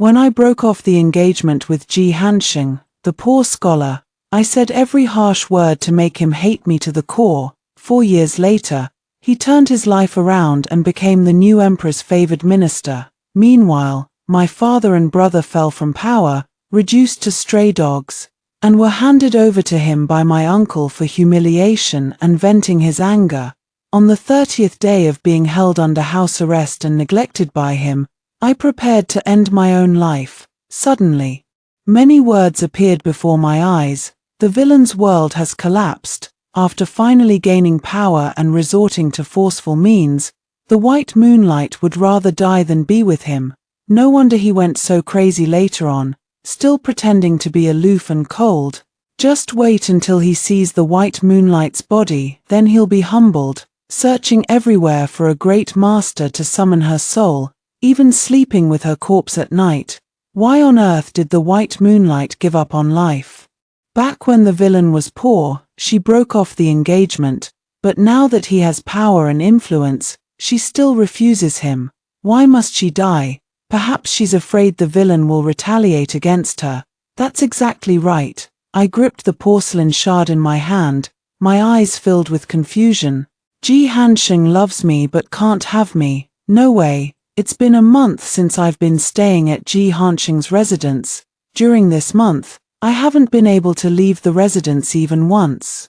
When I broke off the engagement with Ji Hansheng, the poor scholar, I said every harsh word to make him hate me to the core. 4 years later, he turned his life around and became the new emperor's favored minister. Meanwhile, my father and brother fell from power, reduced to stray dogs, and were handed over to him by my uncle for humiliation and venting his anger. On the 30th day of being held under house arrest and neglected by him, I prepared to end my own life. Suddenly, many words appeared before my eyes. The villain's world has collapsed. After finally gaining power and resorting to forceful means, the white moonlight would rather die than be with him. No wonder he went so crazy later on, still pretending to be aloof and cold. Just wait until he sees the white moonlight's body, then he'll be humbled, searching everywhere for a great master to summon her soul, even sleeping with her corpse at night. Why on earth did the white moonlight give up on life? Back when the villain was poor, she broke off the engagement, but now that he has power and influence, she still refuses him. Why must she die? Perhaps she's afraid the villain will retaliate against her. That's exactly right. I gripped the porcelain shard in my hand, my eyes filled with confusion. Ji Hansheng loves me but can't have me. No way. It's been a month since I've been staying at Ji Hansheng's residence. During this month, I haven't been able to leave the residence even once.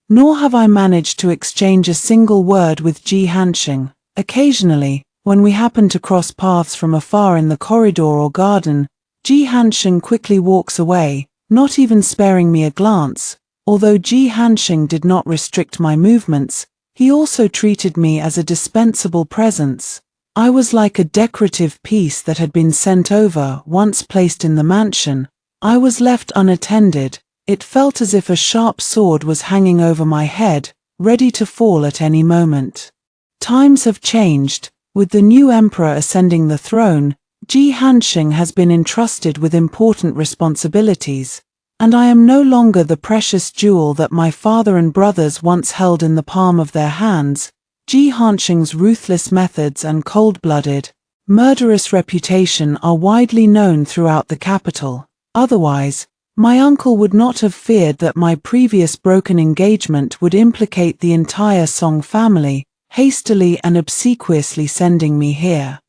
Nor have I managed to exchange a single word with Ji Hansheng. Occasionally, when we happen to cross paths from afar in the corridor or garden, Ji Hansheng quickly walks away, not even sparing me a glance. Although Ji Hansheng did not restrict my movements, he also treated me as a dispensable presence. I was like a decorative piece that had been sent over. Once placed in the mansion, I was left unattended. It felt as if a sharp sword was hanging over my head, ready to fall at any moment. Times have changed. With the new emperor ascending the throne, Ji Hansheng has been entrusted with important responsibilities, and I am no longer the precious jewel that my father and brothers once held in the palm of their hands. Ji Hansheng's ruthless methods and cold-blooded, murderous reputation are widely known throughout the capital. Otherwise, my uncle would not have feared that my previous broken engagement would implicate the entire Song family, hastily and obsequiously sending me here.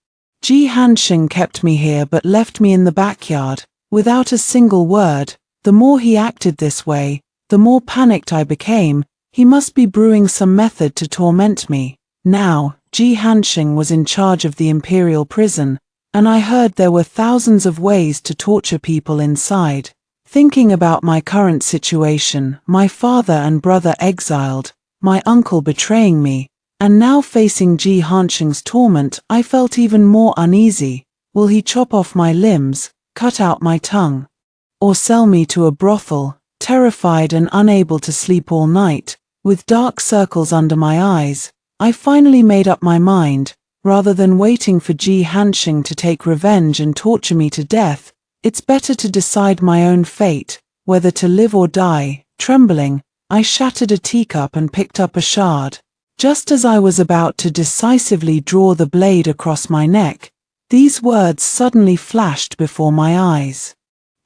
Ji Hansheng kept me here but left me in the backyard, without a single word. The more he acted this way, the more panicked I became. He must be brewing some method to torment me. Now, Ji Hansheng was in charge of the imperial prison, and I heard there were thousands of ways to torture people inside. Thinking about my current situation, my father and brother exiled, my uncle betraying me, and now facing Ji Hansheng's torment, I felt even more uneasy. Will he chop off my limbs, cut out my tongue, or sell me to a brothel? Terrified and unable to sleep all night, with dark circles under my eyes, I finally made up my mind. Rather than waiting for Ji Hansheng to take revenge and torture me to death, it's better to decide my own fate, whether to live or die. Trembling, I shattered a teacup and picked up a shard. Just as I was about to decisively draw the blade across my neck, these words suddenly flashed before my eyes.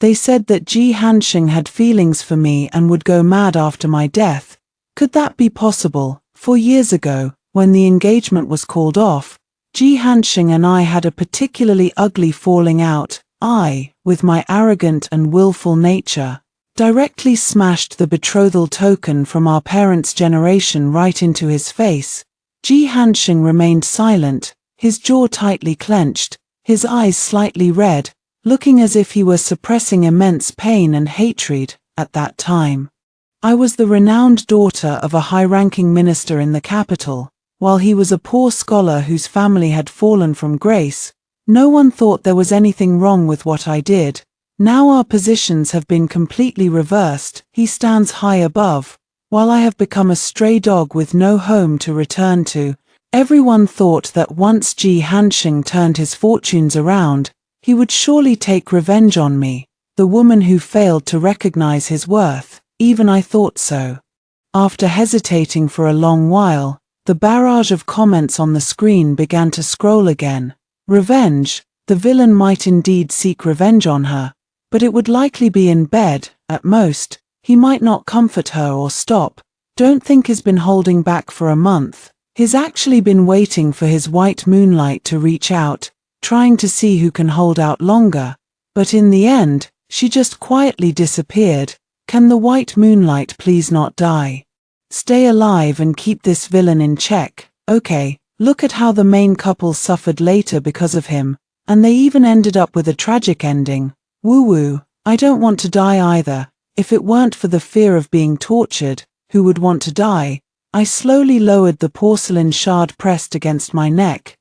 They said that Ji Hansheng had feelings for me and would go mad after my death. Could that be possible? 4 years ago, when the engagement was called off, Ji Hansheng and I had a particularly ugly falling out. I, with my arrogant and willful nature, directly smashed the betrothal token from our parents' generation right into his face. Ji Hansheng remained silent, his jaw tightly clenched, his eyes slightly red, looking as if he were suppressing immense pain and hatred. At that time, I was the renowned daughter of a high-ranking minister in the capital, while he was a poor scholar whose family had fallen from grace. No one thought there was anything wrong with what I did. Now our positions have been completely reversed. He stands high above, while I have become a stray dog with no home to return to. Everyone thought that once Ji Hansheng turned his fortunes around, he would surely take revenge on me, the woman who failed to recognize his worth. Even I thought so. After hesitating for a long while, the barrage of comments on the screen began to scroll again. Revenge? The villain might indeed seek revenge on her, but it would likely be in bed, at most. He might not comfort her or stop. Don't think he's been holding back for a month. He's actually been waiting for his white moonlight to reach out, trying to see who can hold out longer. But in the end, she just quietly disappeared. Can the white moonlight please not die? Stay alive and keep this villain in check. Okay, look at how the main couple suffered later because of him, and they even ended up with a tragic ending. Woo-woo, I don't want to die either. If it weren't for the fear of being tortured, who would want to die? I slowly lowered the porcelain shard pressed against my neck.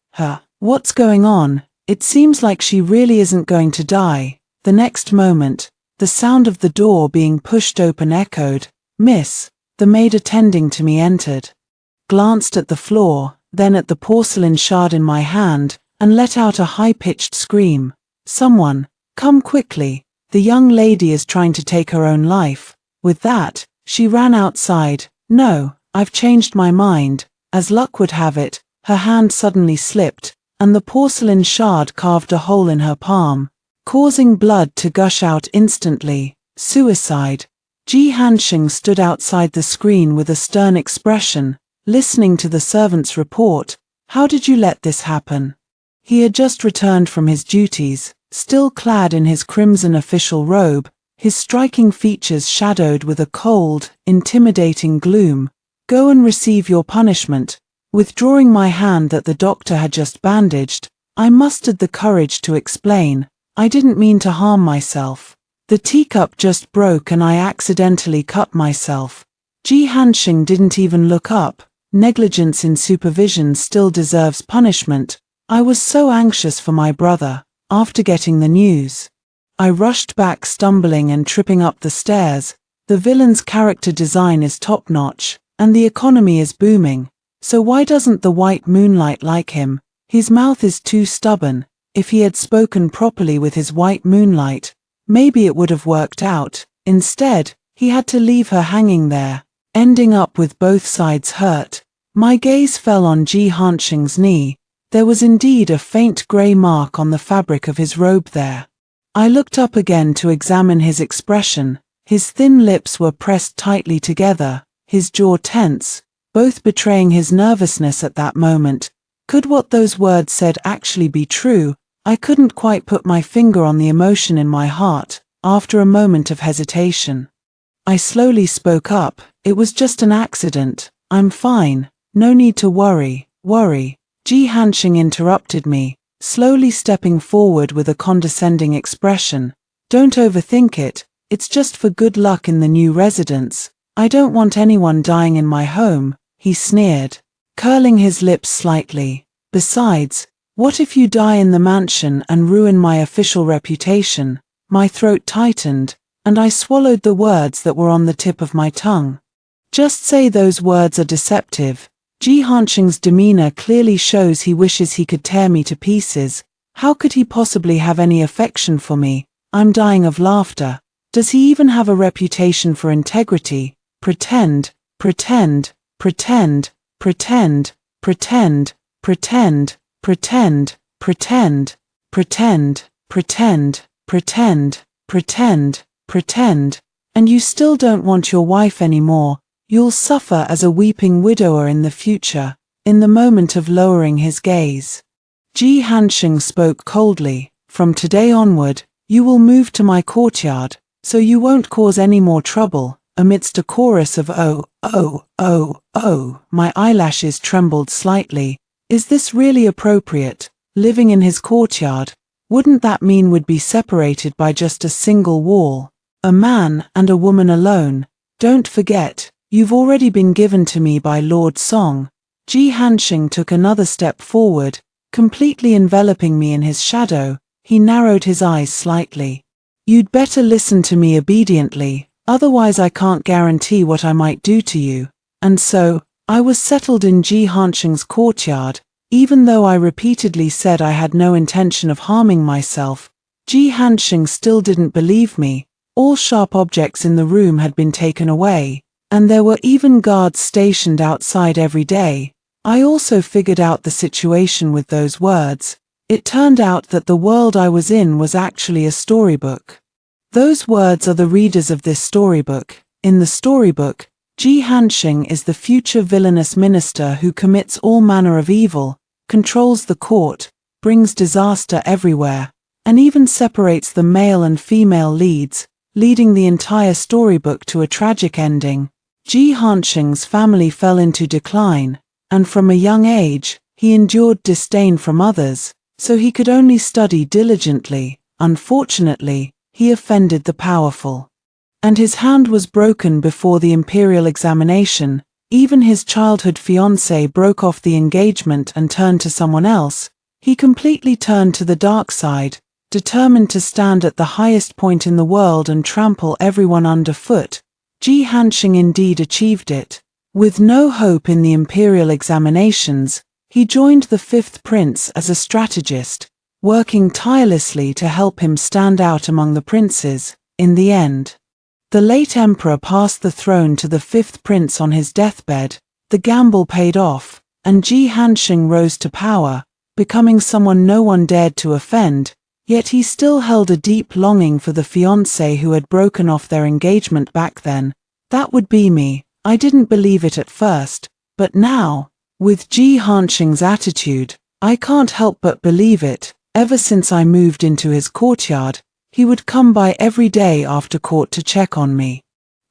What's going on? It seems like she really isn't going to die. The next moment, the sound of the door being pushed open echoed. Miss, the maid attending to me entered, glanced at the floor, then at the porcelain shard in my hand, and let out a high-pitched scream. Someone, come quickly. The young lady is trying to take her own life. With that, she ran outside. No, I've changed my mind. As luck would have it, her hand suddenly slipped, and the porcelain shard carved a hole in her palm, causing blood to gush out instantly. Suicide. Ji Hanxing stood outside the screen with a stern expression, listening to the servant's report. How did you let this happen? He had just returned from his duties, still clad in his crimson official robe, his striking features shadowed with a cold, intimidating gloom. Go and receive your punishment. Withdrawing my hand that the doctor had just bandaged, I mustered the courage to explain. I didn't mean to harm myself. The teacup just broke and I accidentally cut myself. Ji Hanxing didn't even look up. Negligence in supervision still deserves punishment. I was so anxious for my brother. After getting the news, I rushed back, stumbling and tripping up the stairs. The villain's character design is top-notch, and the economy is booming. So why doesn't the white moonlight like him? His mouth is too stubborn. If he had spoken properly with his white moonlight, maybe it would have worked out. Instead, he had to leave her hanging there, ending up with both sides hurt. My gaze fell on Ji Hanxing's knee. There was indeed a faint grey mark on the fabric of his robe there. I looked up again to examine his expression. His thin lips were pressed tightly together, his jaw tense, both betraying his nervousness at that moment. Could what those words said actually be true? I couldn't quite put my finger on the emotion in my heart. After a moment of hesitation, I slowly spoke up. It was just an accident. I'm fine. No need to worry. Ji Hanxing interrupted me, slowly stepping forward with a condescending expression. Don't overthink it. It's just for good luck in the new residence. I don't want anyone dying in my home, he sneered, curling his lips slightly. Besides, what if you die in the mansion and ruin my official reputation? My throat tightened, and I swallowed the words that were on the tip of my tongue. Just say those words are deceptive. Ji Hanxing's demeanor clearly shows he wishes he could tear me to pieces. How could he possibly have any affection for me? I'm dying of laughter. Does he even have a reputation for integrity? Pretend. And you still don't want your wife anymore. You'll suffer as a weeping widower in the future. In the moment of lowering his gaze, Ji Hanxing spoke coldly. From today onward, you will move to my courtyard, so you won't cause any more trouble. Amidst a chorus of oh, my eyelashes trembled slightly. Is this really appropriate? Living in his courtyard? Wouldn't that mean we'd be separated by just a single wall? A man and a woman alone. Don't forget, you've already been given to me by Lord Song. Ji Hanxing took another step forward, completely enveloping me in his shadow. He narrowed his eyes slightly. You'd better listen to me obediently, otherwise I can't guarantee what I might do to you. And so, I was settled in Ji Hanxing's courtyard, even though I repeatedly said I had no intention of harming myself. Ji Hanxing still didn't believe me. All sharp objects in the room had been taken away, and there were even guards stationed outside every day. I also figured out the situation with those words. It turned out that the world I was in was actually a storybook. Those words are the readers of this storybook. In the storybook, Ji Hanxing is the future villainous minister who commits all manner of evil, controls the court, brings disaster everywhere, and even separates the male and female leads, leading the entire storybook to a tragic ending. Ji Hanxing's family fell into decline, and from a young age, he endured disdain from others, so he could only study diligently. Unfortunately, he offended the powerful, and his hand was broken before the imperial examination. Even his childhood fiancée broke off the engagement and turned to someone else. He completely turned to the dark side, determined to stand at the highest point in the world and trample everyone underfoot. Ji Hanxing indeed achieved it. With no hope in the imperial examinations, he joined the fifth prince as a strategist, working tirelessly to help him stand out among the princes. In the end, the late emperor passed the throne to the fifth prince on his deathbed. The gamble paid off, and Ji Hanxing rose to power, becoming someone no one dared to offend, yet he still held a deep longing for the fiancée who had broken off their engagement back then. That would be me. I didn't believe it at first, but now, with Ji Hanxing's attitude, I can't help but believe it. Ever since I moved into his courtyard, he would come by every day after court to check on me.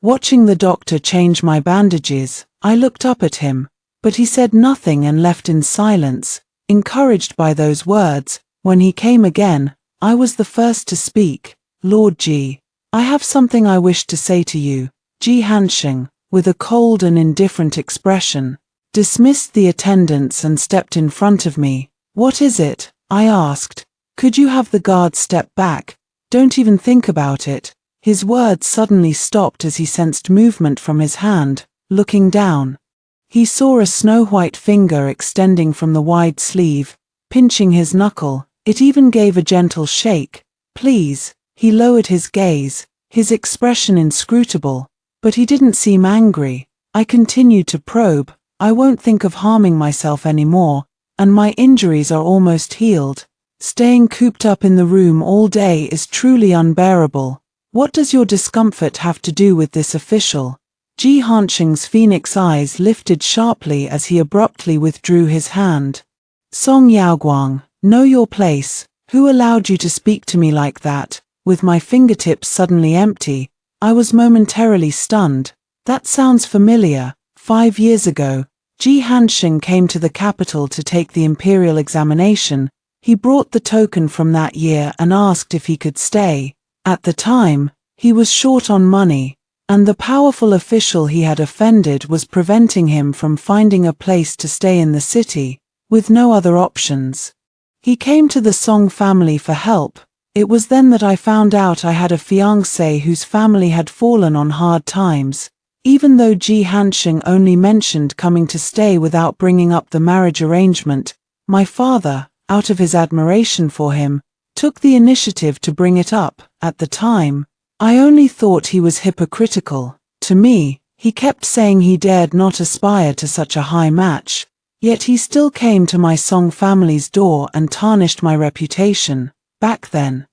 Watching the doctor change my bandages, I looked up at him, but he said nothing and left in silence. Encouraged by those words, when he came again, I was the first to speak. Lord Ji, I have something I wish to say to you. Ji Hanxing, with a cold and indifferent expression, dismissed the attendants and stepped in front of me. What is it? I asked. Could you have the guard step back? Don't even think about it. His words suddenly stopped as he sensed movement from his hand. Looking down, he saw a snow-white finger extending from the wide sleeve, pinching his knuckle. It even gave a gentle shake. Please. He lowered his gaze, his expression inscrutable, but he didn't seem angry. I continued to probe. I won't think of harming myself anymore, and my injuries are almost healed. Staying cooped up in the room all day is truly unbearable. What does your discomfort have to do with this official? Ji Hanxing's phoenix eyes lifted sharply as he abruptly withdrew his hand. Song Yaoguang, know your place. Who allowed you to speak to me like that? With my fingertips suddenly empty, I was momentarily stunned. That sounds familiar. 5 years ago, Ji Hanxing came to the capital to take the imperial examination. He brought the token from that year and asked if he could stay. At the time, he was short on money, and the powerful official he had offended was preventing him from finding a place to stay in the city, with no other options. He came to the Song family for help. It was then that I found out I had a fiancé whose family had fallen on hard times. Even though Ji Hanxing only mentioned coming to stay without bringing up the marriage arrangement, my father, out of his admiration for him, took the initiative to bring it up. At the time, I only thought he was hypocritical. To me, he kept saying he dared not aspire to such a high match, yet he still came to my Song family's door and tarnished my reputation. Back then,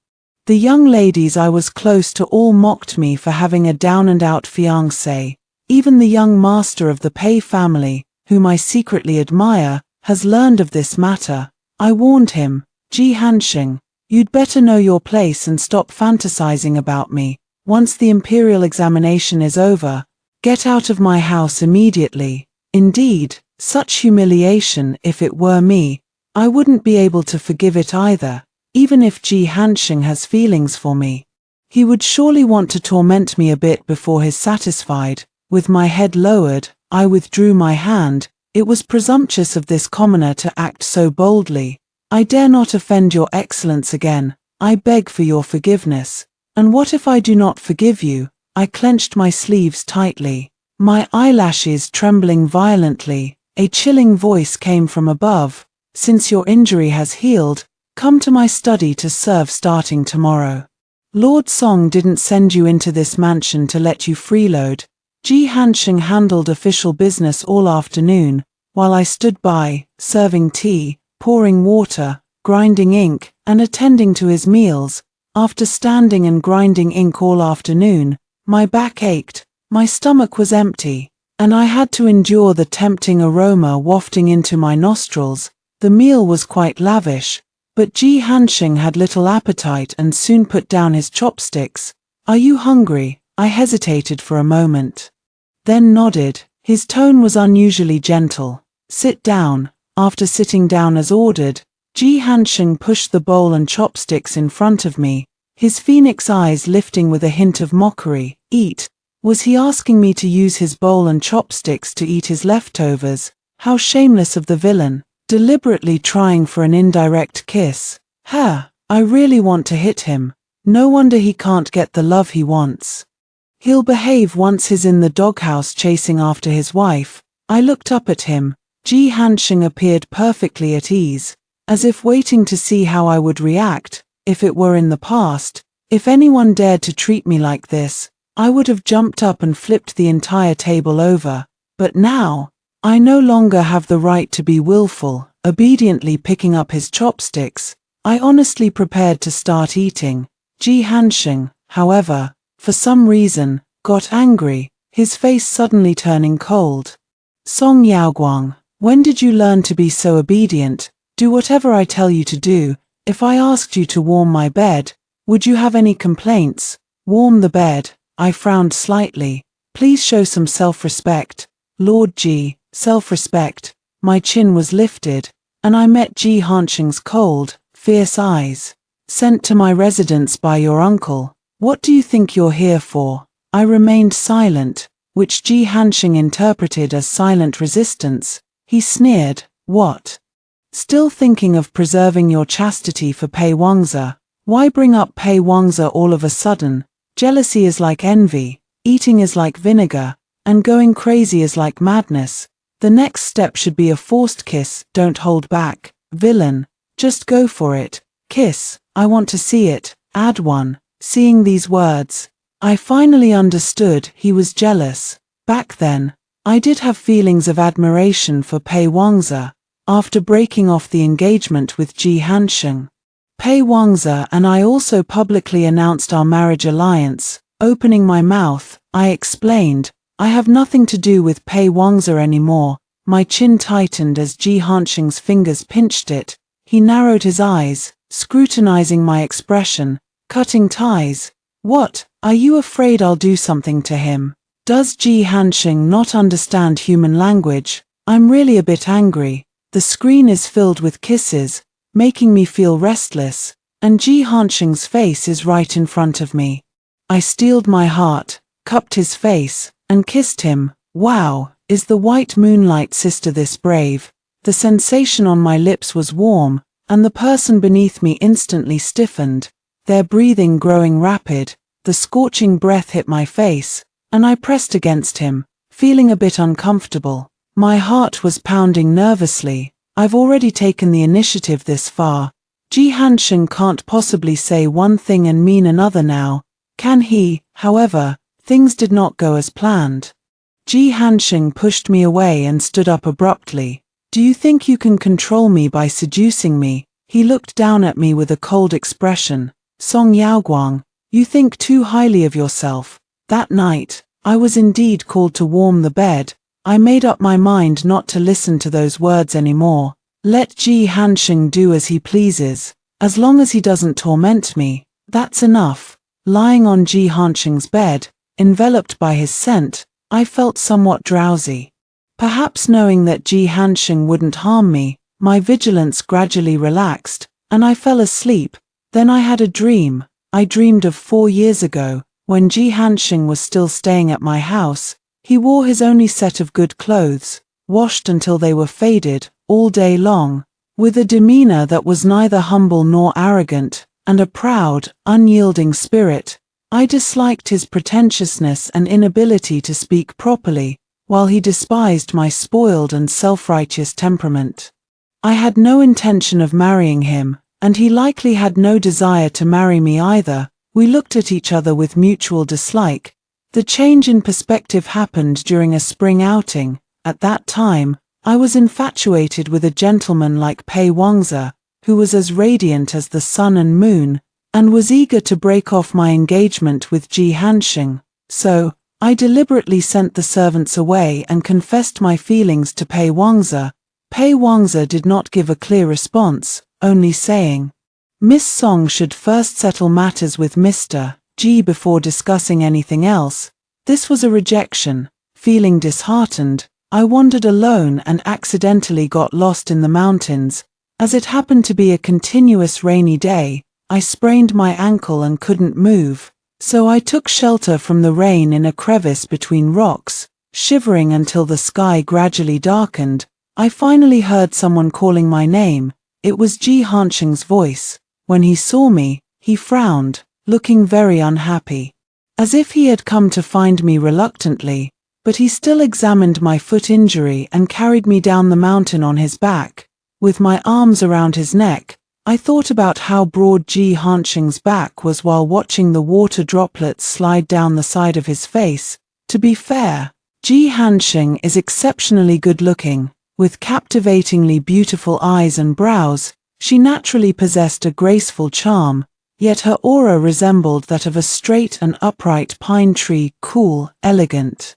the young ladies I was close to all mocked me for having a down-and-out fiancé. Even the young master of the Pei family, whom I secretly admire, has learned of this matter. I warned him, Ji Hanxing, you'd better know your place and stop fantasizing about me. Once the imperial examination is over, get out of my house immediately. Indeed, such humiliation, if it were me, I wouldn't be able to forgive it either. Even if Ji Hanxing has feelings for me, he would surely want to torment me a bit before he's satisfied. With my head lowered, I withdrew my hand. It was presumptuous of this commoner to act so boldly. I dare not offend your excellence again. I beg for your forgiveness. And what if I do not forgive you? I clenched my sleeves tightly, my eyelashes trembling violently. A chilling voice came from above. Since your injury has healed, come to my study to serve starting tomorrow. Lord Song didn't send you into this mansion to let you freeload. Ji Hanxing handled official business all afternoon, while I stood by, serving tea, pouring water, grinding ink, and attending to his meals. After standing and grinding ink all afternoon, my back ached, my stomach was empty, and I had to endure the tempting aroma wafting into my nostrils. The meal was quite lavish, but Ji Hansheng had little appetite and soon put down his chopsticks. "Are you hungry?" I hesitated for a moment, then nodded. His tone was unusually gentle. "Sit down." After sitting down as ordered, Ji Hansheng pushed the bowl and chopsticks in front of me, his phoenix eyes lifting with a hint of mockery. "Eat." Was he asking me to use his bowl and chopsticks to eat his leftovers? How shameless of the villain, deliberately trying for an indirect kiss. I really want to hit him. No wonder he can't get the love he wants. He'll behave once he's in the doghouse chasing after his wife. I looked up at him. Ji Hansheng appeared perfectly at ease, as if waiting to see how I would react. If it were in the past, if anyone dared to treat me like this, I would have jumped up and flipped the entire table over. But now, I no longer have the right to be willful. Obediently picking up his chopsticks, I honestly prepared to start eating. Ji Hansheng, however, for some reason, got angry, his face suddenly turning cold. "Song Yaoguang, when did you learn to be so obedient? Do whatever I tell you to do. If I asked you to warm my bed, would you have any complaints?" "Warm the bed?" I frowned slightly. "Please show some self-respect, Lord Ji." Self-respect. My chin was lifted, and I met Ji Hansheng's cold, fierce eyes. "Sent to my residence by your uncle. What do you think you're here for?" I remained silent, which Ji Hansheng interpreted as silent resistance. He sneered. "What? Still thinking of preserving your chastity for Pei Wangzi? Why bring up Pei Wangzi all of a sudden? Jealousy is like envy, eating is like vinegar, and going crazy is like madness. The next step should be a forced kiss. Don't hold back, villain. Just go for it. Kiss. I want to see it. Add one." Seeing these words, I finally understood he was jealous. Back then, I did have feelings of admiration for Pei Wangzi. After breaking off the engagement with Ji Hansheng, Pei Wangzi and I also publicly announced our marriage alliance. Opening my mouth, I explained, "I have nothing to do with Pei Wangzi anymore." My chin tightened as Ji Hansheng's fingers pinched it. He narrowed his eyes, scrutinizing my expression. "Cutting ties? What, are you afraid I'll do something to him? Does Ji Hansheng not understand human language? I'm really a bit angry. The screen is filled with kisses, making me feel restless, and Ji Hansheng's face is right in front of me. I steeled my heart, cupped his face, and kissed him. Wow, is the white moonlight sister this brave? The sensation on my lips was warm, and the person beneath me instantly stiffened, their breathing growing rapid. The scorching breath hit my face, and I pressed against him, feeling a bit uncomfortable. My heart was pounding nervously. I've already taken the initiative this far. Ji Hansheng can't possibly say one thing and mean another now, can he? However, things did not go as planned. Ji Hansheng pushed me away and stood up abruptly. "Do you think you can control me by seducing me?" He looked down at me with a cold expression. "Song Yaoguang, you think too highly of yourself." That night, I was indeed called to warm the bed. I made up my mind not to listen to those words anymore. Let Ji Hansheng do as he pleases. As long as he doesn't torment me, that's enough. Lying on Ji Hansheng's bed, enveloped by his scent, I felt somewhat drowsy. Perhaps knowing that Ji Hansheng wouldn't harm me, my vigilance gradually relaxed, and I fell asleep. Then I had a dream. I dreamed of 4 years ago, when Ji Hansheng was still staying at my house. He wore his only set of good clothes, washed until they were faded, all day long, with a demeanor that was neither humble nor arrogant, and a proud, unyielding spirit. I disliked his pretentiousness and inability to speak properly, while he despised my spoiled and self-righteous temperament. I had no intention of marrying him, and he likely had no desire to marry me either. We looked at each other with mutual dislike. The change in perspective happened during a spring outing. At that time, I was infatuated with a gentleman like Pei Wangzi, who was as radiant as the sun and moon, and was eager to break off my engagement with Ji Hanxing. So, I deliberately sent the servants away and confessed my feelings to Pei Wangzi. Pei Wangzi did not give a clear response, only saying, "Miss Song should first settle matters with Mr. Ji before discussing anything else." This was a rejection. Feeling disheartened, I wandered alone and accidentally got lost in the mountains. As it happened to be a continuous rainy day, I sprained my ankle and couldn't move, so I took shelter from the rain in a crevice between rocks, shivering until the sky gradually darkened. I finally heard someone calling my name. It was Ji Hanxing's voice. When he saw me, he frowned, looking very unhappy, as if he had come to find me reluctantly, but he still examined my foot injury and carried me down the mountain on his back. With my arms around his neck, I thought about how broad Ji Hanxing's back was while watching the water droplets slide down the side of his face. To be fair, Ji Hanxing is exceptionally good-looking, with captivatingly beautiful eyes and brows. She naturally possessed a graceful charm, yet her aura resembled that of a straight and upright pine tree, cool, elegant,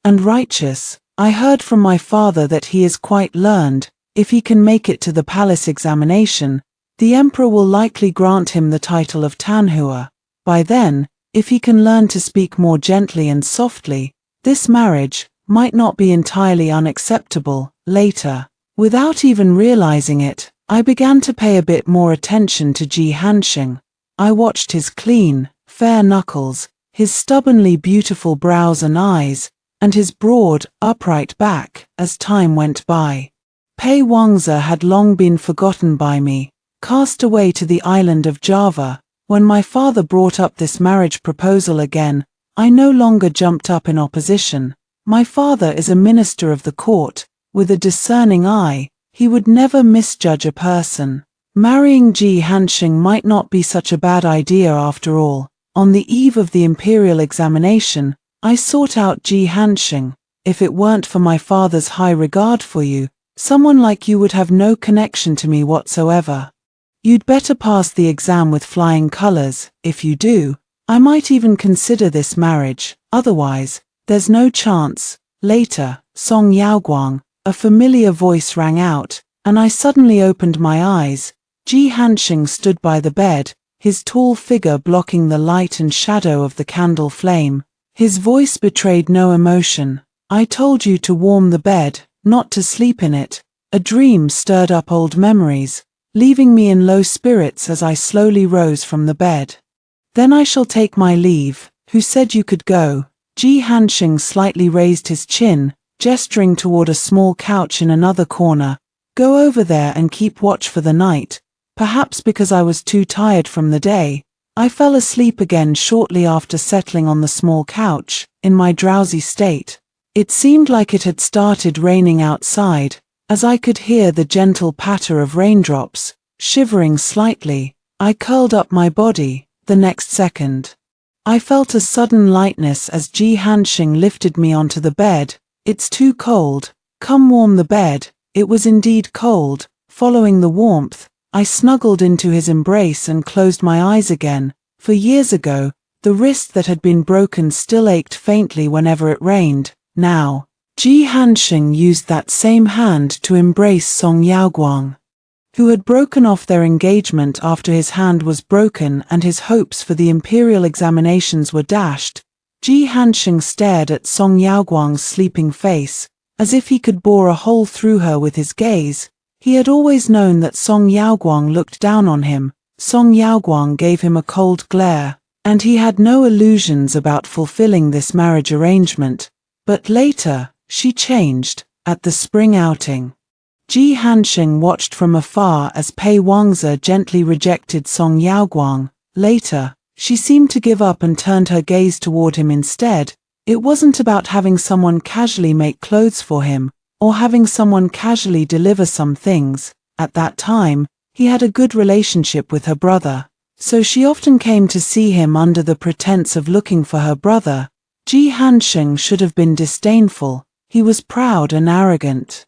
and righteous. I heard from my father that he is quite learned. If he can make it to the palace examination, the emperor will likely grant him the title of Tanhua. By then, if he can learn to speak more gently and softly, this marriage might not be entirely unacceptable. Later, without even realizing it, I began to pay a bit more attention to Ji Hanxing. I watched his clean, fair knuckles, his stubbornly beautiful brows and eyes, and his broad, upright back. As time went by, Pei Wangzi had long been forgotten by me, cast away to the island of Java. When my father brought up this marriage proposal again, I no longer jumped up in opposition. My father is a minister of the court, with a discerning eye. He would never misjudge a person. Marrying Ji Hanxing might not be such a bad idea after all. On the eve of the imperial examination, I sought out Ji Hanxing. "If it weren't for my father's high regard for you, someone like you would have no connection to me whatsoever. You'd better pass the exam with flying colors. If you do, I might even consider this marriage. Otherwise, there's no chance." Later, Song Yaoguang, a familiar voice rang out, and I suddenly opened my eyes. Ji Hanxing stood by the bed, his tall figure blocking the light and shadow of the candle flame. His voice betrayed no emotion. "I told you to warm the bed, not to sleep in it." A dream stirred up old memories, leaving me in low spirits as I slowly rose from the bed. "Then I shall take my leave. Who said you could go?" Ji Hanxing slightly raised his chin, gesturing toward a small couch in another corner. "Go over there and keep watch for the night." Perhaps because I was too tired from the day, I fell asleep again shortly after settling on the small couch. In my drowsy state, it seemed like it had started raining outside, as I could hear the gentle patter of raindrops. Shivering slightly, I curled up my body. The next second, I felt a sudden lightness as Ji Hanxing lifted me onto the bed. "It's too cold. Come warm the bed." It was indeed cold. Following the warmth, I snuggled into his embrace and closed my eyes again. For years ago, the wrist that had been broken still ached faintly whenever it rained. Now, Ji Hanxing used that same hand to embrace Song Yaoguang, who had broken off their engagement after his hand was broken and his hopes for the imperial examinations were dashed. Ji Hanxing stared at Song Yaoguang's sleeping face, as if he could bore a hole through her with his gaze. He had always known that Song Yaoguang looked down on him. Song Yaoguang gave him a cold glare, and he had no illusions about fulfilling this marriage arrangement. But later, she changed. At the spring outing, Ji Hanxing watched from afar as Pei Wangzi gently rejected Song Yaoguang. Later, she seemed to give up and turned her gaze toward him instead. It wasn't about having someone casually make clothes for him, or having someone casually deliver some things. At that time, he had a good relationship with her brother, so she often came to see him under the pretense of looking for her brother. Ji Hanxing should have been disdainful. He was proud and arrogant.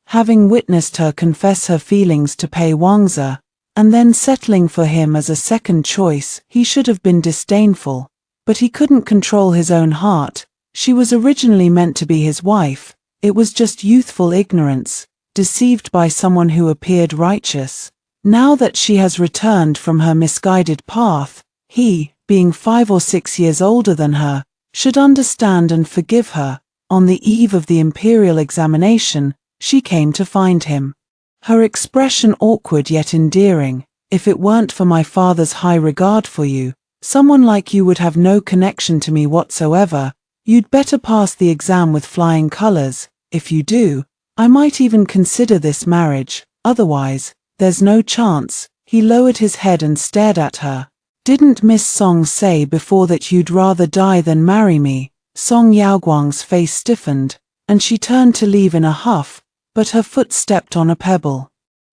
Having witnessed her confess her feelings to Pei Wangzi, and then settling for him as a second choice. He should have been disdainful, but he couldn't control his own heart. She was originally meant to be his wife. It was just youthful ignorance, deceived by someone who appeared righteous. Now that she has returned from her misguided path, he, being 5 or 6 years older than her, should understand and forgive her. On the eve of the imperial examination, she came to find him. Her expression awkward yet endearing. If it weren't for my father's high regard for you, someone like you would have no connection to me whatsoever. You'd better pass the exam with flying colors. If you do, I might even consider this marriage. Otherwise, there's no chance. He lowered his head and stared at her. Didn't Miss Song say before that you'd rather die than marry me? Song Yaoguang's face stiffened, and she turned to leave in a huff, but her foot stepped on a pebble,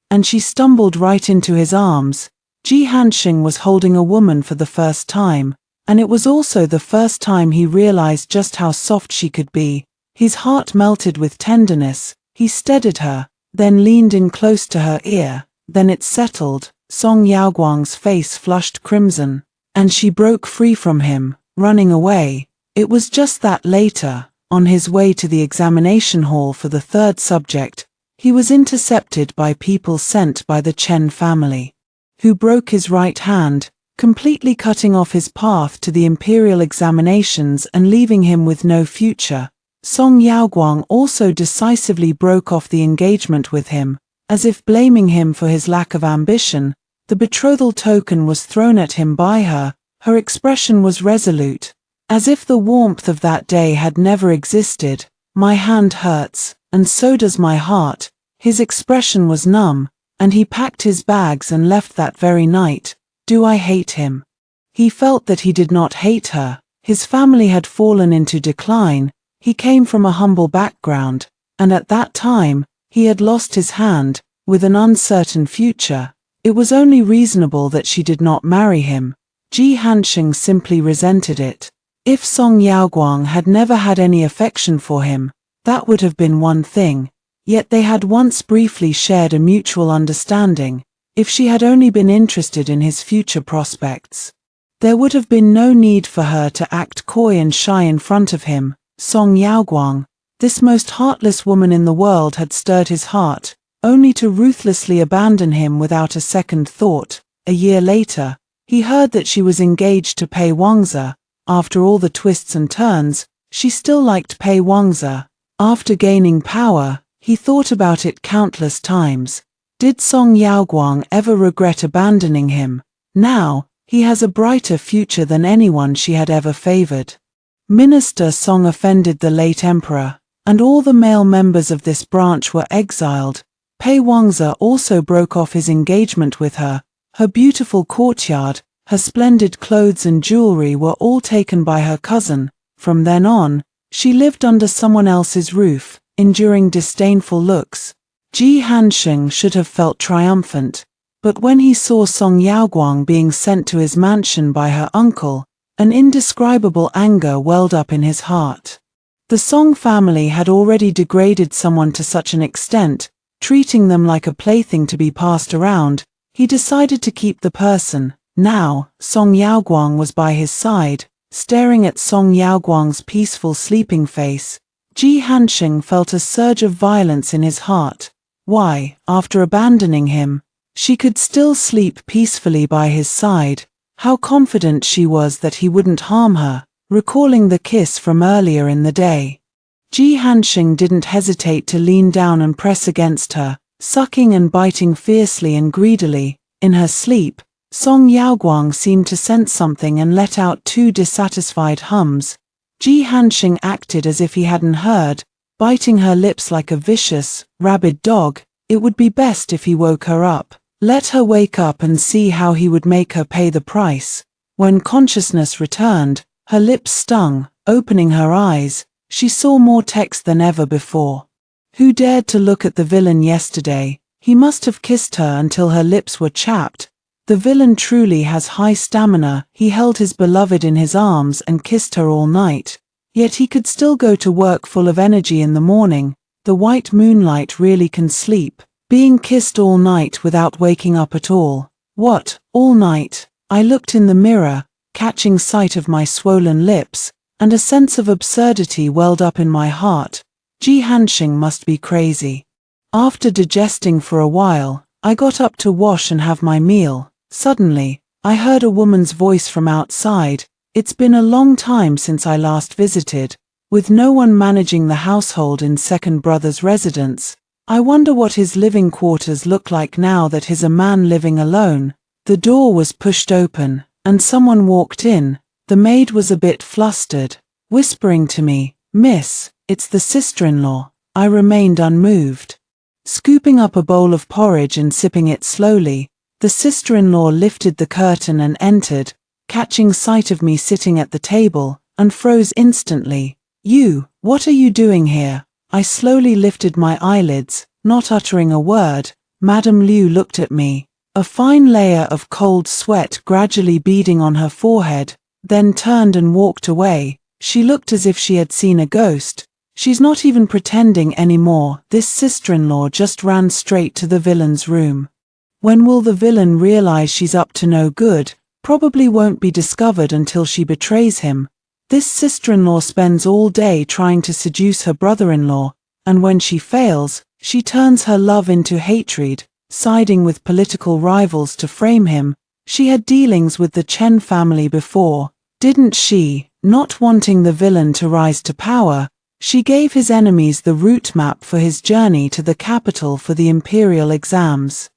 and she stumbled right into his arms. Ji Hanxing was holding a woman for the first time, and it was also the first time he realized just how soft she could be. His heart melted with tenderness. He steadied her, then leaned in close to her ear. Then it settled. Song Yaoguang's face flushed crimson, and she broke free from him, running away. It was just that later, on his way to the examination hall for the third subject, he was intercepted by people sent by the Chen family, who broke his right hand, completely cutting off his path to the imperial examinations and leaving him with no future. Song Yaoguang also decisively broke off the engagement with him, as if blaming him for his lack of ambition. The betrothal token was thrown at him by her. Her expression was resolute, as if the warmth of that day had never existed. My hand hurts, and so does my heart. His expression was numb, and he packed his bags and left that very night. Do I hate him? He felt that he did not hate her. His family had fallen into decline. He came from a humble background, and at that time, he had lost his hand, with an uncertain future. It was only reasonable that she did not marry him. Ji Hanxing simply resented it. If Song Yaoguang had never had any affection for him, that would have been one thing. Yet they had once briefly shared a mutual understanding. If she had only been interested in his future prospects, there would have been no need for her to act coy and shy in front of him. Song Yaoguang, this most heartless woman in the world, had stirred his heart, only to ruthlessly abandon him without a second thought. A year later, he heard that she was engaged to Pei Wangzi. After all the twists and turns, she still liked Pei Wangzi. After gaining power, he thought about it countless times. Did Song Yaoguang ever regret abandoning him? Now, he has a brighter future than anyone she had ever favored. Minister Song offended the late emperor, and all the male members of this branch were exiled. Pei Wangzi also broke off his engagement with her. Her beautiful courtyard, her splendid clothes and jewelry were all taken by her cousin. From then on, she lived under someone else's roof, enduring disdainful looks. Ji Hanxing should have felt triumphant, but when he saw Song Yaoguang being sent to his mansion by her uncle, an indescribable anger welled up in his heart. The Song family had already degraded someone to such an extent, treating them like a plaything to be passed around. He decided to keep the person. Now, Song Yaoguang was by his side, staring at Song Yaoguang's peaceful sleeping face. Ji Hanxing felt a surge of violence in his heart. Why, after abandoning him, she could still sleep peacefully by his side. How confident she was that he wouldn't harm her, recalling the kiss from earlier in the day. Ji Hanxing didn't hesitate to lean down and press against her, sucking and biting fiercely and greedily. In her sleep, Song Yaoguang seemed to sense something and let out 2 dissatisfied hums. Ji Hanxing acted as if he hadn't heard, biting her lips like a vicious, rabid dog. It would be best if he woke her up. Let her wake up and see how he would make her pay the price. When consciousness returned, her lips stung. Opening her eyes, she saw more text than ever before. Who dared to look at the villain yesterday? He must have kissed her until her lips were chapped. The villain truly has high stamina. He held his beloved in his arms and kissed her all night. Yet he could still go to work full of energy in the morning. The white moonlight really can sleep. Being kissed all night without waking up at all. What, all night? I looked in the mirror, catching sight of my swollen lips, and a sense of absurdity welled up in my heart. Ji Hanxing must be crazy. After digesting for a while, I got up to wash and have my meal. Suddenly, I heard a woman's voice from outside. It's been a long time since I last visited. With no one managing the household in second brother's residence, I wonder what his living quarters look like now that he's a man living alone. The door was pushed open, and someone walked in. The maid was a bit flustered, whispering to me, "Miss, it's the sister-in-law." I remained unmoved. Scooping up a bowl of porridge and sipping it slowly, the sister-in-law lifted the curtain and entered, catching sight of me sitting at the table, and froze instantly. What are you doing here?" I slowly lifted my eyelids, not uttering a word. Madame Liu looked at me, a fine layer of cold sweat gradually beading on her forehead, then turned and walked away. She looked as if she had seen a ghost. She's not even pretending anymore. This sister-in-law just ran straight to the villain's room. When will the villain realize she's up to no good? Probably won't be discovered until she betrays him. This sister-in-law spends all day trying to seduce her brother-in-law, and when she fails, she turns her love into hatred, siding with political rivals to frame him. She had dealings with the Chen family before, didn't she? Not wanting the villain to rise to power, she gave his enemies the route map for his journey to the capital for the imperial exams.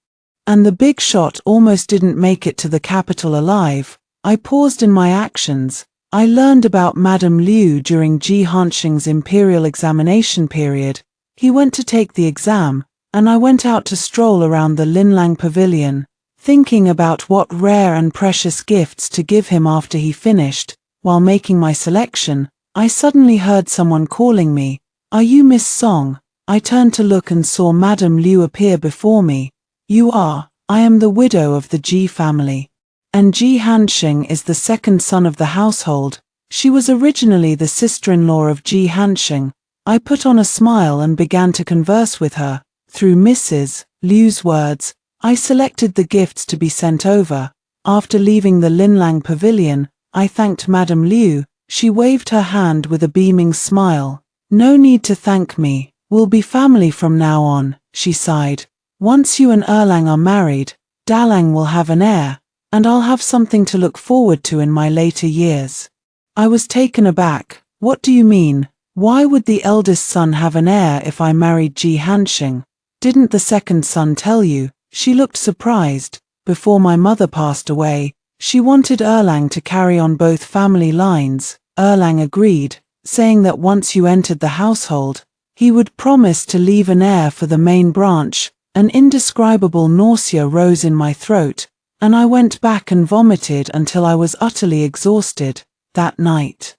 And the big shot almost didn't make it to the capital alive. I paused in my actions. I learned about Madame Liu during Ji Hanxing's imperial examination period. He went to take the exam, and I went out to stroll around the Linlang Pavilion, thinking about what rare and precious gifts to give him after he finished. While making my selection, I suddenly heard someone calling me. "Are you Miss Song?" I turned to look and saw Madame Liu appear before me. "You are. I am the widow of the Ji family. And Ji Hanxing is the second son of the household. She was originally the sister-in-law of Ji Hanxing." I put on a smile and began to converse with her. Through Mrs. Liu's words, I selected the gifts to be sent over. After leaving the Linlang Pavilion, I thanked Madame Liu. She waved her hand with a beaming smile. "No need to thank me. We'll be family from now on," she sighed. "Once you and Erlang are married, Dalang will have an heir, and I'll have something to look forward to in my later years." I was taken aback. "What do you mean? Why would the eldest son have an heir if I married Ji Hanxing? Didn't the second son tell you?" She looked surprised. "Before my mother passed away, she wanted Erlang to carry on both family lines." Erlang agreed, saying that once you entered the household, he would promise to leave an heir for the main branch. An indescribable nausea rose in my throat, and I went back and vomited until I was utterly exhausted. That night,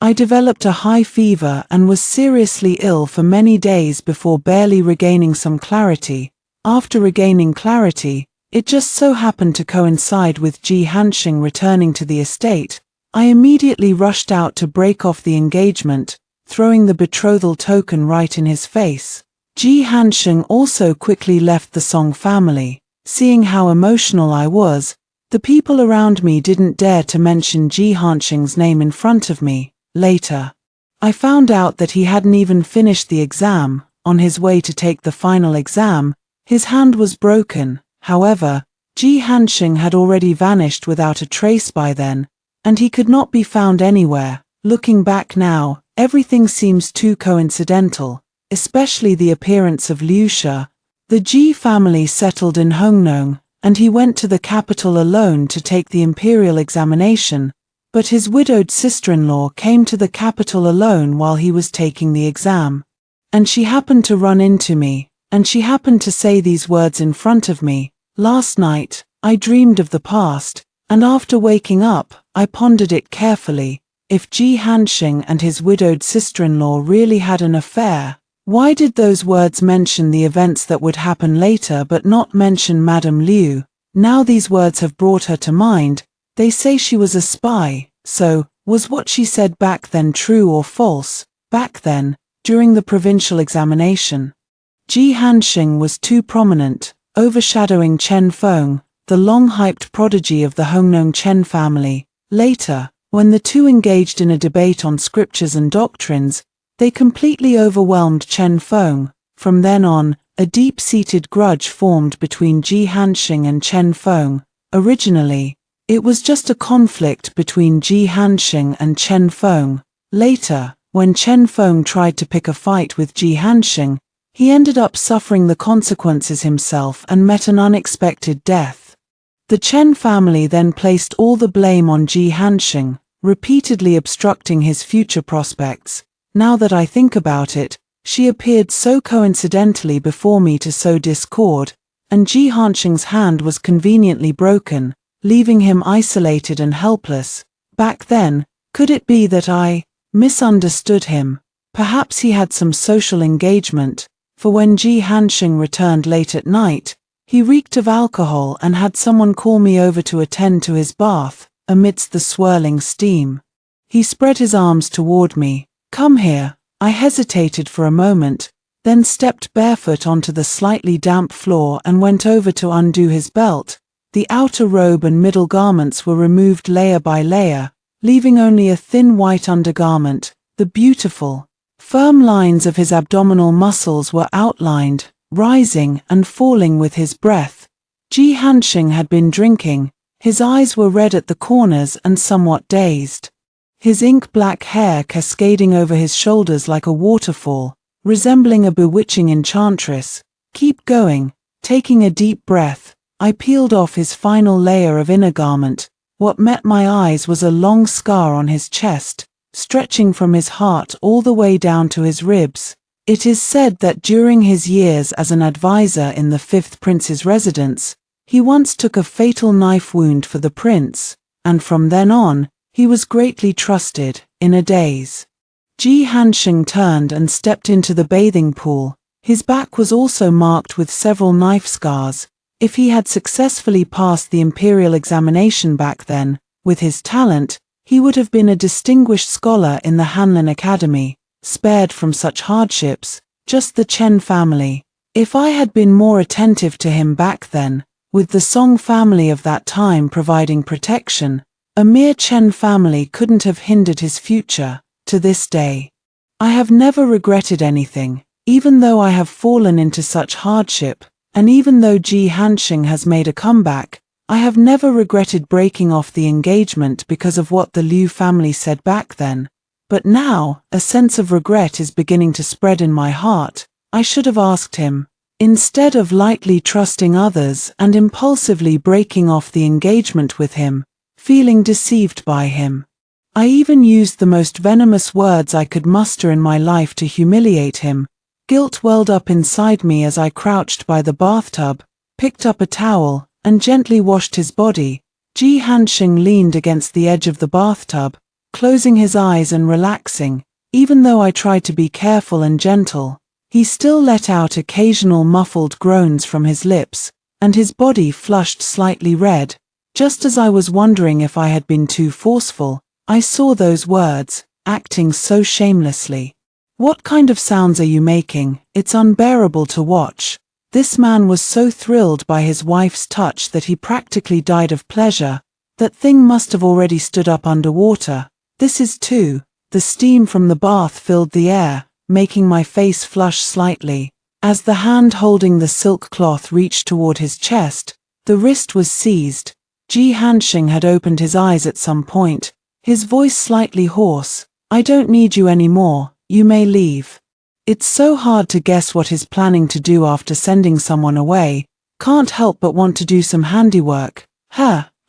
I developed a high fever and was seriously ill for many days before barely regaining some clarity. After regaining clarity, it just so happened to coincide with Ji Hanxing returning to the estate. I immediately rushed out to break off the engagement, throwing the betrothal token right in his face. Ji Hanxing also quickly left the Song family. Seeing how emotional I was, the people around me didn't dare to mention Ji Hanxing's name in front of me. Later, I found out that he hadn't even finished the exam. On his way to take the final exam, his hand was broken. However, Ji Hanxing had already vanished without a trace by then, and he could not be found anywhere. Looking back now, everything seems too coincidental, especially the appearance of Liu Shi. The Ji family settled in Hongnong, and he went to the capital alone to take the imperial examination, but his widowed sister-in-law came to the capital alone while he was taking the exam. And she happened to run into me, and she happened to say these words in front of me. "Last night, I dreamed of the past, and after waking up, I pondered it carefully. If Ji Hanxing and his widowed sister-in-law really had an affair, why did those words mention the events that would happen later but not mention Madame Liu? Now these words have brought her to mind. They say she was a spy, so, was what she said back then true or false?" Back then, during the provincial examination, Ji Hanxing was too prominent, overshadowing Chen Feng. the long-hyped prodigy of the Hongnong Chen family. Later, when the two engaged in a debate on scriptures and doctrines, they completely overwhelmed Chen Feng. From then on, a deep-seated grudge formed between Ji Hanxing and Chen Feng. Originally, it was just a conflict between Ji Hanxing and Chen Feng. Later, when Chen Feng tried to pick a fight with Ji Hanxing, he ended up suffering the consequences himself and met an unexpected death. The Chen family then placed all the blame on Ji Hanxing, repeatedly obstructing his future prospects. Now that I think about it, she appeared so coincidentally before me to sow discord, and Ji Hanxing's hand was conveniently broken, leaving him isolated and helpless. Back then, could it be that I misunderstood him? Perhaps he had some social engagement, for when Ji Hanxing returned late at night, he reeked of alcohol and had someone call me over to attend to his bath, amidst the swirling steam. He spread his arms toward me. "Come here." I hesitated for a moment, then stepped barefoot onto the slightly damp floor and went over to undo his belt. The outer robe and middle garments were removed layer by layer, leaving only a thin white undergarment. The beautiful, firm lines of his abdominal muscles were outlined, rising and falling with his breath. Ji Hanxing had been drinking. His eyes were red at the corners and somewhat dazed. His ink-black hair cascading over his shoulders like a waterfall, resembling a bewitching enchantress. "Keep going." Taking a deep breath, I peeled off his final layer of inner garment. What met my eyes was a long scar on his chest, stretching from his heart all the way down to his ribs. It is said that during his years as an advisor in the fifth prince's residence, he once took a fatal knife wound for the prince, and from then on, he was greatly trusted. In a daze, Ji Hanxing turned and stepped into the bathing pool. His back was also marked with several knife scars. If he had successfully passed the imperial examination back then, with his talent, he would have been a distinguished scholar in the Hanlin Academy, spared from such hardships. Just the Chen family. If I had been more attentive to him back then, with the Song family of that time providing protection, a mere Chen family couldn't have hindered his future. To this day, I have never regretted anything, even though I have fallen into such hardship, and even though Ji Hanxing has made a comeback, I have never regretted breaking off the engagement because of what the Liu family said back then. But now, a sense of regret is beginning to spread in my heart. I should have asked him, instead of lightly trusting others and impulsively breaking off the engagement with him, feeling deceived by him. I even used the most venomous words I could muster in my life to humiliate him. Guilt welled up inside me as I crouched by the bathtub, picked up a towel, and gently washed his body. Ji Hanxing leaned against the edge of the bathtub, closing his eyes and relaxing. Even though I tried to be careful and gentle, he still let out occasional muffled groans from his lips, and his body flushed slightly red. Just as I was wondering if I had been too forceful, I saw those words, acting so shamelessly. "What kind of sounds are you making? It's unbearable to watch." This man was so thrilled by his wife's touch that he practically died of pleasure. That thing must have already stood up underwater. This is too. The steam from the bath filled the air, making my face flush slightly. As the hand holding the silk cloth reached toward his chest, the wrist was seized. Ji Hanxing had opened his eyes at some point, his voice slightly hoarse. "I don't need you anymore, you may leave." It's so hard to guess what he's planning to do after sending someone away. Can't help but want to do some handiwork.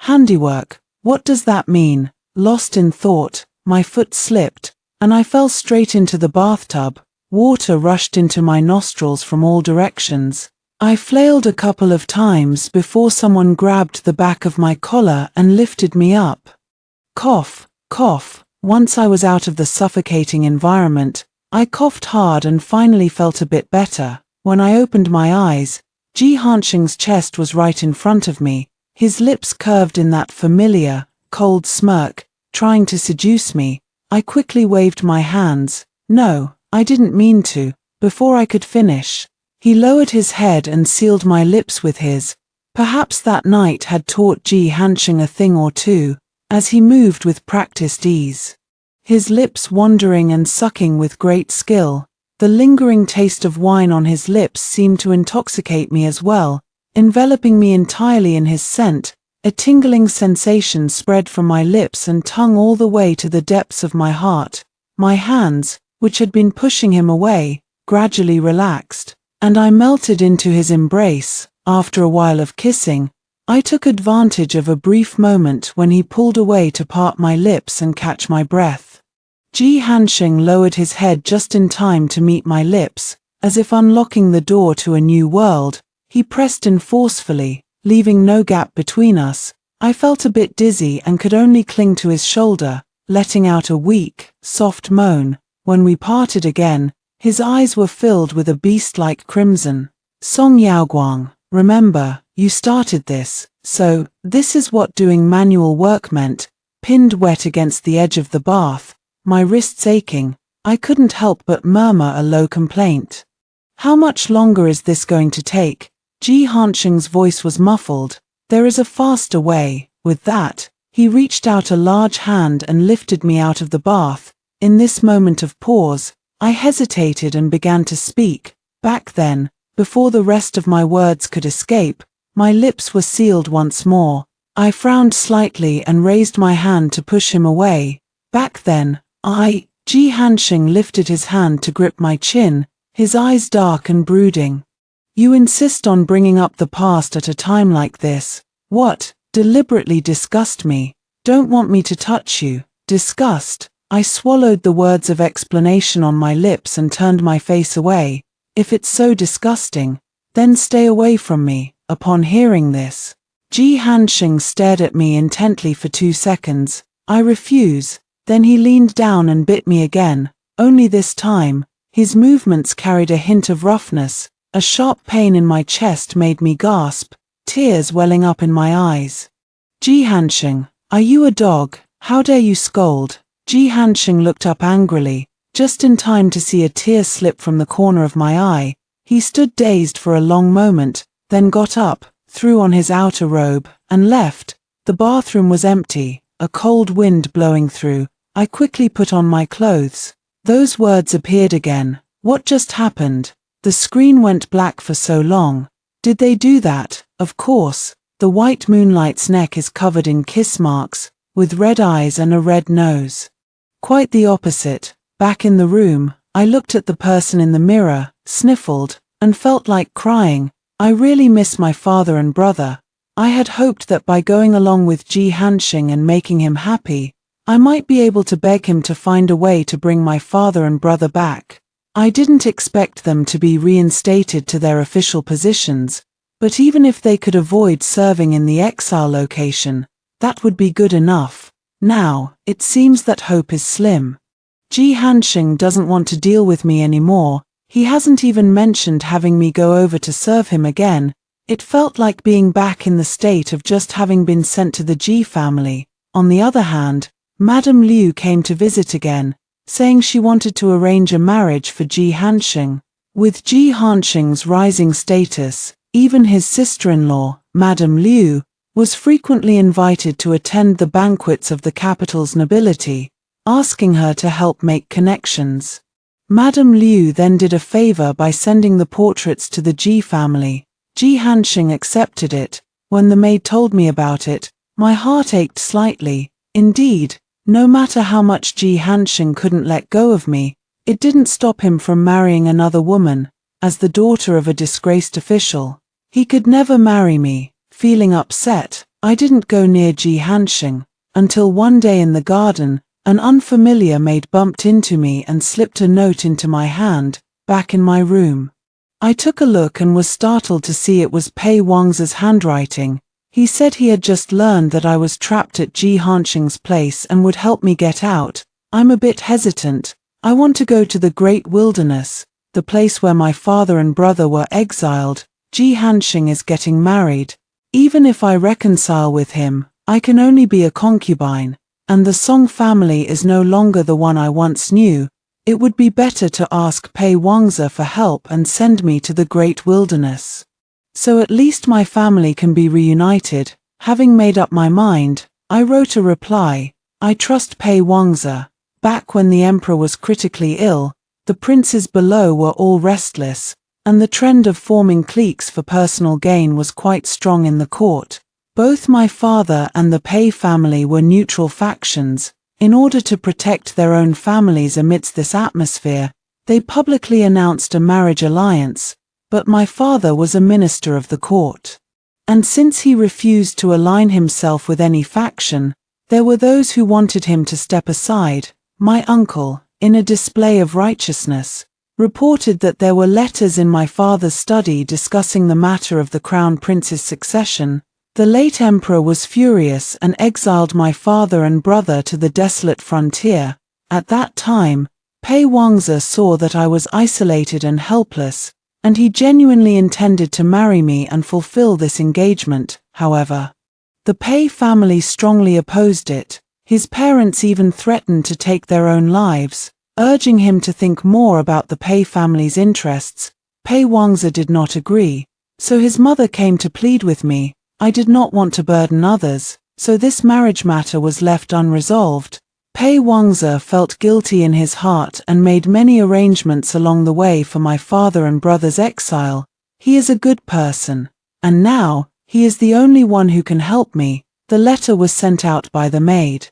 Handiwork. What does that mean? Lost in thought, my foot slipped, and I fell straight into the bathtub. Water rushed into my nostrils from all directions. I flailed a couple of times before someone grabbed the back of my collar and lifted me up. Cough, cough. Once I was out of the suffocating environment, I coughed hard and finally felt a bit better. When I opened my eyes, Ji Hanxing's chest was right in front of me, his lips curved in that familiar, cold smirk, trying to seduce me. I quickly waved my hands. "No, I didn't mean to." Before I could finish, he lowered his head and sealed my lips with his. Perhaps that night had taught Ji Hansheng a thing or two, as he moved with practiced ease. His lips wandering and sucking with great skill. The lingering taste of wine on his lips seemed to intoxicate me as well, enveloping me entirely in his scent. A tingling sensation spread from my lips and tongue all the way to the depths of my heart. My hands, which had been pushing him away, gradually relaxed, and I melted into his embrace. After a while of kissing, I took advantage of a brief moment when he pulled away to part my lips and catch my breath. Ji Hansheng lowered his head just in time to meet my lips, as if unlocking the door to a new world. He pressed in forcefully, leaving no gap between us. I felt a bit dizzy and could only cling to his shoulder, letting out a weak, soft moan. When we parted again, his eyes were filled with a beast-like crimson. Song Yaoguang, remember, you started this, so this is what doing manual work meant. Pinned wet against the edge of the bath, my wrists aching, I couldn't help but murmur a low complaint. How much longer is this going to take? Ji Hansheng's voice was muffled. There is a faster way. With that, he reached out a large hand and lifted me out of the bath. In this moment of pause, I hesitated and began to speak. Back then, before the rest of my words could escape, my lips were sealed once more. I frowned slightly and raised my hand to push him away. Back then, Ji Hansheng lifted his hand to grip my chin, his eyes dark and brooding. You insist on bringing up the past at a time like this. What? Deliberately disgust me. Don't want me to touch you. Disgust. I swallowed the words of explanation on my lips and turned my face away. If it's so disgusting, then stay away from me. Upon hearing this, Ji Hansheng stared at me intently for 2 seconds. I refuse. Then he leaned down and bit me again. Only this time, his movements carried a hint of roughness. A sharp pain in my chest made me gasp, tears welling up in my eyes. Ji Hansheng, are you a dog? How dare you scold? Ji Hansheng looked up angrily, just in time to see a tear slip from the corner of my eye. He stood dazed for a long moment, then got up, threw on his outer robe, and left. The bathroom was empty, a cold wind blowing through. I quickly put on my clothes. Those words appeared again. What just happened? The screen went black for so long. Did they do that? Of course. The white moonlight's neck is covered in kiss marks, with red eyes and a red nose. Quite the opposite. Back in the room, I looked at the person in the mirror, sniffled, and felt like crying. I really miss my father and brother. I had hoped that by going along with Ji Hansheng and making him happy, I might be able to beg him to find a way to bring my father and brother back. I didn't expect them to be reinstated to their official positions, but even if they could avoid serving in the exile location, that would be good enough. Now, it seems that hope is slim. Ji Hansheng doesn't want to deal with me anymore. He hasn't even mentioned having me go over to serve him again. It felt like being back in the state of just having been sent to the Ji family. On the other hand, Madame Liu came to visit again, saying she wanted to arrange a marriage for Ji Hansheng. With Ji Hansheng's rising status, even his sister-in-law, Madame Liu, was frequently invited to attend the banquets of the capital's nobility, asking her to help make connections. Madame Liu then did a favor by sending the portraits to the Ji family. Ji Hansheng accepted it. When the maid told me about it, my heart ached slightly. Indeed, no matter how much Ji Hansheng couldn't let go of me, it didn't stop him from marrying another woman. As the daughter of a disgraced official, he could never marry me. Feeling upset, I didn't go near Ji Hansheng, until one day in the garden, an unfamiliar maid bumped into me and slipped a note into my hand, back in my room. I took a look and was startled to see it was Pei Wang's handwriting. He said he had just learned that I was trapped at Ji Hansheng's place and would help me get out. I'm a bit hesitant. I want to go to the great wilderness, the place where my father and brother were exiled. Ji Hansheng is getting married. Even if I reconcile with him, I can only be a concubine, and the Song family is no longer the one I once knew. It would be better to ask Pei Wangzi for help and send me to the great wilderness. So at least my family can be reunited. Having made up my mind, I wrote a reply. I trust Pei Wangzi. Back when the emperor was critically ill, the princes below were all restless, and the trend of forming cliques for personal gain was quite strong in the court. Both my father and the Pei family were neutral factions. In order to protect their own families amidst this atmosphere, they publicly announced a marriage alliance, but my father was a minister of the court. And since he refused to align himself with any faction, there were those who wanted him to step aside. My uncle, in a display of righteousness, reported that there were letters in my father's study discussing the matter of the crown prince's succession. The late emperor was furious and exiled my father and brother to the desolate frontier. At that time, Pei Wangzi saw that I was isolated and helpless, and he genuinely intended to marry me and fulfill this engagement. However, the Pei family strongly opposed it. His parents even threatened to take their own lives, urging him to think more about the Pei family's interests. Pei Wangzi did not agree, so his mother came to plead with me. I did not want to burden others, so this marriage matter was left unresolved. Pei Wangzi felt guilty in his heart and made many arrangements along the way for my father and brother's exile. He is a good person, and now, he is the only one who can help me. The letter was sent out by the maid,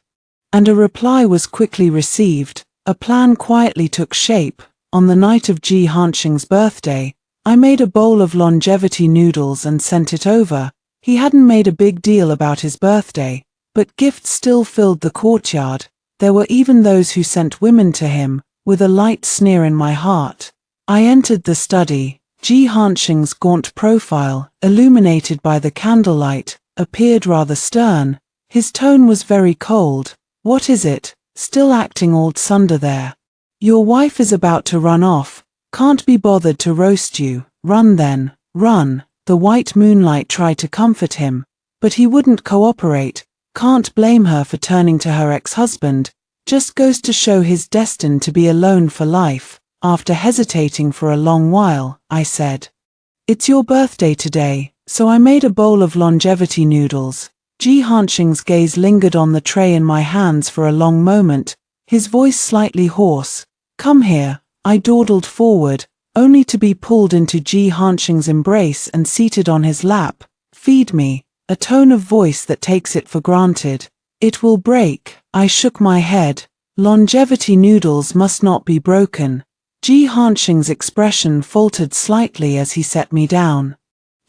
and a reply was quickly received. A plan quietly took shape. On the night of Ji Hanxing's birthday, I made a bowl of longevity noodles and sent it over. He hadn't made a big deal about his birthday, but gifts still filled the courtyard. There were even those who sent women to him, with a light sneer in my heart. I entered the study. Ji Hanxing's gaunt profile, illuminated by the candlelight, appeared rather stern. His tone was very cold. What is it? Still acting all sunder there? Your wife is about to run off. Can't be bothered to roast you. Run then, run. The white moonlight tried to comfort him, but he wouldn't cooperate. Can't blame her for turning to her ex-husband. Just goes to show he's destined to be alone for life. After hesitating for a long while, I said, "It's your birthday today, so I made a bowl of longevity noodles." Ji Hanxing's gaze lingered on the tray in my hands for a long moment, his voice slightly hoarse. "Come here." I dawdled forward, only to be pulled into Ji Hanxing's embrace and seated on his lap. "Feed me," a tone of voice that takes it for granted. "It will break." I shook my head. Longevity noodles must not be broken. Ji Hanxing's expression faltered slightly as he set me down.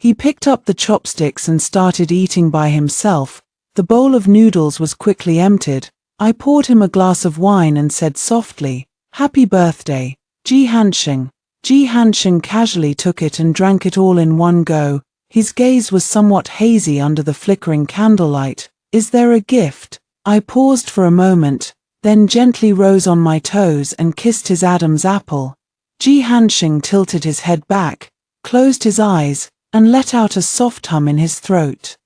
He picked up the chopsticks and started eating by himself. The bowl of noodles was quickly emptied. I poured him a glass of wine and said softly, "Happy birthday, Ji Hanxing." Ji Hanxing casually took it and drank it all in one go. His gaze was somewhat hazy under the flickering candlelight. "Is there a gift?" I paused for a moment, then gently rose on my toes and kissed his Adam's apple. Ji Hanxing tilted his head back, closed his eyes, and let out a soft hum in his throat.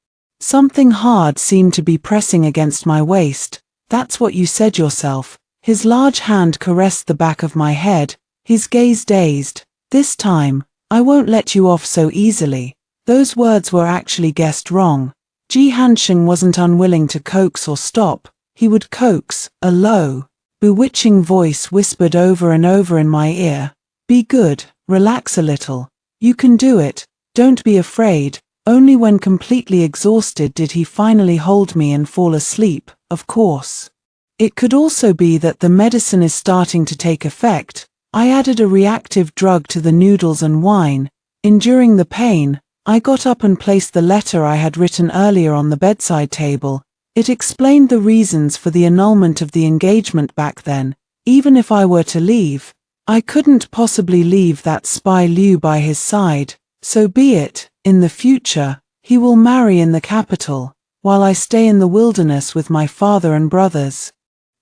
Something hard seemed to be pressing against my waist. "That's what you said yourself." His large hand caressed the back of my head, his gaze dazed. "This time, I won't let you off so easily." Those words were actually guessed wrong. Ji Hanxing wasn't unwilling to coax or stop. He would coax. A low, bewitching voice whispered over and over in my ear, "Be good, relax a little. You can do it, don't be afraid." Only when completely exhausted did he finally hold me and fall asleep. Of course, it could also be that the medicine is starting to take effect. I added a reactive drug to the noodles and wine. Enduring the pain, I got up and placed the letter I had written earlier on the bedside table. It explained the reasons for the annulment of the engagement back then. Even if I were to leave, I couldn't possibly leave that spy Liu by his side. So be it. In the future, he will marry in the capital, while I stay in the wilderness with my father and brothers.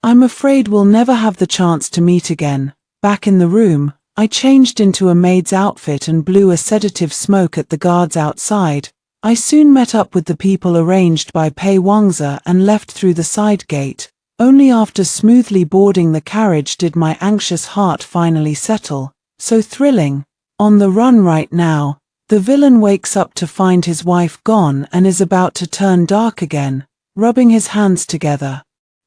I'm afraid we'll never have the chance to meet again. Back in the room, I changed into a maid's outfit and blew a sedative smoke at the guards outside. I soon met up with the people arranged by Pei Wangzi and left through the side gate. Only after smoothly boarding the carriage did my anxious heart finally settle. So thrilling. On the run right now, The villain wakes up to find his wife gone and is about to turn dark again, rubbing his hands together.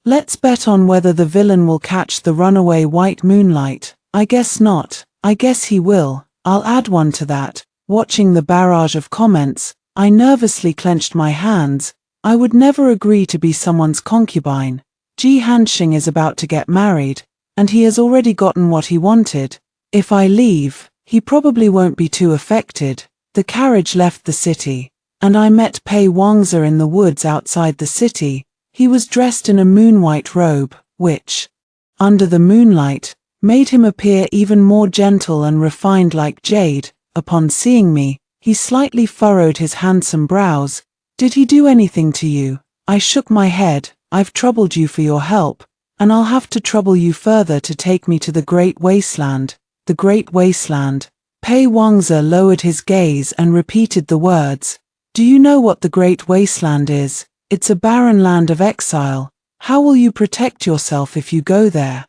Let's bet on whether the villain will catch the runaway white moonlight. I guess not. I guess he will. I'll add one to that. Watching the barrage of comments, I nervously clenched my hands. I would never agree to be someone's concubine. Ji Hanxing is about to get married, and he has already gotten what he wanted. If I leave, he probably won't be too affected. The carriage left the city, and I met Pei Wangzi in the woods outside the city. He was dressed in a moon-white robe, which, under the moonlight, made him appear even more gentle and refined like jade. Upon seeing me, he slightly furrowed his handsome brows. Did he do anything to you? I shook my head. I've troubled you for your help, and I'll have to trouble you further to take me to the Great Wasteland. The Great Wasteland. Pei Wangzi lowered his gaze and repeated the words. Do you know what the Great Wasteland is? It's a barren land of exile. How will you protect yourself if you go there?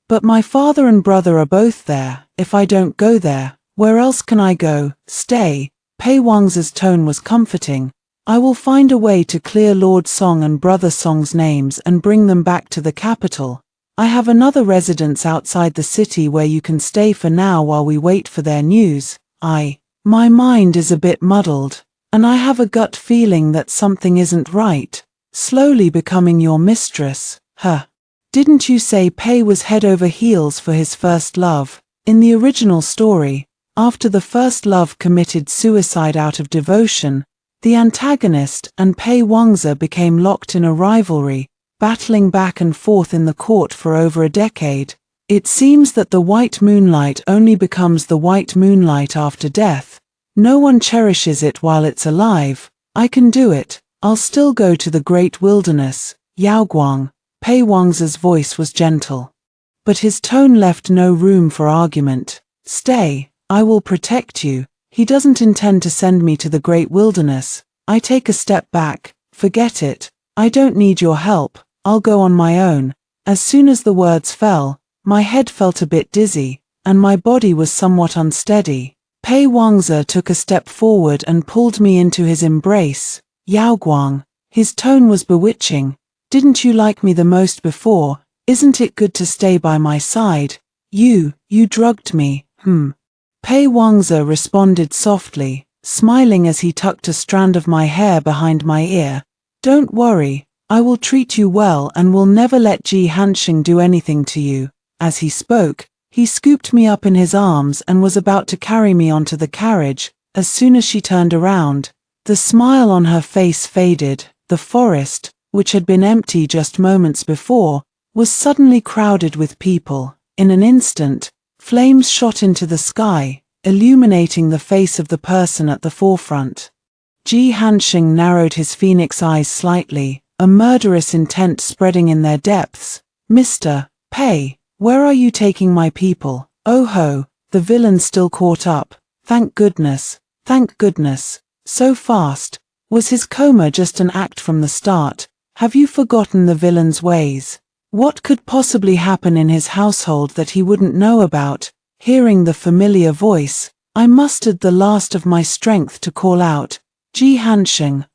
But my father and brother are both there. If I don't go there, where else can I go? Stay. Pei Wangzi's tone was comforting. I will find a way to clear Lord Song and Brother Song's names and bring them back to the capital. I have another residence outside the city where you can stay for now while we wait for their news. My mind is a bit muddled, and I have a gut feeling that something isn't right. Slowly becoming your mistress, Didn't you say Pei was head over heels for his first love? In the original story, after the first love committed suicide out of devotion, the antagonist and Pei Wangzi became locked in a rivalry, battling back and forth in the court for over a decade. It seems that the white moonlight only becomes the white moonlight after death. No one cherishes it while it's alive. I can do it. I'll still go to the great wilderness, Yaoguang. Pei Wangzi's voice was gentle, but his tone left no room for argument. Stay, I will protect you. He doesn't intend to send me to the great wilderness. I take a step back. Forget it. I don't need your help. I'll go on my own. As soon as the words fell, my head felt a bit dizzy, and my body was somewhat unsteady. Pei Wangzi took a step forward and pulled me into his embrace. Yaoguang. His tone was bewitching. Didn't you like me the most before? Isn't it good to stay by my side? You drugged me, Pei Wangzi responded softly, smiling as he tucked a strand of my hair behind my ear. Don't worry, I will treat you well and will never let Ji Hanxing do anything to you. As he spoke, he scooped me up in his arms and was about to carry me onto the carriage. As soon as she turned around, the smile on her face faded. The forest, which had been empty just moments before, was suddenly crowded with people. In an instant, flames shot into the sky, illuminating the face of the person at the forefront. Ji Hanxing narrowed his phoenix eyes slightly, a murderous intent spreading in their depths. Mr. Pei, where are you taking my people? Oh ho, the villain still caught up. Thank goodness, so fast. Was his coma just an act from the start? Have you forgotten the villain's ways? What could possibly happen in his household that he wouldn't know about? Hearing the familiar voice, I mustered the last of my strength to call out, Ji Hanxing,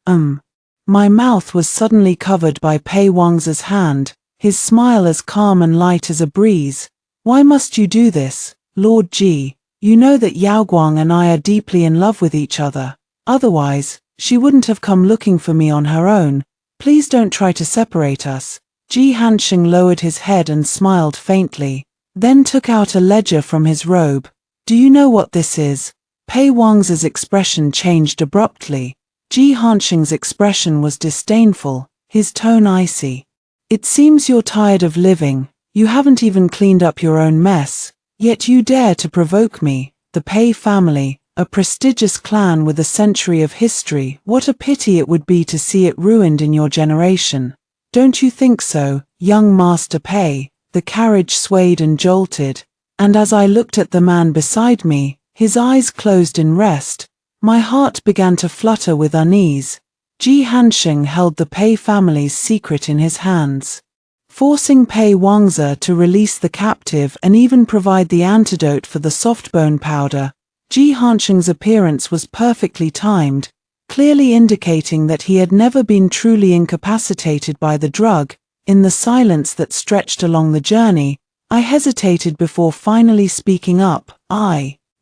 My mouth was suddenly covered by Pei Wangzi's hand, his smile as calm and light as a breeze. Why must you do this, Lord Ji? You know that Yaoguang and I are deeply in love with each other. Otherwise, she wouldn't have come looking for me on her own. Please don't try to separate us. Ji Hanxing lowered his head and smiled faintly, then took out a ledger from his robe. Do you know what this is? Pei Wangzi's expression changed abruptly. Ji Hanxing's expression was disdainful, his tone icy. It seems you're tired of living. You haven't even cleaned up your own mess, yet you dare to provoke me. The Pei family, a prestigious clan with a century of history. What a pity it would be to see it ruined in your generation. Don't you think so, young Master Pei? The carriage swayed and jolted, and as I looked at the man beside me, his eyes closed in rest. My heart began to flutter with unease. Ji Hanxing held the Pei family's secret in his hands, forcing Pei Wangzi to release the captive and even provide the antidote for the softbone powder. Ji Hansheng's appearance was perfectly timed, clearly indicating that he had never been truly incapacitated by the drug. In the silence that stretched along the journey, I hesitated before finally speaking up.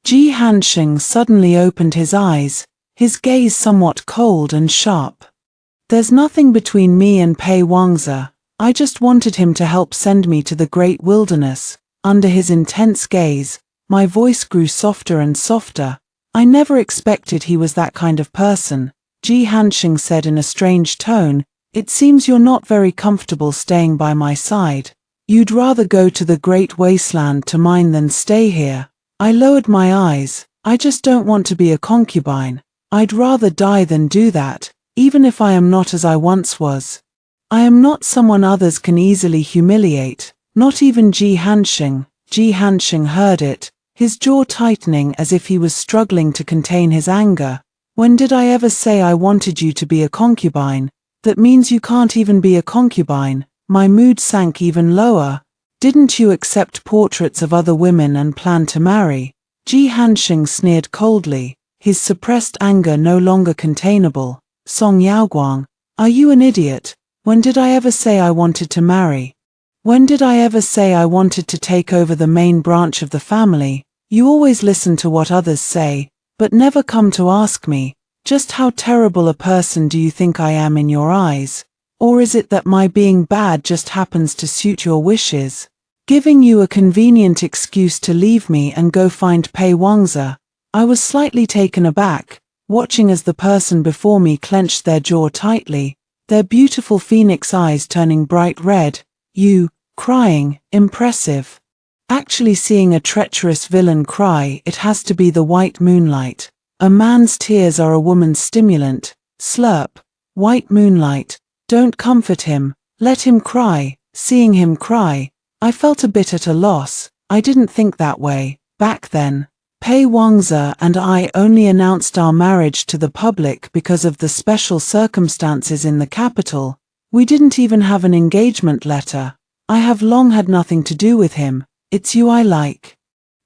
Ji Hansheng suddenly opened his eyes, his gaze somewhat cold and sharp. There's nothing between me and Pei Wangzi. I just wanted him to help send me to the great wilderness. Under his intense gaze, my voice grew softer and softer. I never expected he was that kind of person. Ji Hansheng said in a strange tone, it seems you're not very comfortable staying by my side. You'd rather go to the great wasteland to mine than stay here. I lowered my eyes. I just don't want to be a concubine. I'd rather die than do that, even if I am not as I once was. I am not someone others can easily humiliate, not even Ji Hansheng. Ji Hansheng heard it, his jaw tightening as if he was struggling to contain his anger. When did I ever say I wanted you to be a concubine? That means you can't even be a concubine. My mood sank even lower. Didn't you accept portraits of other women and plan to marry? Ji Hansheng sneered coldly, his suppressed anger no longer containable. Song Yaoguang, are you an idiot? When did I ever say I wanted to marry? When did I ever say I wanted to take over the main branch of the family? You always listen to what others say, but never come to ask me, just how terrible a person do you think I am in your eyes? Or is it that my being bad just happens to suit your wishes? Giving you a convenient excuse to leave me and go find Pei Wangzi. I was slightly taken aback, watching as the person before me clenched their jaw tightly, their beautiful phoenix eyes turning bright red. You, crying, impressive. Actually seeing a treacherous villain cry, it has to be the white moonlight. A man's tears are a woman's stimulant. Slurp. White moonlight. Don't comfort him, let him cry. Seeing him cry, I felt a bit at a loss. I didn't think that way, back then. Pei Wangzi and I only announced our marriage to the public because of the special circumstances in the capital. We didn't even have an engagement letter. I have long had nothing to do with him. It's you I like.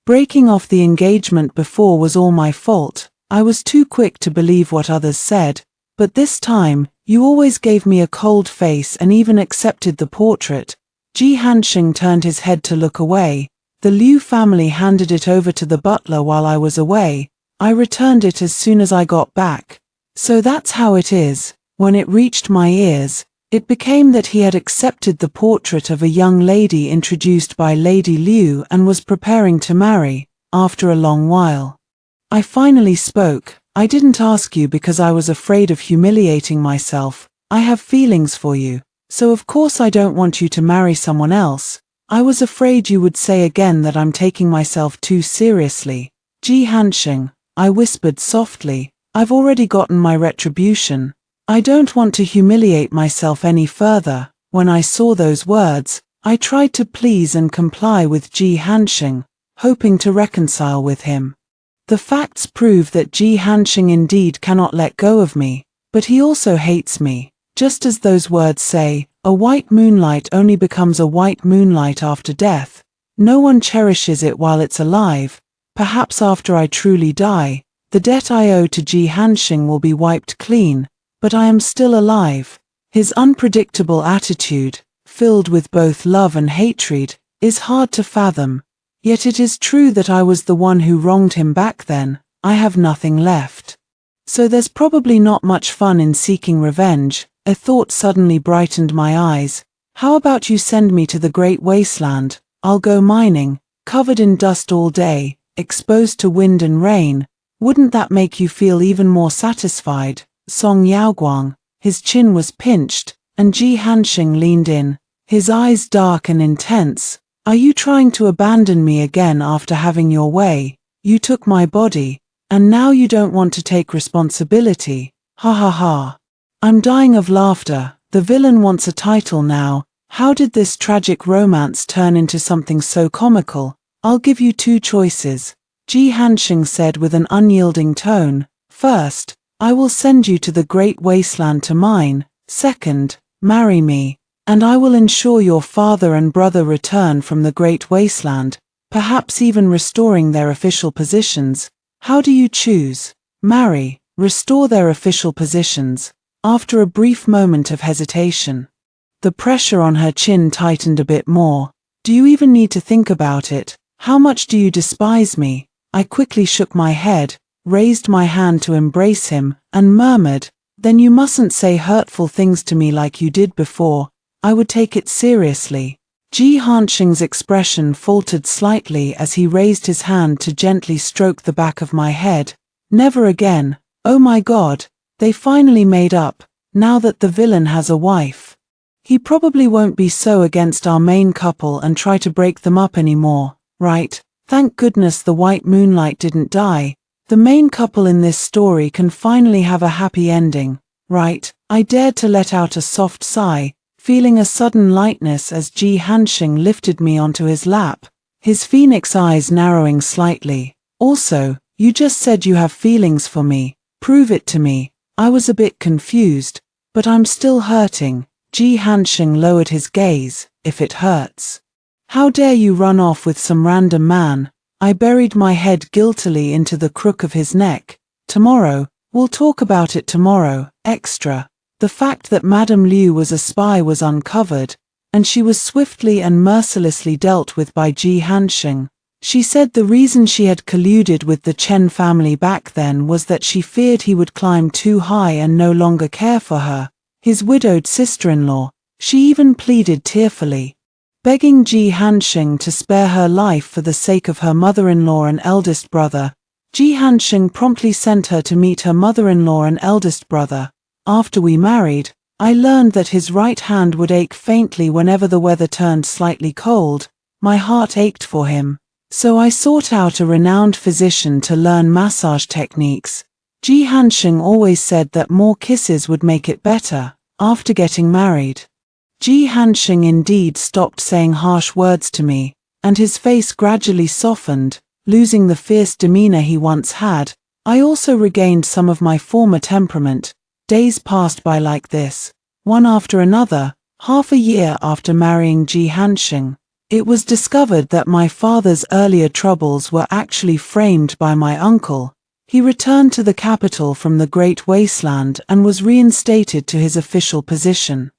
Breaking off the engagement before was all my fault. I was too quick to believe what others said. But this time, you always gave me a cold face and even accepted the portrait. Ji Hansheng turned his head to look away. The Liu family handed it over to the butler while I was away. I returned it as soon as I got back. So that's how it is. When it reached my ears, it became that he had accepted the portrait of a young lady introduced by Lady Liu and was preparing to marry, after a long while. I finally spoke. I didn't ask you because I was afraid of humiliating myself. I have feelings for you, so of course I don't want you to marry someone else. I was afraid you would say again that I'm taking myself too seriously. Ji Hansheng, I whispered softly, I've already gotten my retribution. I don't want to humiliate myself any further. When I saw those words, I tried to please and comply with Ji Hansheng, hoping to reconcile with him. The facts prove that Ji Hansheng indeed cannot let go of me, but he also hates me. Just as those words say, a white moonlight only becomes a white moonlight after death. No one cherishes it while it's alive. Perhaps after I truly die, the debt I owe to Ji Hansheng will be wiped clean. But I am still alive. His unpredictable attitude, filled with both love and hatred, is hard to fathom. Yet it is true that I was the one who wronged him back then. I have nothing left. So there's probably not much fun in seeking revenge. A thought suddenly brightened my eyes. How about you send me to the great wasteland? I'll go mining, covered in dust all day, exposed to wind and rain. Wouldn't that make you feel even more satisfied? Song Yaoguang, his chin was pinched, and Ji Hansheng leaned in, his eyes dark and intense. Are you trying to abandon me again after having your way? You took my body, and now you don't want to take responsibility. Ha ha ha. I'm dying of laughter. The villain wants a title now. How did this tragic romance turn into something so comical? I'll give you two choices. Ji Hansheng said with an unyielding tone. First, I will send you to the great wasteland to mine. Second, marry me, and I will ensure your father and brother return from the great wasteland, perhaps even restoring their official positions. How do you choose? Marry, restore their official positions. After a brief moment of hesitation, the pressure on her chin tightened a bit more. Do you even need to think about it? How much do you despise me? I quickly shook my head, raised my hand to embrace him, and murmured, then you mustn't say hurtful things to me like you did before. I would take it seriously. Ji Hansheng's expression faltered slightly as he raised his hand to gently stroke the back of my head. Never again. Oh my God, they finally made up, now that the villain has a wife. He probably won't be so against our main couple and try to break them up anymore, right? Thank goodness the white moonlight didn't die. The main couple in this story can finally have a happy ending, right? I dared to let out a soft sigh, feeling a sudden lightness as Ji Hansheng lifted me onto his lap, his phoenix eyes narrowing slightly. Also, you just said you have feelings for me. Prove it to me. I was a bit confused, but I'm still hurting. Ji Hansheng lowered his gaze. If it hurts. How dare you run off with some random man? I buried my head guiltily into the crook of his neck. Tomorrow, we'll talk about it tomorrow. Extra. The fact that Madame Liu was a spy was uncovered, and she was swiftly and mercilessly dealt with by Ji Hansheng. She said the reason she had colluded with the Chen family back then was that she feared he would climb too high and no longer care for her, his widowed sister-in-law. She even pleaded tearfully, begging Ji Hansheng to spare her life for the sake of her mother-in-law and eldest brother. Ji Hansheng promptly sent her to meet her mother-in-law and eldest brother. After we married, I learned that his right hand would ache faintly whenever the weather turned slightly cold. My heart ached for him. So I sought out a renowned physician to learn massage techniques. Ji Hansheng always said that more kisses would make it better. After getting married, Ji Hansheng indeed stopped saying harsh words to me, and his face gradually softened, losing the fierce demeanor he once had. I also regained some of my former temperament. Days passed by like this, one after another. Half a year after marrying Ji Hansheng, it was discovered that my father's earlier troubles were actually framed by my uncle. He returned to the capital from the Great Wasteland and was reinstated to his official position.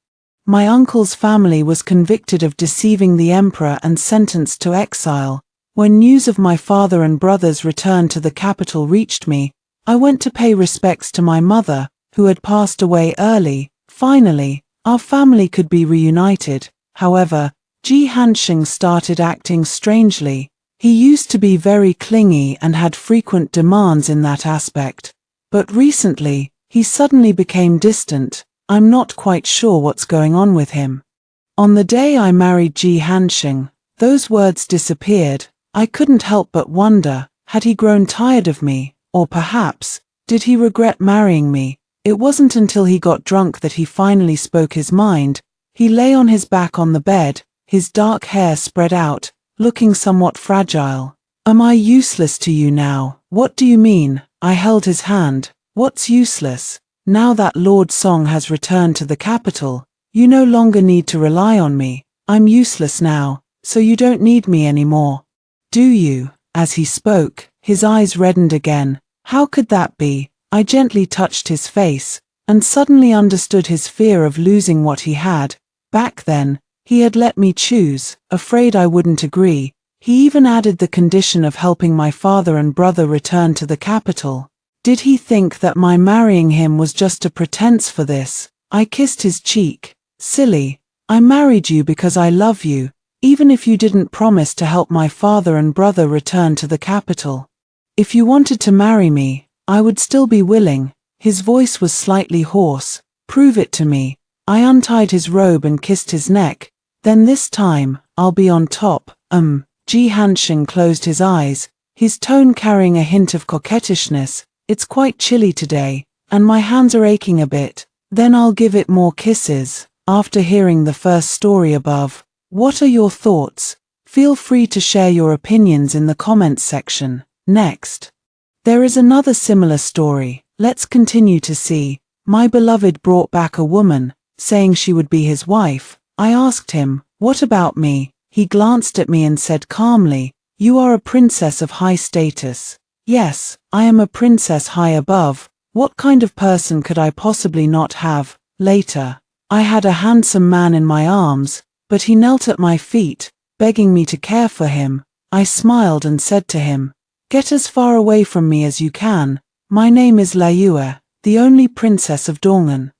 My uncle's family was convicted of deceiving the emperor and sentenced to exile. When news of my father and brother's return to the capital reached me, I went to pay respects to my mother, who had passed away early. Finally, our family could be reunited. However, Ji Hansheng started acting strangely. He used to be very clingy and had frequent demands in that aspect. But recently, he suddenly became distant. I'm not quite sure what's going on with him. On the day I married Ji Hansheng, those words disappeared. I couldn't help but wonder, had he grown tired of me, or perhaps, did he regret marrying me? It wasn't until he got drunk that he finally spoke his mind. He lay on his back on the bed, his dark hair spread out, looking somewhat fragile. Am I useless to you now? What do you mean? I held his hand. What's useless? Now that Lord Song has returned to the capital, you no longer need to rely on me. I'm useless now, so you don't need me anymore. Do you? As he spoke, his eyes reddened again. How could that be? I gently touched his face, and suddenly understood his fear of losing what he had. Back then, he had let me choose, afraid I wouldn't agree. He even added the condition of helping my father and brother return to the capital. Did he think that my marrying him was just a pretense for this? I kissed his cheek. Silly. I married you because I love you, even if you didn't promise to help my father and brother return to the capital. If you wanted to marry me, I would still be willing. His voice was slightly hoarse. Prove it to me. I untied his robe and kissed his neck. Then this time, I'll be on top. Ji Hansheng closed his eyes, his tone carrying a hint of coquettishness. It's quite chilly today, and my hands are aching a bit. Then I'll give it more kisses. After hearing the first story above, what are your thoughts? Feel free to share your opinions in the comments section. Next, there is another similar story. Let's continue to see. My beloved brought back a woman, saying she would be his wife. I asked him, what about me? He glanced at me and said calmly, you are a princess of high status. Yes, I am a princess high above. What kind of person could I possibly not have? Later, I had a handsome man in my arms, but he knelt at my feet, begging me to care for him. I smiled and said to him, "Get as far away from me as you can. My name is Layue, the only princess of Dong'an.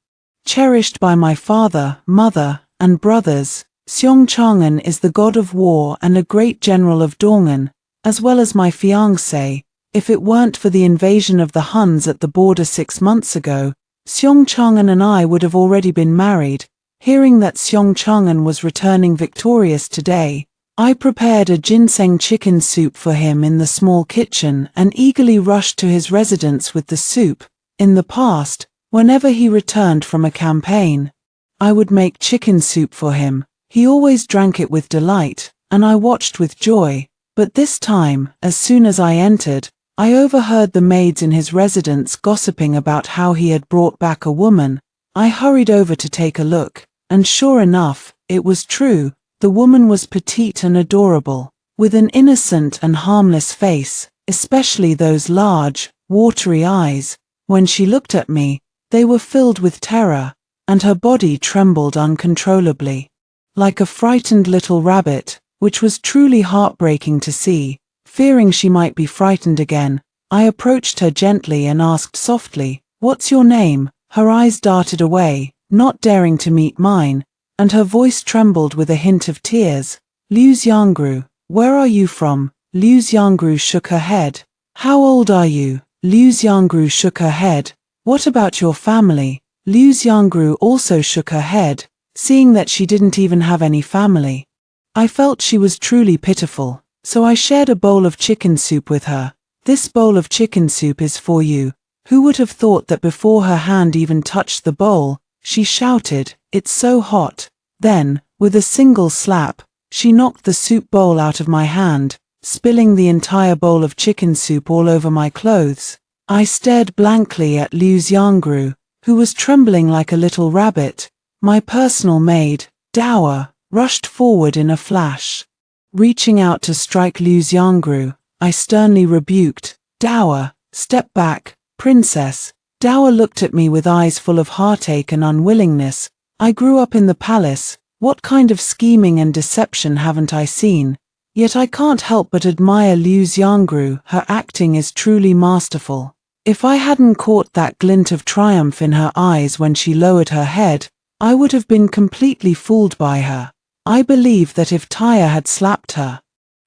Cherished by my father, mother, and brothers, Seongchang'an is the god of war and a great general of Dong'an, as well as my fiancé. If it weren't for the invasion of the Huns at the border 6 months ago, Seongchang'an and I would have already been married." Hearing that Seongchang'an was returning victorious today, I prepared a ginseng chicken soup for him in the small kitchen and eagerly rushed to his residence with the soup. In the past, whenever he returned from a campaign, I would make chicken soup for him. He always drank it with delight, and I watched with joy. But this time, as soon as I entered, I overheard the maids in his residence gossiping about how he had brought back a woman. I hurried over to take a look, and sure enough, it was true. The woman was petite and adorable, with an innocent and harmless face, especially those large, watery eyes. When she looked at me, they were filled with terror, and her body trembled uncontrollably, like a frightened little rabbit, which was truly heartbreaking to see. Fearing she might be frightened again, I approached her gently and asked softly, "What's your name?" Her eyes darted away, not daring to meet mine, and her voice trembled with a hint of tears. "Liu Xiangru, where are you from?" Liu Xiangru shook her head. "How old are you?" Liu Xiangru shook her head. "What about your family?" Liu Xiangru also shook her head, seeing that she didn't even have any family. I felt she was truly pitiful, so I shared a bowl of chicken soup with her. "This bowl of chicken soup is for you." Who would have thought that before her hand even touched the bowl, she shouted, "It's so hot." Then, with a single slap, she knocked the soup bowl out of my hand, spilling the entire bowl of chicken soup all over my clothes. I stared blankly at Liu Xiangru, who was trembling like a little rabbit. My personal maid, Dower, rushed forward in a flash. Reaching out to strike Liu Xiangru, I sternly rebuked, "Dower, step back, princess." Dower looked at me with eyes full of heartache and unwillingness. "I grew up in the palace. What kind of scheming and deception haven't I seen? Yet I can't help but admire Liu Xiangru. Her acting is truly masterful." If I hadn't caught that glint of triumph in her eyes when she lowered her head, I would have been completely fooled by her. I believe that if Tyre had slapped her,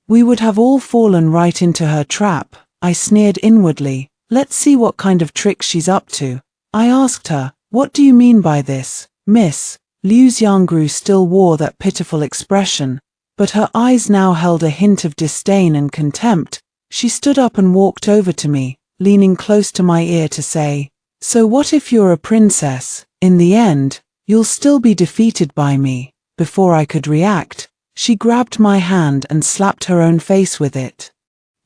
we would have all fallen right into her trap. I sneered inwardly. Let's see what kind of trick she's up to. I asked her, "What do you mean by this, miss?" Liu Xiangru still wore that pitiful expression, but her eyes now held a hint of disdain and contempt. She stood up and walked over to me, leaning close to my ear to say, "So what if you're a princess? In the end, you'll still be defeated by me." Before I could react, she grabbed my hand and slapped her own face with it,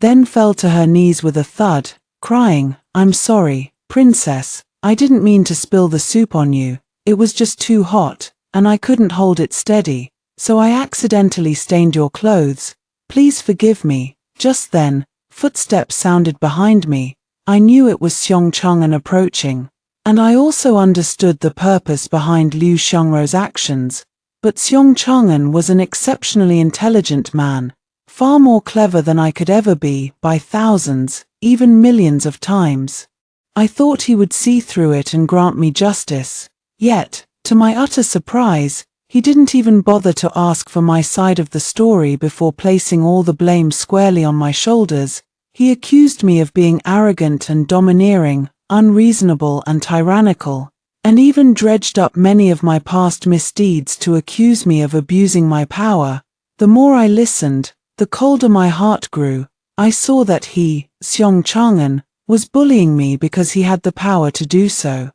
then fell to her knees with a thud, crying, "I'm sorry, princess, I didn't mean to spill the soup on you. It was just too hot, and I couldn't hold it steady, so I accidentally stained your clothes. Please forgive me." Just then, footsteps sounded behind me. I knew it was Seongchang'an approaching, and I also understood the purpose behind Liu Xiangru's actions. But Seongchang'an was an exceptionally intelligent man, far more clever than I could ever be, by thousands, even millions of times. I thought he would see through it and grant me justice. Yet, to my utter surprise, he didn't even bother to ask for my side of the story before placing all the blame squarely on my shoulders. He accused me of being arrogant and domineering, unreasonable and tyrannical, and even dredged up many of my past misdeeds to accuse me of abusing my power. The more I listened, the colder my heart grew. I saw that he, Seongchang'an, was bullying me because he had the power to do so.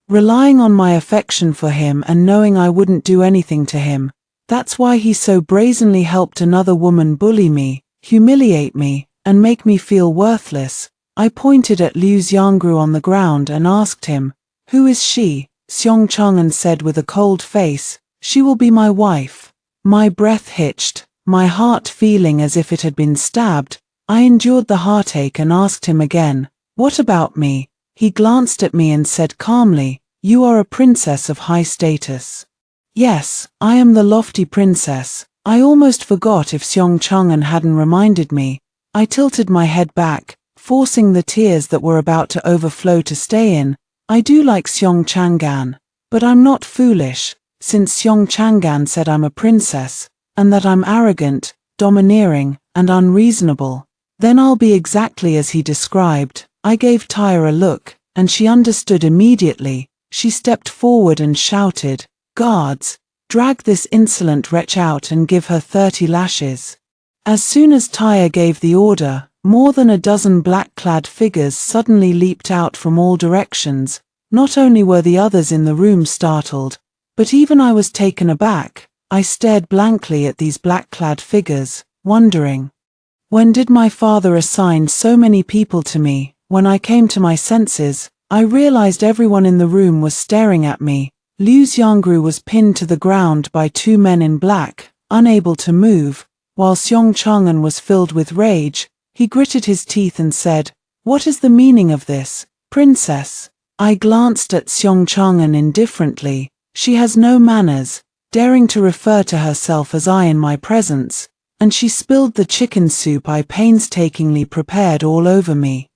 Relying on my affection for him and knowing I wouldn't do anything to him. That's why he so brazenly helped another woman bully me, humiliate me, and make me feel worthless. I pointed at Liu Xiangru on the ground and asked him, "Who is she?" Seongchang'an said with a cold face, "She will be my wife." My breath hitched, my heart feeling as if it had been stabbed. I endured the heartache and asked him again, "What about me?" He glanced at me and said calmly, "You are a princess of high status." Yes, I am the lofty princess. I almost forgot if Seong-Chang'an hadn't reminded me. I tilted my head back, forcing the tears that were about to overflow to stay in. I do like Seong-Chang'an, but I'm not foolish, since Seong-Chang'an said I'm a princess, and that I'm arrogant, domineering, and unreasonable. Then I'll be exactly as he described. I gave Tyre a look, and she understood immediately. She stepped forward and shouted, "Guards, drag this insolent wretch out and give her 30 lashes." As soon as Tyre gave the order, more than a dozen black-clad figures suddenly leaped out from all directions. Not only were the others in the room startled, but even I was taken aback. I stared blankly at these black-clad figures, wondering, when did my father assign so many people to me? When I came to my senses, I realized everyone in the room was staring at me. Liu Xiangru was pinned to the ground by two men in black, unable to move, while Seong-Chang'an was filled with rage. He gritted his teeth and said, "What is the meaning of this, princess?" I glanced at Seong-Chang'an indifferently. She has no manners, daring to refer to herself as I in my presence, and she spilled the chicken soup I painstakingly prepared all over me.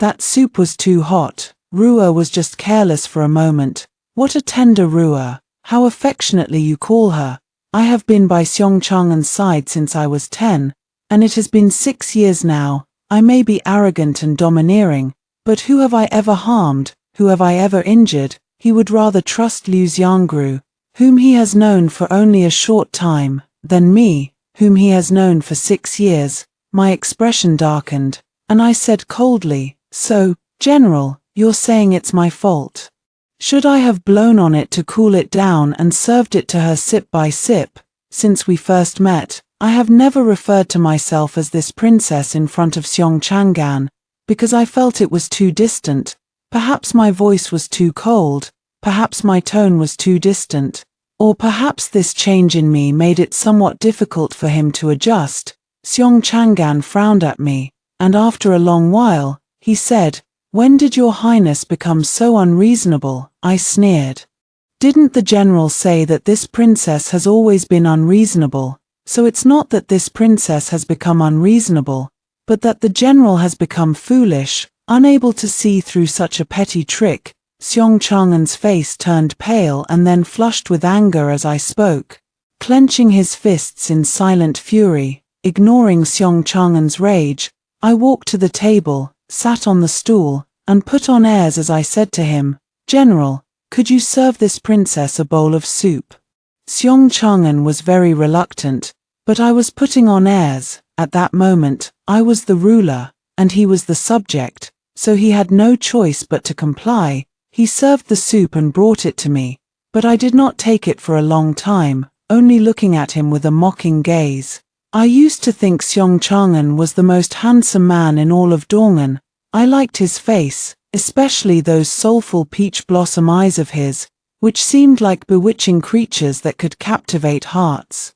That soup was too hot. Rua was just careless for a moment. What a tender Rua, how affectionately you call her. I have been by Seong-Chang'an's side since I was 10, and it has been 6 years now. I may be arrogant and domineering, but who have I ever harmed, who have I ever injured? He would rather trust Liu Xiangru, whom he has known for only a short time, than me, whom he has known for 6 years. My expression darkened, and I said coldly, "So, General, you're saying it's my fault? Should I have blown on it to cool it down and served it to her sip by sip? Since we first met, I have never referred to myself as this princess in front of Seong-Chang'an, because I felt it was too distant. Perhaps my voice was too cold, perhaps my tone was too distant, or perhaps this change in me made it somewhat difficult for him to adjust." Seong-Chang'an frowned at me, and after a long while, he said, "When did your highness become so unreasonable?" I sneered. "Didn't the general say that this princess has always been unreasonable? So it's not that this princess has become unreasonable, but that the general has become foolish, unable to see through such a petty trick." Seong-Chang'an's face turned pale and then flushed with anger as I spoke. Clenching his fists in silent fury, ignoring Seong-Chang'an's rage, I walked to the table, sat on the stool, and put on airs as I said to him, "General, could you serve this princess a bowl of soup?" Seong-Chang'an was very reluctant, but I was putting on airs. At that moment, I was the ruler, and he was the subject, so he had no choice but to comply. He served the soup and brought it to me, but I did not take it for a long time, only looking at him with a mocking gaze. I used to think Seong-Chang'an was the most handsome man in all of Dong'an. I liked his face, especially those soulful peach blossom eyes of his, which seemed like bewitching creatures that could captivate hearts.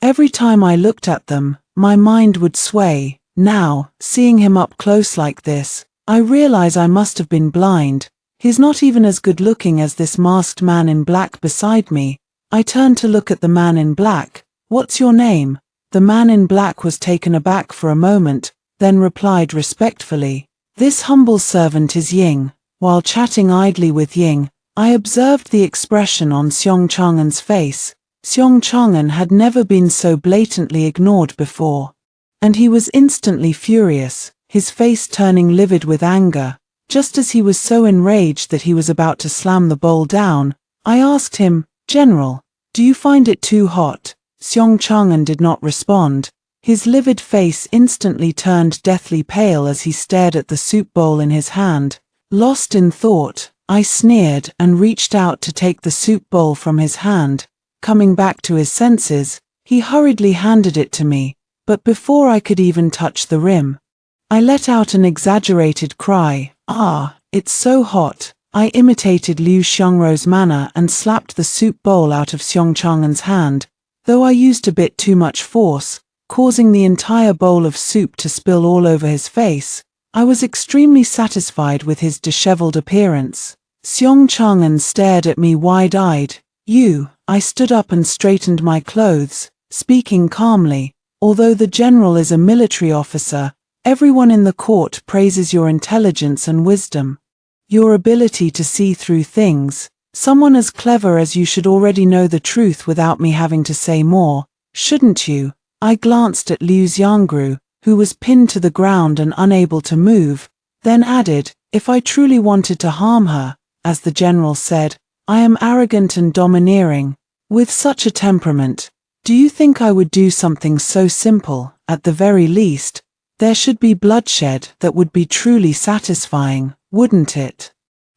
Every time I looked at them, my mind would sway. Now, seeing him up close like this, I realize I must have been blind. He's not even as good-looking as this masked man in black beside me. I turned to look at the man in black. "What's your name?" The man in black was taken aback for a moment, then replied respectfully, "This humble servant is Ying." While chatting idly with Ying, I observed the expression on Seong-Chang'an's face. Seong-Chang'an had never been so blatantly ignored before, and he was instantly furious, his face turning livid with anger. Just as he was so enraged that he was about to slam the bowl down, I asked him, "General, do you find it too hot?" Seong-Chang'an did not respond. His livid face instantly turned deathly pale as he stared at the soup bowl in his hand. Lost in thought, I sneered and reached out to take the soup bowl from his hand. Coming back to his senses, he hurriedly handed it to me, but before I could even touch the rim, I let out an exaggerated cry. "Ah, it's so hot." I imitated Liu Xiangru's manner and slapped the soup bowl out of Seong-Chang'an's hand. Though I used a bit too much force, causing the entire bowl of soup to spill all over his face. I was extremely satisfied with his disheveled appearance. Seong Chang-an stared at me wide-eyed. I stood up and straightened my clothes, speaking calmly. Although the general is a military officer, everyone in the court praises your intelligence and wisdom. Your ability to see through things. Someone as clever as you should already know the truth without me having to say more, shouldn't you? I glanced at Liu Xiangru, who was pinned to the ground and unable to move, then added, if I truly wanted to harm her, as the general said, I am arrogant and domineering. With such a temperament, do you think I would do something so simple? At the very least, there should be bloodshed that would be truly satisfying, wouldn't it?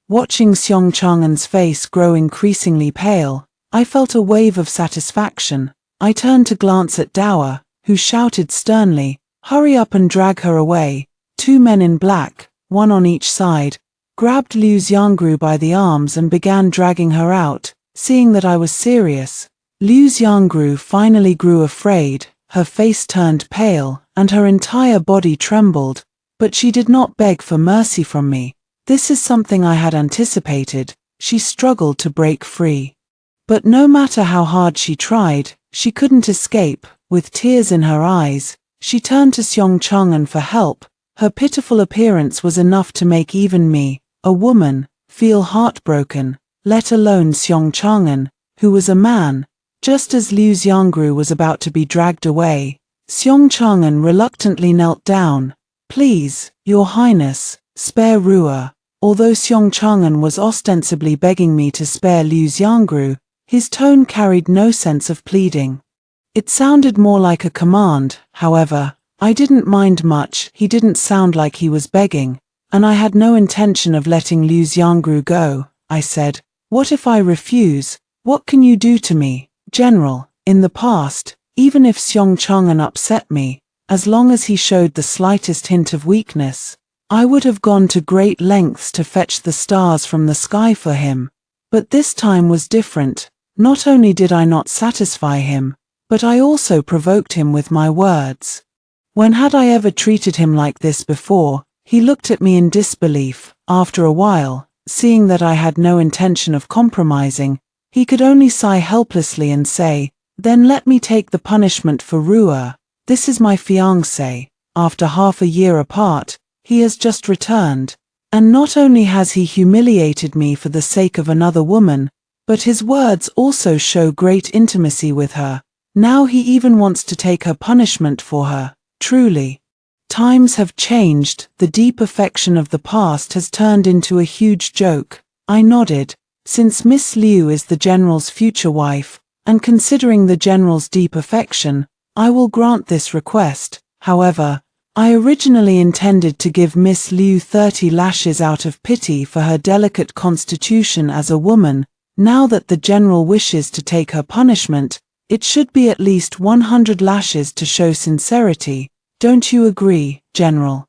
Watching Seong Chang-an's face grow increasingly pale, I felt a wave of satisfaction. I turned to glance at Dower, who shouted sternly, hurry up and drag her away. Two men in black, one on each side, grabbed Liu Xiangru by the arms and began dragging her out. Seeing that I was serious, Liu Xiangru finally grew afraid, her face turned pale, and her entire body trembled, but she did not beg for mercy from me. This is something I had anticipated. She struggled to break free. But no matter how hard she tried, she couldn't escape. With tears in her eyes, she turned to Seong Chang-an for help. Her pitiful appearance was enough to make even me, a woman, feel heartbroken, let alone Seong Chang-an, who was a man. Just as Liu Xiangru was about to be dragged away, Seong Chang-an reluctantly knelt down. Please, Your Highness, spare Ruer. Although Seong Chang-an was ostensibly begging me to spare Liu Xiangru, his tone carried no sense of pleading. It sounded more like a command. However, I didn't mind much. He didn't sound like he was begging, and I had no intention of letting Liu Xiangru go. I said, what if I refuse? What can you do to me, General? In the past, even if Seong Chang-an upset me, as long as he showed the slightest hint of weakness, I would have gone to great lengths to fetch the stars from the sky for him. But this time was different. Not only did I not satisfy him, but I also provoked him with my words. When had I ever treated him like this before? He looked at me in disbelief. After a while, seeing that I had no intention of compromising, he could only sigh helplessly and say, then let me take the punishment for Ruer. This is my fiancé. After half a year apart, he has just returned. And not only has he humiliated me for the sake of another woman, but his words also show great intimacy with her. Now he even wants to take her punishment for her. Truly, times have changed. The deep affection of the past has turned into a huge joke. I nodded. Since Miss Liu is the General's future wife, and considering the General's deep affection, I will grant this request. However, I originally intended to give Miss Liu 30 lashes out of pity for her delicate constitution as a woman. Now that the General wishes to take her punishment, it should be at least 100 lashes to show sincerity. Don't you agree, General?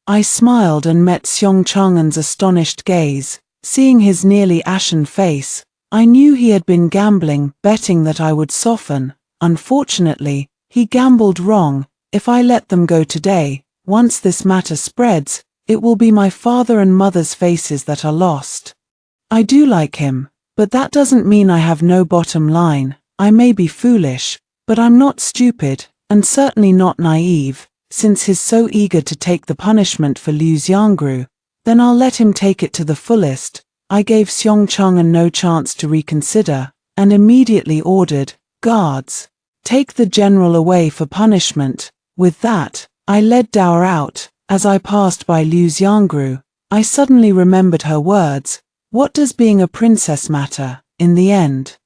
I smiled and met Seong Chang-an's astonished gaze. Seeing his nearly ashen face, I knew he had been gambling, betting that I would soften. Unfortunately, he gambled wrong. If I let them go today, once this matter spreads, it will be my father and mother's faces that are lost. I do like him, but that doesn't mean I have no bottom line. I may be foolish, but I'm not stupid, and certainly not naive. Since he's so eager to take the punishment for Liu Xiangru, then I'll let him take it to the fullest. I gave Seong Chang-an no chance to reconsider, and immediately ordered, guards, take the General away for punishment. With that, I led Dower out. As I passed by Liu Xiangru, I suddenly remembered her words. What does being a princess matter, in the end?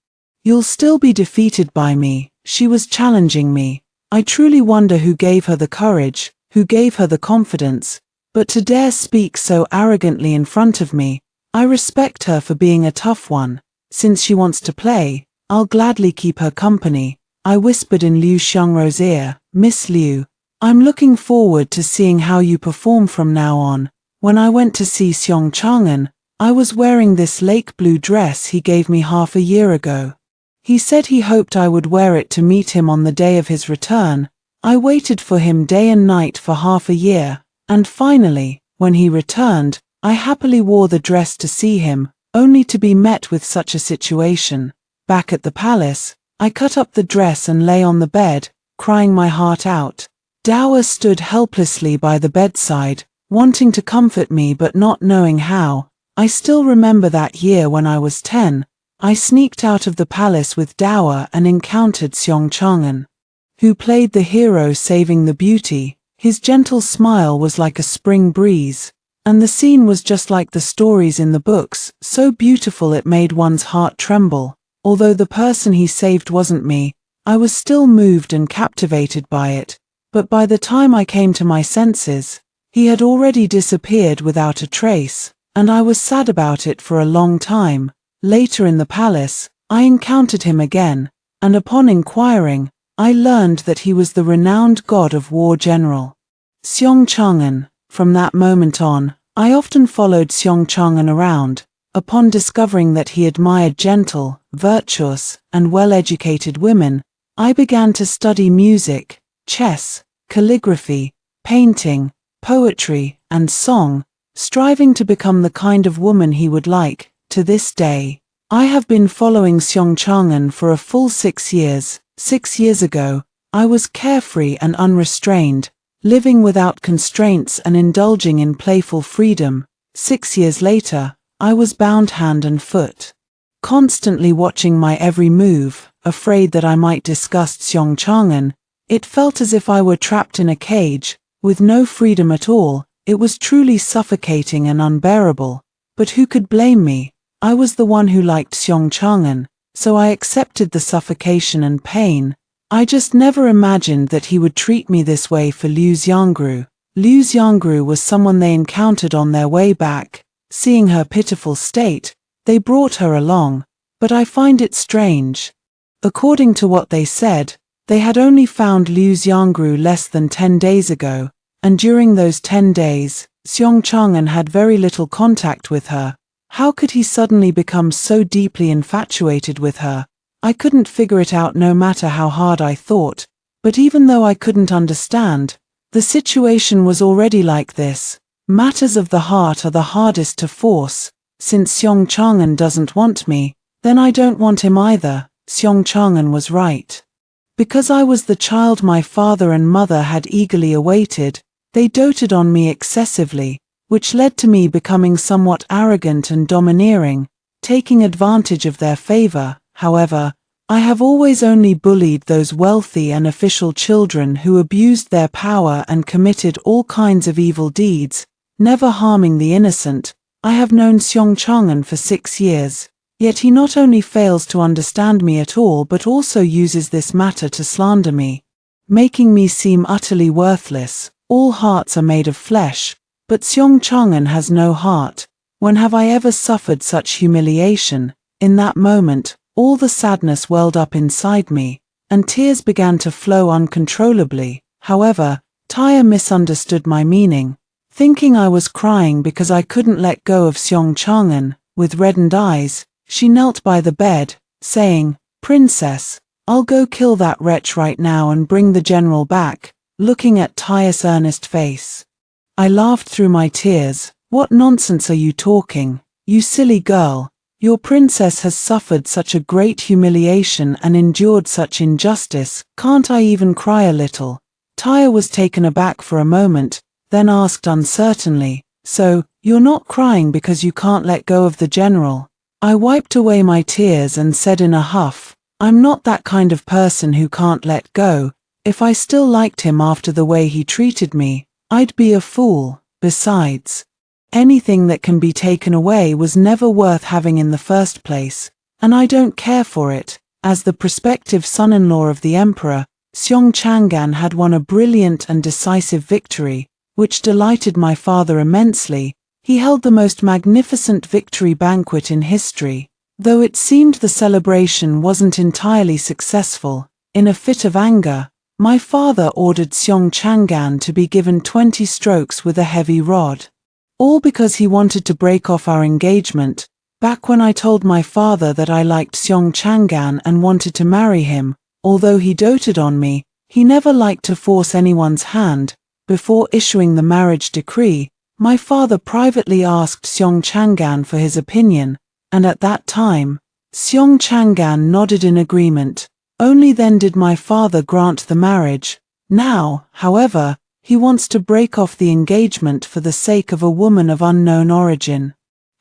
You'll still be defeated by me. She was challenging me. I truly wonder who gave her the courage, who gave her the confidence, but to dare speak so arrogantly in front of me. I respect her for being a tough one. Since she wants to play, I'll gladly keep her company. I whispered in Liu Xiangru's ear, Miss Liu, I'm looking forward to seeing how you perform from now on. When I went to see Seong Chang-an, I was wearing this lake blue dress he gave me half a year ago. He said he hoped I would wear it to meet him on the day of his return. I waited for him day and night for half a year, and finally, when he returned, I happily wore the dress to see him, only to be met with such a situation. Back at the palace, I cut up the dress and lay on the bed, crying my heart out. Dower stood helplessly by the bedside, wanting to comfort me but not knowing how. I still remember that year when I was 10. I sneaked out of the palace with Dower and encountered Seong-changan, who played the hero saving the beauty. His gentle smile was like a spring breeze, and the scene was just like the stories in the books, so beautiful it made one's heart tremble. Although the person he saved wasn't me, I was still moved and captivated by it. But by the time I came to my senses, he had already disappeared without a trace, and I was sad about it for a long time. Later in the palace, I encountered him again, and upon inquiring, I learned that he was the renowned god of war general, Seong-changan. From that moment on, I often followed Seong-changan around. Upon discovering that he admired gentle, virtuous, and well-educated women, I began to study music, chess, calligraphy, painting, poetry, and song, striving to become the kind of woman he would like. To this day, I have been following Seong-changan for a full 6 years. 6 years ago, I was carefree and unrestrained, living without constraints and indulging in playful freedom. 6 years later, I was bound hand and foot, constantly watching my every move, afraid that I might disgust Seong-changan. It felt as if I were trapped in a cage, with no freedom at all. It was truly suffocating and unbearable. But who could blame me? I was the one who liked Seong-changan, so I accepted the suffocation and pain. I just never imagined that he would treat me this way for Liu Xiangru. Liu Xiangru was someone they encountered on their way back. Seeing her pitiful state, they brought her along, but I find it strange. According to what they said, they had only found Liu Xiangru less than 10 days ago, and during those 10 days, Seong-changan had very little contact with her. How could he suddenly become so deeply infatuated with her? I couldn't figure it out no matter how hard I thought, but even though I couldn't understand, the situation was already like this. Matters of the heart are the hardest to force. Since Seong-changan doesn't want me, then I don't want him either. Seong-changan was right. Because I was the child my father and mother had eagerly awaited, they doted on me excessively, which led to me becoming somewhat arrogant and domineering, taking advantage of their favor. However, I have always only bullied those wealthy and official children who abused their power and committed all kinds of evil deeds, never harming the innocent. I have known Seong-changan for 6 years, yet he not only fails to understand me at all but also uses this matter to slander me, making me seem utterly worthless. All hearts are made of flesh, but Seong-changan has no heart. When have I ever suffered such humiliation? In that moment, all the sadness welled up inside me, and tears began to flow uncontrollably. However, Taya misunderstood my meaning, thinking I was crying because I couldn't let go of Seong-changan. With reddened eyes, she knelt by the bed, saying, "Princess, I'll go kill that wretch right now and bring the general back." Looking at Taya's earnest face, I laughed through my tears. "What nonsense are you talking, you silly girl? Your princess has suffered such a great humiliation and endured such injustice. Can't I even cry a little?" Taya was taken aback for a moment, then asked uncertainly, "So, you're not crying because you can't let go of the general?" I wiped away my tears and said in a huff, "I'm not that kind of person who can't let go. If I still liked him after the way he treated me, I'd be a fool. Besides, anything that can be taken away was never worth having in the first place, and I don't care for it." As the prospective son-in-law of the emperor, Seong-changan had won a brilliant and decisive victory, which delighted my father immensely. He held the most magnificent victory banquet in history, though it seemed the celebration wasn't entirely successful. In a fit of anger, my father ordered Seong-changan to be given 20 strokes with a heavy rod. All because he wanted to break off our engagement. Back when I told my father that I liked Seong-changan and wanted to marry him, although he doted on me, He never liked to force anyone's hand. Before issuing the marriage decree, my father privately asked Seong Changan for his opinion, and at that time, Seong Changan nodded in agreement. Only then did my father grant the marriage. Now, however, he wants to break off the engagement for the sake of a woman of unknown origin.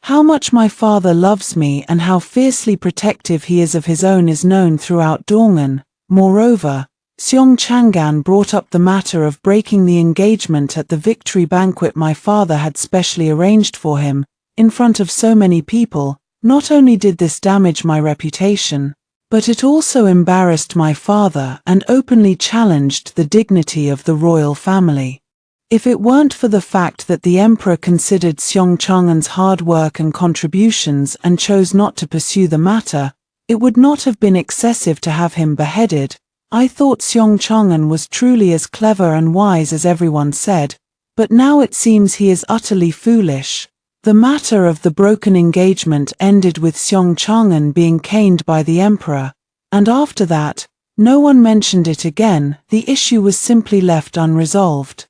How much my father loves me and how fiercely protective he is of his own is known throughout Dongan. Moreover, Seong Changan brought up the matter of breaking the engagement at the victory banquet my father had specially arranged for him, in front of so many people. Not only did this damage my reputation, but it also embarrassed my father and openly challenged the dignity of the royal family. If it weren't for the fact that the emperor considered Seong Changan's hard work and contributions and chose not to pursue the matter, it would not have been excessive to have him beheaded. I thought Seong Changan was truly as clever and wise as everyone said, but now it seems he is utterly foolish. The matter of the broken engagement ended with Seong Changan being caned by the emperor, and after that, no one mentioned it again. The issue was simply left unresolved.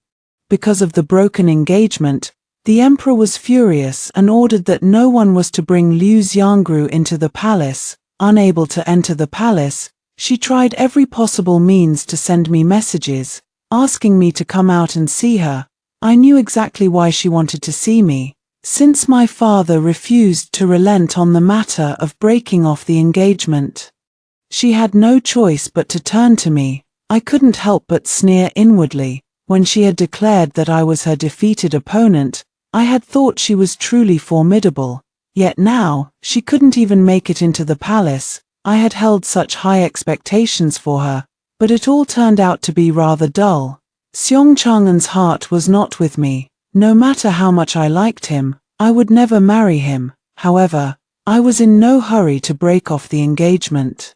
Because of the broken engagement, the emperor was furious and ordered that no one was to bring Liu Xiangru into the palace. Unable to enter the palace, she tried every possible means to send me messages, asking me to come out and see her. I knew exactly why she wanted to see me, since my father refused to relent on the matter of breaking off the engagement. She had no choice but to turn to me. I couldn't help but sneer inwardly. When she had declared that I was her defeated opponent, I had thought she was truly formidable. Yet now, she couldn't even make it into the palace. I had held such high expectations for her, but it all turned out to be rather dull. Seong Changan's heart was not with me. No matter how much I liked him, I would never marry him. However, I was in no hurry to break off the engagement.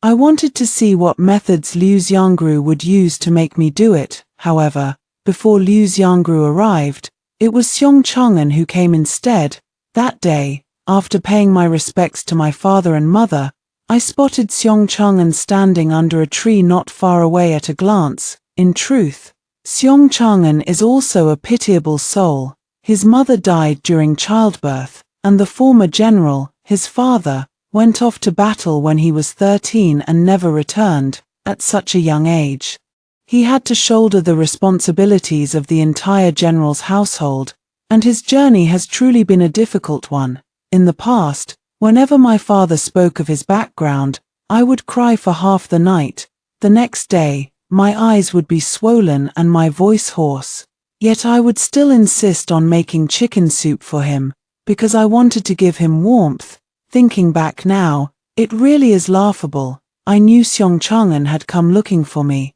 I wanted to see what methods Liu Xiangru would use to make me do it. However, before Liu Xiangru arrived, it was Seong Changan who came instead. That day, after paying my respects to my father and mother, I spotted Seong Changan standing under a tree not far away at a glance. In truth, Seong Changan is also a pitiable soul. His mother died during childbirth, and the former general, his father, went off to battle when he was 13 and never returned. At such a young age, he had to shoulder the responsibilities of the entire general's household, and his journey has truly been a difficult one. In the past, whenever my father spoke of his background, I would cry for half the night. The next day, my eyes would be swollen and my voice hoarse. Yet I would still insist on making chicken soup for him, because I wanted to give him warmth. Thinking back now, it really is laughable. I knew Seong Changan had come looking for me,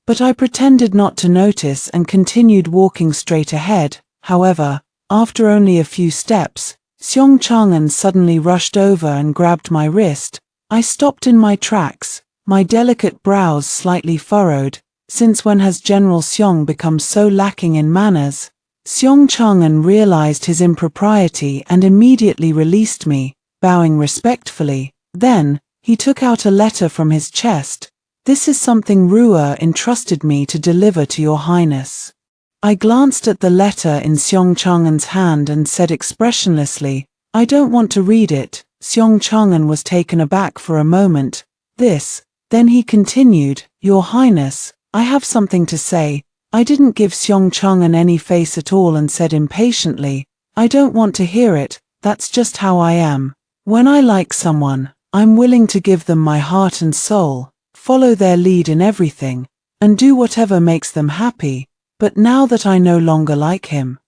but I pretended not to notice and continued walking straight ahead. However, after only a few steps, Seong Changan suddenly rushed over and grabbed my wrist. I stopped in my tracks, my delicate brows slightly furrowed. Since when has General Seong become so lacking in manners? Seong Changan realized his impropriety and immediately released me, bowing respectfully. Then, he took out a letter from his chest. "This is something Ruer entrusted me to deliver to your highness." I glanced at the letter in Seong Changan's hand and said expressionlessly, "I don't want to read it." Seong Changan was taken aback for a moment. Then he continued, "Your highness, I have something to say." I didn't give Seong Changan any face at all and said impatiently, "I don't want to hear it, that's just how I am. When I like someone, I'm willing to give them my heart and soul, follow their lead in everything, and do whatever makes them happy. But now that I no longer like him,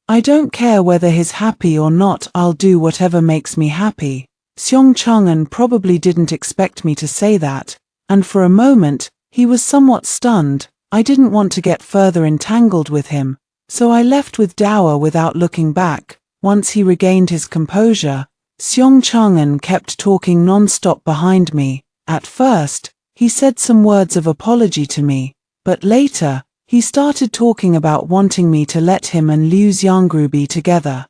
I don't care whether he's happy or not, I'll do whatever makes me happy." Seong Changan probably didn't expect me to say that, and for a moment, he was somewhat stunned. I didn't want to get further entangled with him, so I left with Dower without looking back. Once he regained his composure, Seong Changan kept talking non-stop behind me. At first, he said some words of apology to me, but later, he started talking about wanting me to let him and Liu Xiangru be together.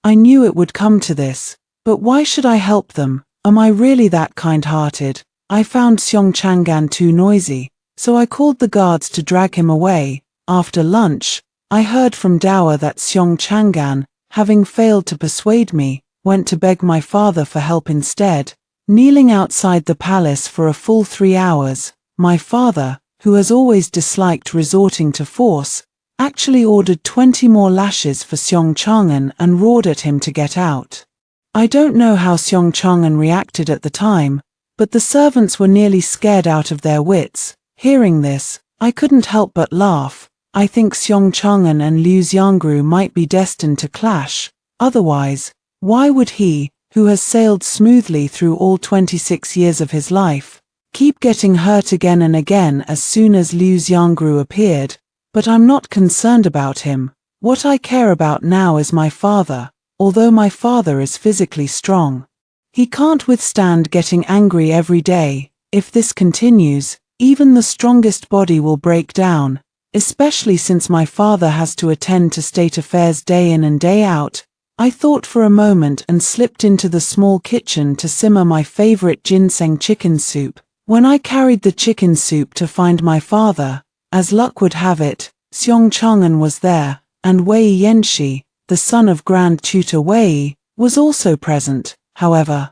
I knew it would come to this, but why should I help them? Am I really that kind-hearted? I found Seong Changan too noisy, so I called the guards to drag him away. After lunch, I heard from Dowa that Seong Changan, having failed to persuade me, went to beg my father for help instead, kneeling outside the palace for a full 3 hours. My father, who has always disliked resorting to force, actually ordered 20 more lashes for Seong Changan and roared at him to get out. I don't know how Seong Changan reacted at the time, but the servants were nearly scared out of their wits. Hearing this, I couldn't help but laugh. I think Seong Changan and Liu Xiangru might be destined to clash. Otherwise, why would he, who has sailed smoothly through all 26 years of his life, keep getting hurt again and again as soon as Liu Xiangru appeared? But I'm not concerned about him. What I care about now is my father, although my father is physically strong. He can't withstand getting angry every day. If this continues, even the strongest body will break down, especially since my father has to attend to state affairs day in and day out. I thought for a moment and slipped into the small kitchen to simmer my favorite ginseng chicken soup. When I carried the chicken soup to find my father, as luck would have it, Seong Changan was there, and Wei Yanxi, the son of Grand Tutor Wei, was also present. However,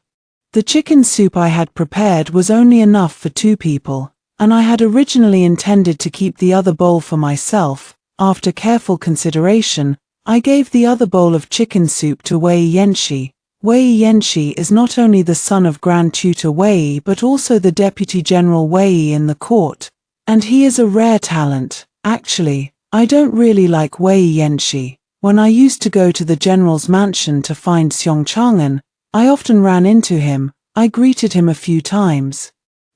the chicken soup I had prepared was only enough for 2 people, and I had originally intended to keep the other bowl for myself. After careful consideration, I gave the other bowl of chicken soup to Wei Yanxi. Wei Yanxi is not only the son of Grand Tutor Wei but also the Deputy General Wei in the court, and he is a rare talent. Actually, I don't really like Wei Yanxi. When I used to go to the general's mansion to find Seong Changan, I often ran into him. I greeted him a few times,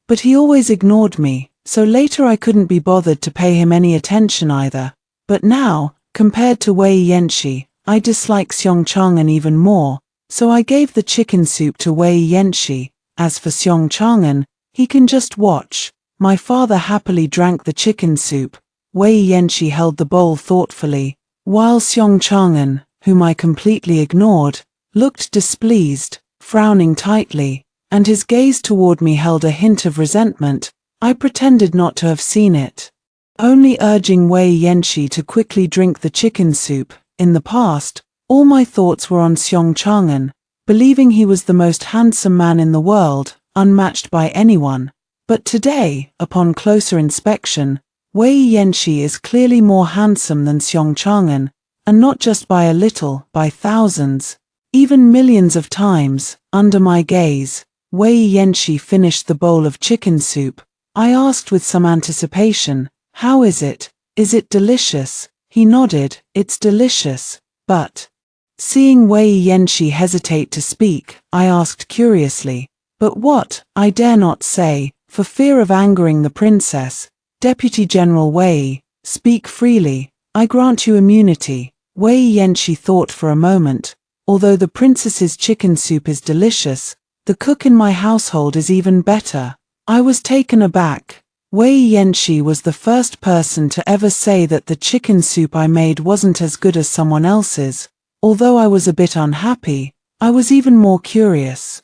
but he always ignored me, so later I couldn't be bothered to pay him any attention either. But now, compared to Wei Yanxi, I dislike Seong Changan even more, so I gave the chicken soup to Wei Yanxi. As for Seong Changan, he can just watch. My father happily drank the chicken soup. Wei Yanxi held the bowl thoughtfully, while Seong Changan, whom I completely ignored, looked displeased, frowning tightly, and his gaze toward me held a hint of resentment. I pretended not to have seen it, only urging Wei Yanxi to quickly drink the chicken soup. In the past, all my thoughts were on Seong Changan, believing he was the most handsome man in the world, unmatched by anyone. But today, upon closer inspection, Wei Yanxi is clearly more handsome than Seong Changan, and not just by a little, by thousands, even millions of times. Under my gaze, Wei Yanxi finished the bowl of chicken soup. I asked with some anticipation, "How is it? Is it delicious?" He nodded, "It's delicious, but..." Seeing Wei Yanxi hesitate to speak, I asked curiously, "But what?" I dare not say, for fear of angering the princess. "Deputy General Wei, speak freely. I grant you immunity." Wei Yanxi thought for a moment. "Although the princess's chicken soup is delicious, the cook in my household is even better." I was taken aback. Wei Yanxi was the first person to ever say that the chicken soup I made wasn't as good as someone else's. Although I was a bit unhappy, I was even more curious.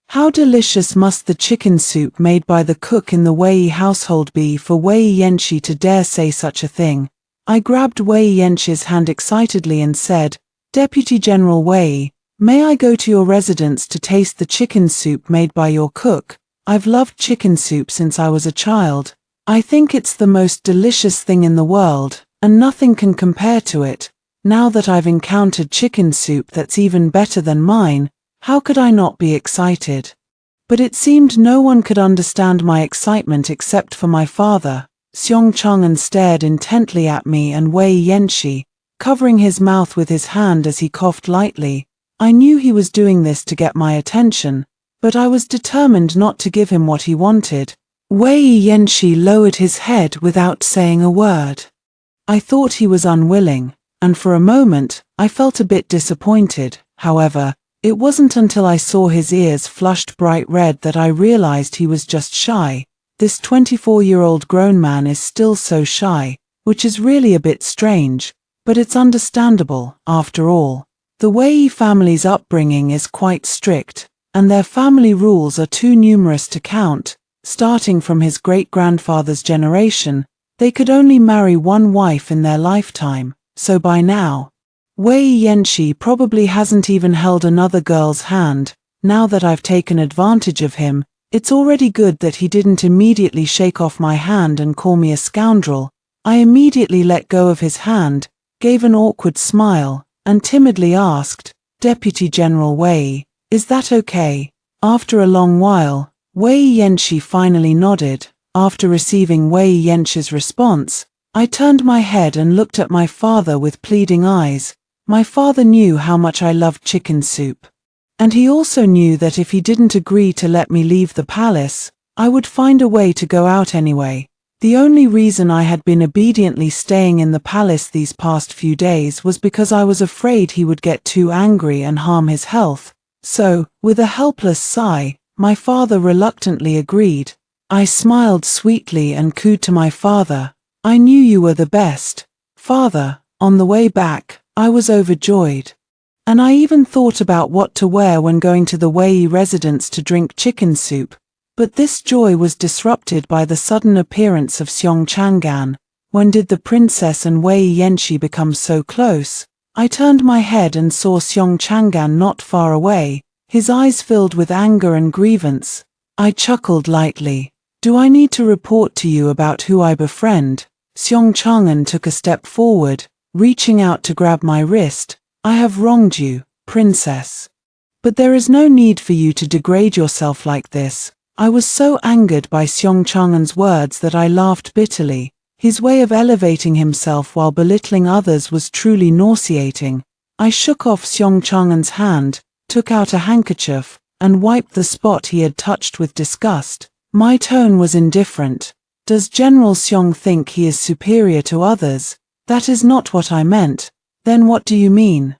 How delicious must the chicken soup made by the cook in the Wei household be for Wei Yanxi to dare say such a thing? I grabbed Wei Yanxi's hand excitedly and said, "Deputy General Wei, may I go to your residence to taste the chicken soup made by your cook? I've loved chicken soup since I was a child. I think it's the most delicious thing in the world, and nothing can compare to it. Now that I've encountered chicken soup that's even better than mine, how could I not be excited?" But it seemed no one could understand my excitement except for my father. Seong Changan stared intently at me and Wei Yanxi, covering his mouth with his hand as he coughed lightly. I knew he was doing this to get my attention, but I was determined not to give him what he wanted. Wei Yanxi lowered his head without saying a word. I thought he was unwilling, and for a moment, I felt a bit disappointed. However, it wasn't until I saw his ears flushed bright red that I realized he was just shy. This 24-year-old grown man is still so shy, which is really a bit strange, but it's understandable. After all, the Wei family's upbringing is quite strict, and their family rules are too numerous to count. Starting from his great-grandfather's generation, they could only marry one wife in their lifetime, so by now, Wei Yanqi probably hasn't even held another girl's hand. Now that I've taken advantage of him, it's already good that he didn't immediately shake off my hand and call me a scoundrel. I immediately let go of his hand, gave an awkward smile, and timidly asked, "Deputy General Wei, is that okay?" After a long while, Wei Yanqi finally nodded. After receiving Wei Yanqi's response, I turned my head and looked at my father with pleading eyes. My father knew how much I loved chicken soup. And he also knew that if he didn't agree to let me leave the palace, I would find a way to go out anyway. The only reason I had been obediently staying in the palace these past few days was because I was afraid he would get too angry and harm his health. So, with a helpless sigh, my father reluctantly agreed. I smiled sweetly and cooed to my father, "I knew you were the best, father." On the way back, I was overjoyed. And I even thought about what to wear when going to the Wei residence to drink chicken soup. But this joy was disrupted by the sudden appearance of Xiong Chang'an. When did the princess and Wei Yanqi become so close? I turned my head and saw Xiong Chang'an not far away, his eyes filled with anger and grievance. I chuckled lightly. "Do I need to report to you about who I befriend?" Xiong Chang'an took a step forward, reaching out to grab my wrist. "I have wronged you, princess. But there is no need for you to degrade yourself like this." I was so angered by Xiong Chang'an's words that I laughed bitterly. His way of elevating himself while belittling others was truly nauseating. I shook off Xiong Chang'an's hand, took out a handkerchief, and wiped the spot he had touched with disgust. My tone was indifferent. "Does General Xiong think he is superior to others?" "That is not what I meant." "Then what do you mean?"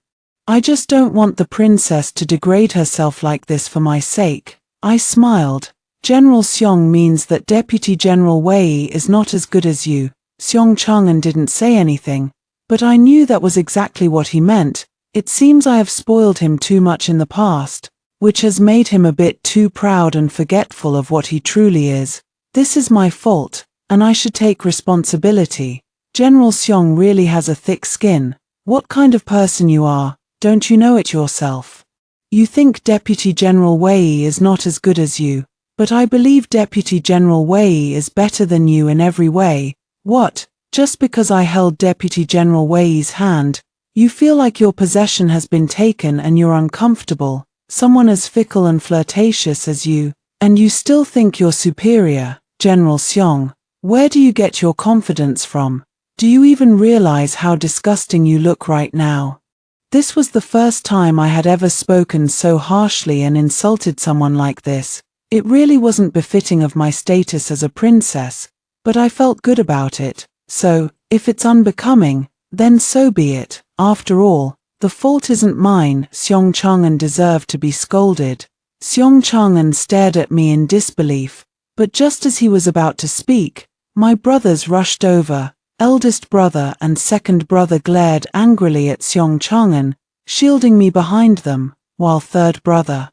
"I just don't want the princess to degrade herself like this for my sake." I smiled. "General Xiong means that Deputy General Wei is not as good as you." Xiong Chang'an didn't say anything, but I knew that was exactly what he meant. It seems I have spoiled him too much in the past, which has made him a bit too proud and forgetful of what he truly is. This is my fault, and I should take responsibility. General Xiong really has a thick skin. What kind of person you are, don't you know it yourself? You think Deputy General Wei is not as good as you. But I believe Deputy General Wei is better than you in every way. What? Just because I held Deputy General Wei's hand, you feel like your possession has been taken and you're uncomfortable? Someone as fickle and flirtatious as you, and you still think you're superior? General Xiong, where do you get your confidence from? Do you even realize how disgusting you look right now? This was the first time I had ever spoken so harshly and insulted someone like this. It really wasn't befitting of my status as a princess, but I felt good about it. So, if it's unbecoming, then so be it. After all, the fault isn't mine. Xiong Chang'an deserved to be scolded. Xiong Chang'an stared at me in disbelief, but just as he was about to speak, my brothers rushed over. Eldest brother and second brother glared angrily at Xiong Chang'an, shielding me behind them, while third brother,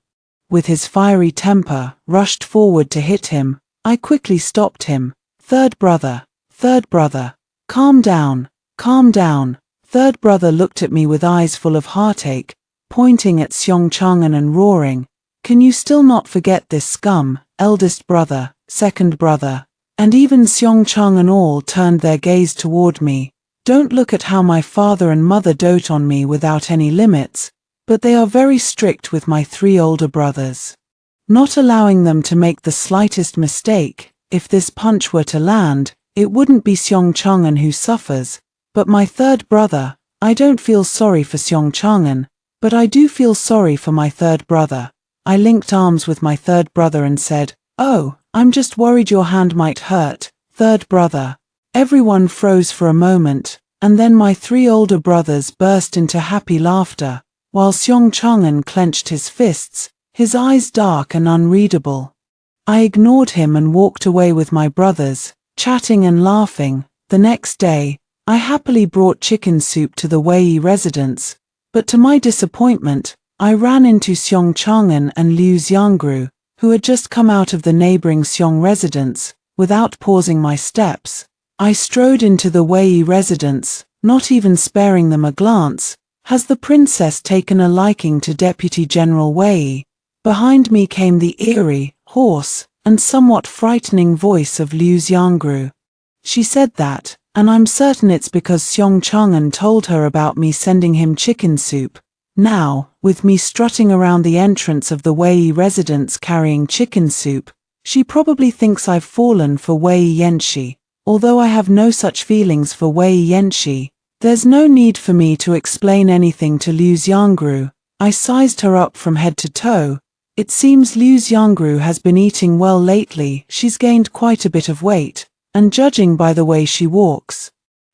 with his fiery temper, rushed forward to hit him. I quickly stopped him. Third brother, calm down, calm down. Third brother looked at me with eyes full of heartache, pointing at Xiong Chang'an and roaring, "Can you still not forget this scum?" Eldest brother, second brother, and even Xiong Chang'an all turned their gaze toward me. Don't look at how my father and mother dote on me without any limits. But they are very strict with my 3 older brothers, not allowing them to make the slightest mistake. If this punch were to land, it wouldn't be Xiong Chang'an who suffers, but my third brother. I don't feel sorry for Xiong Chang'an, but I do feel sorry for my third brother. I linked arms with my third brother and said, "Oh, I'm just worried your hand might hurt." Third brother. Everyone froze for a moment, and then my 3 older brothers burst into happy laughter, while Xiong Chang'an clenched his fists, his eyes dark and unreadable. I ignored him and walked away with my brothers, chatting and laughing. The next day, I happily brought chicken soup to the Wei residence, but to my disappointment, I ran into Xiong Chang'an and Liu Xiangru. who had just come out of the neighboring Seong residence. Without pausing my steps, I strode into the Wei residence, not even sparing them a glance. Has the princess taken a liking to Deputy General Wei? Behind me came the eerie, hoarse, and somewhat frightening voice of Liu Xiangru. She said that, and I'm certain it's because Seong Chang'an told her about me sending him chicken soup. Now, with me strutting around the entrance of the Wei residence carrying chicken soup, she probably thinks I've fallen for Wei Yanxi. Although I have no such feelings for Wei Yanxi, there's no need for me to explain anything to Liu Xiangru. I sized her up from head to toe. It seems Liu Xiangru has been eating well lately. She's gained quite a bit of weight, and judging by the way she walks.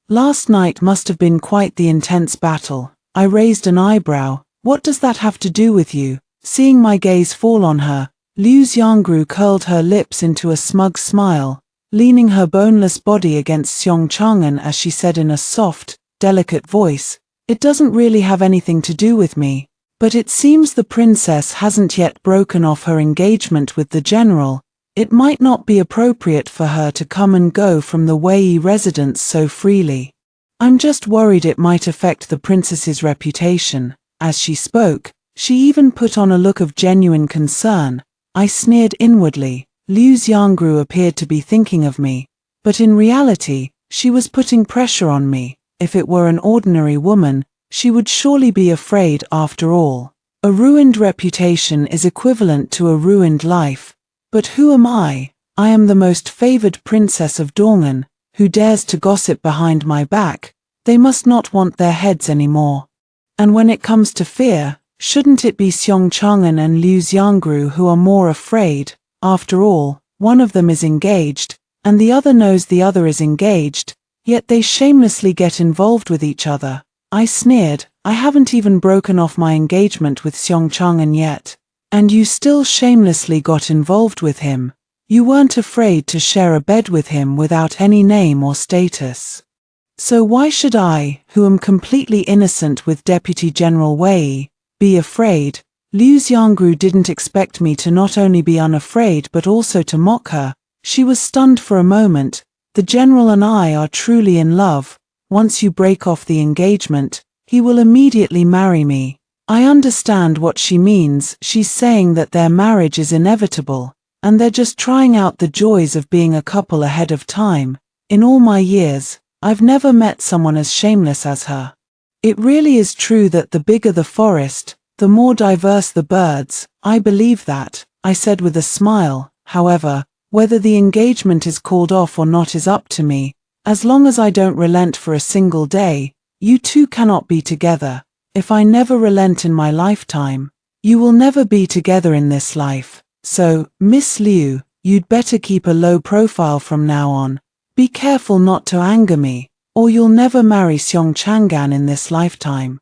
Last night must have been quite the intense battle. I raised an eyebrow. What does that have to do with you? Seeing my gaze fall on her, Liu Xiangru curled her lips into a smug smile, leaning her boneless body against Seong Chang'an as she said in a soft, delicate voice, "It doesn't really have anything to do with me, but it seems the princess hasn't yet broken off her engagement with the general. It might not be appropriate for her to come and go from the Wei residence so freely. I'm just worried it might affect the princess's reputation." As she spoke, she even put on a look of genuine concern. I sneered inwardly. Liu Xiangru appeared to be thinking of me, but in reality, she was putting pressure on me. If it were an ordinary woman, she would surely be afraid after all. A ruined reputation is equivalent to a ruined life. But who am I? I am the most favored princess of Dong'an. Who dares to gossip behind my back? They must not want their heads anymore. And when it comes to fear, shouldn't it be Seong Chang'an and Liu Xiangru who are more afraid? After all, one of them is engaged, and the other knows the other is engaged, yet they shamelessly get involved with each other. I sneered. I haven't even broken off my engagement with Seong Chang'an yet. And you still shamelessly got involved with him. You weren't afraid to share a bed with him without any name or status. So why should I, who am completely innocent with Deputy General Wei, be afraid? Liu Xiangru didn't expect me to not only be unafraid but also to mock her. She was stunned for a moment. The general and I are truly in love. Once you break off the engagement, he will immediately marry me. I understand what she means. She's saying that their marriage is inevitable, and they're just trying out the joys of being a couple ahead of time. In all my years, I've never met someone as shameless as her. It really is true that the bigger the forest, the more diverse the birds. I believe that, I said with a smile. However, whether the engagement is called off or not is up to me. As long as I don't relent for a single day, you two cannot be together. If I never relent in my lifetime, you will never be together in this life. So, Miss Liu, you'd better keep a low profile from now on. Be careful not to anger me, or you'll never marry Seong Chang'an in this lifetime.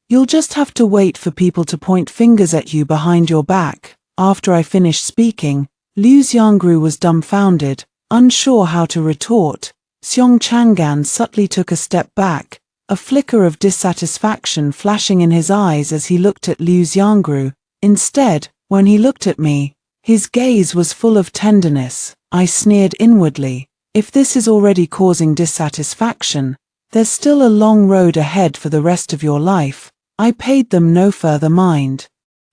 You'll just have to wait for people to point fingers at you behind your back. After I finished speaking, Liu Xiangru was dumbfounded, unsure how to retort. Seong Chang'an subtly took a step back, a flicker of dissatisfaction flashing in his eyes as he looked at Liu Xiangru. Instead, when he looked at me, his gaze was full of tenderness. I sneered inwardly. If this is already causing dissatisfaction, there's still a long road ahead for the rest of your life. I paid them no further mind.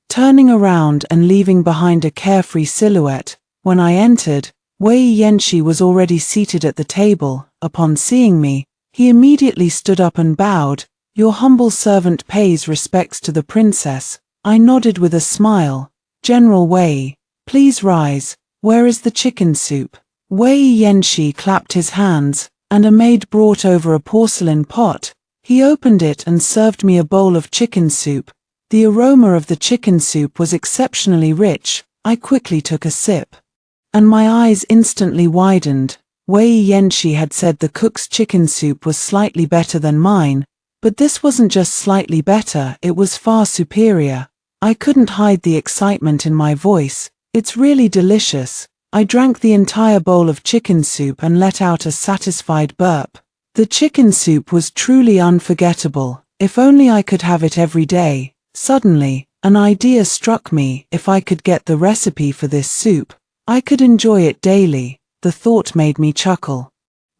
Turning around and leaving behind a carefree silhouette, when I entered, Wei Yanxi was already seated at the table. Upon seeing me, he immediately stood up and bowed. "Your humble servant pays respects to the princess." I nodded with a smile. "General Wei, please rise. Where is the chicken soup?" Wei Yanxi clapped his hands, and a maid brought over a porcelain pot. He opened it and served me a bowl of chicken soup. The aroma of the chicken soup was exceptionally rich. I quickly took a sip, and my eyes instantly widened. Wei Yanxi had said the cook's chicken soup was slightly better than mine, but this wasn't just slightly better, it was far superior. I couldn't hide the excitement in my voice. "It's really delicious." I drank the entire bowl of chicken soup and let out a satisfied burp. The chicken soup was truly unforgettable. If only I could have it every day. Suddenly, An idea struck me. If I could get the recipe for this soup, I could enjoy it daily. The thought made me chuckle.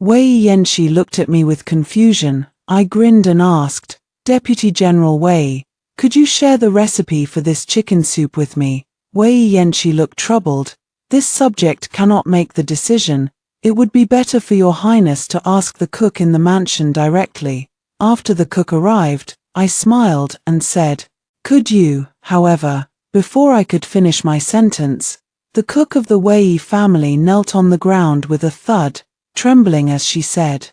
Wei Yanxi looked at me with confusion. I grinned and asked, Deputy General Wei, could you share the recipe for this chicken soup with me? Wei Yanxi looked troubled. This subject cannot make the decision. It would be better for your highness to ask the cook in the mansion directly. After the cook arrived, I smiled and said, could you? However, before I could finish my sentence, the cook of the Wei family knelt on the ground with a thud, trembling as she said,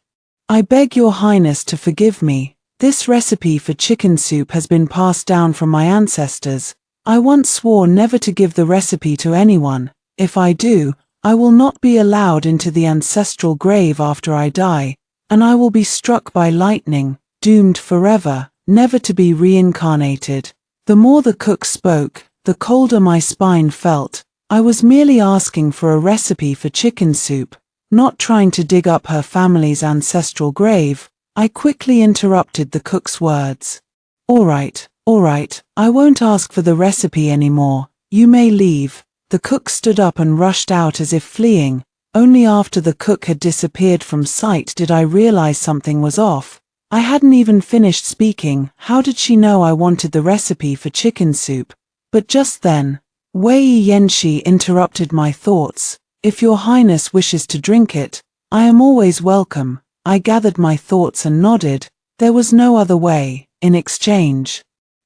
I beg your highness to forgive me. This recipe for chicken soup has been passed down from my ancestors. I once swore never to give the recipe to anyone. If I do, I will not be allowed into the ancestral grave after I die, and I will be struck by lightning, doomed forever, never to be reincarnated. The more the cook spoke, the colder my spine felt. I was merely asking for a recipe for chicken soup, not trying to dig up her family's ancestral grave. I quickly interrupted the cook's words. All right, I won't ask for the recipe anymore. You may leave. The cook stood up and rushed out as if fleeing. Only after the cook had disappeared from sight did I realize something was off. I hadn't even finished speaking. How did she know I wanted the recipe for chicken soup? But just then, Wei Yanxi interrupted my thoughts. If your highness wishes to drink it, I am always welcome. I gathered my thoughts and nodded. There was no other way. In exchange,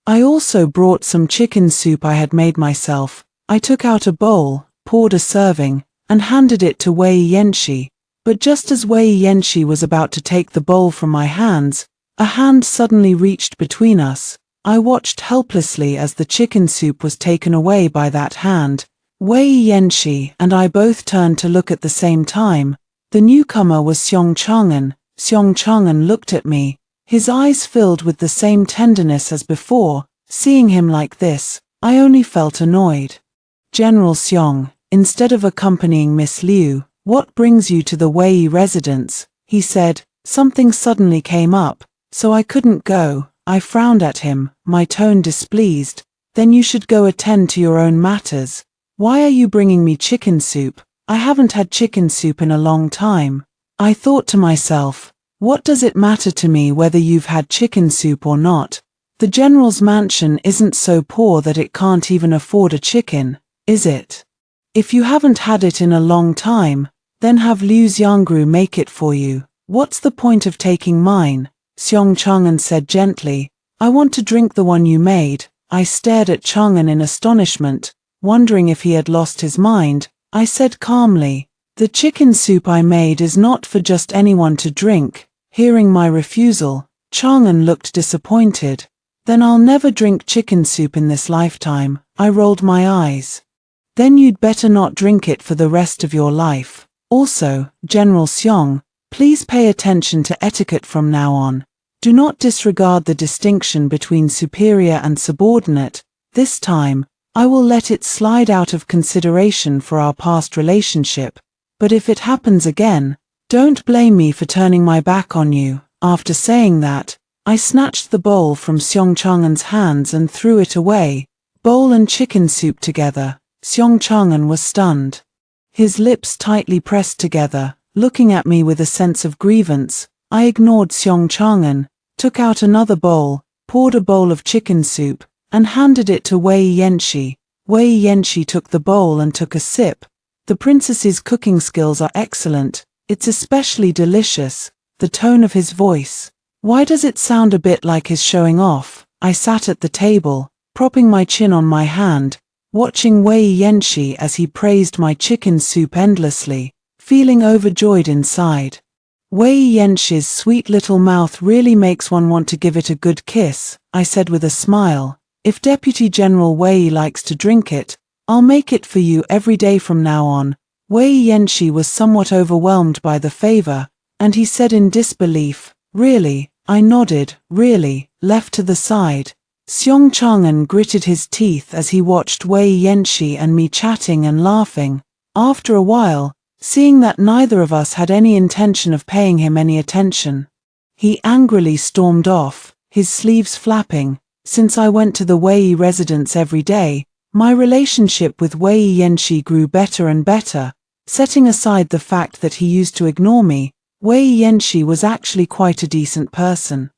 I also brought some chicken soup I had made myself. I took out a bowl, poured a serving, and handed it to Wei Yanxi. But just as Wei Yanxi was about to take the bowl from my hands, a hand suddenly reached between us. I watched helplessly as the chicken soup was taken away by that hand. Wei Yanxi and I both turned to look at the same time. The newcomer was Xiong Chang'an. Xiong Chang'an looked at me, his eyes filled with the same tenderness as before. Seeing him like this, I only felt annoyed. General Xiong, instead of accompanying Miss Liu, what brings you to the Wei residence? He said. Something suddenly came up, so I couldn't go. I frowned at him, my tone displeased. Then you should go attend to your own matters. Why are you bringing me chicken soup? I haven't had chicken soup in a long time. I thought to myself, what does it matter to me whether you've had chicken soup or not? The general's mansion isn't so poor that it can't even afford a chicken, is it? If you haven't had it in a long time, then have Liu Xiangru make it for you. What's the point of taking mine? Xiong Chang'an said gently. I want to drink the one you made. I stared at Chang'an in astonishment, wondering if he had lost his mind. I said calmly, the chicken soup I made is not for just anyone to drink. Hearing my refusal, Chang'an looked disappointed. Then I'll never drink chicken soup in this lifetime. I rolled my eyes. Then you'd better not drink it for the rest of your life. Also, General Xiong, please pay attention to etiquette from now on. Do not disregard the distinction between superior and subordinate. This time, I will let it slide out of consideration for our past relationship. But if it happens again, don't blame me for turning my back on you. After saying that, I snatched the bowl from Xiong Chang'an's hands and threw it away. Bowl and chicken soup together. Xiong Chang'an was stunned. His lips tightly pressed together, looking at me with a sense of grievance. I ignored Xiong Chang'an, took out another bowl, poured a bowl of chicken soup, and handed it to Wei Yanxi. Wei Yanxi took the bowl and took a sip. The princess's cooking skills are excellent. It's especially delicious. The tone of his voice. Why does it sound a bit like he's showing off? I sat at the table, propping my chin on my hand, watching Wei Yanxi as he praised my chicken soup endlessly, feeling overjoyed inside. Wei Yanxi's sweet little mouth really makes one want to give it a good kiss, I said with a smile. If Deputy General Wei likes to drink it, I'll make it for you every day from now on. Wei Yanxi was somewhat overwhelmed by the favor, and he said in disbelief, really? I nodded, really, left to the side. Xiong Chang'an gritted his teeth as he watched Wei Yanxi and me chatting and laughing. After a while, seeing that neither of us had any intention of paying him any attention, he angrily stormed off, his sleeves flapping. Since I went to the Wei residence every day, my relationship with Wei Yanxi grew better and better. Setting aside the fact that he used to ignore me, Wei Yanxi was actually quite a decent person.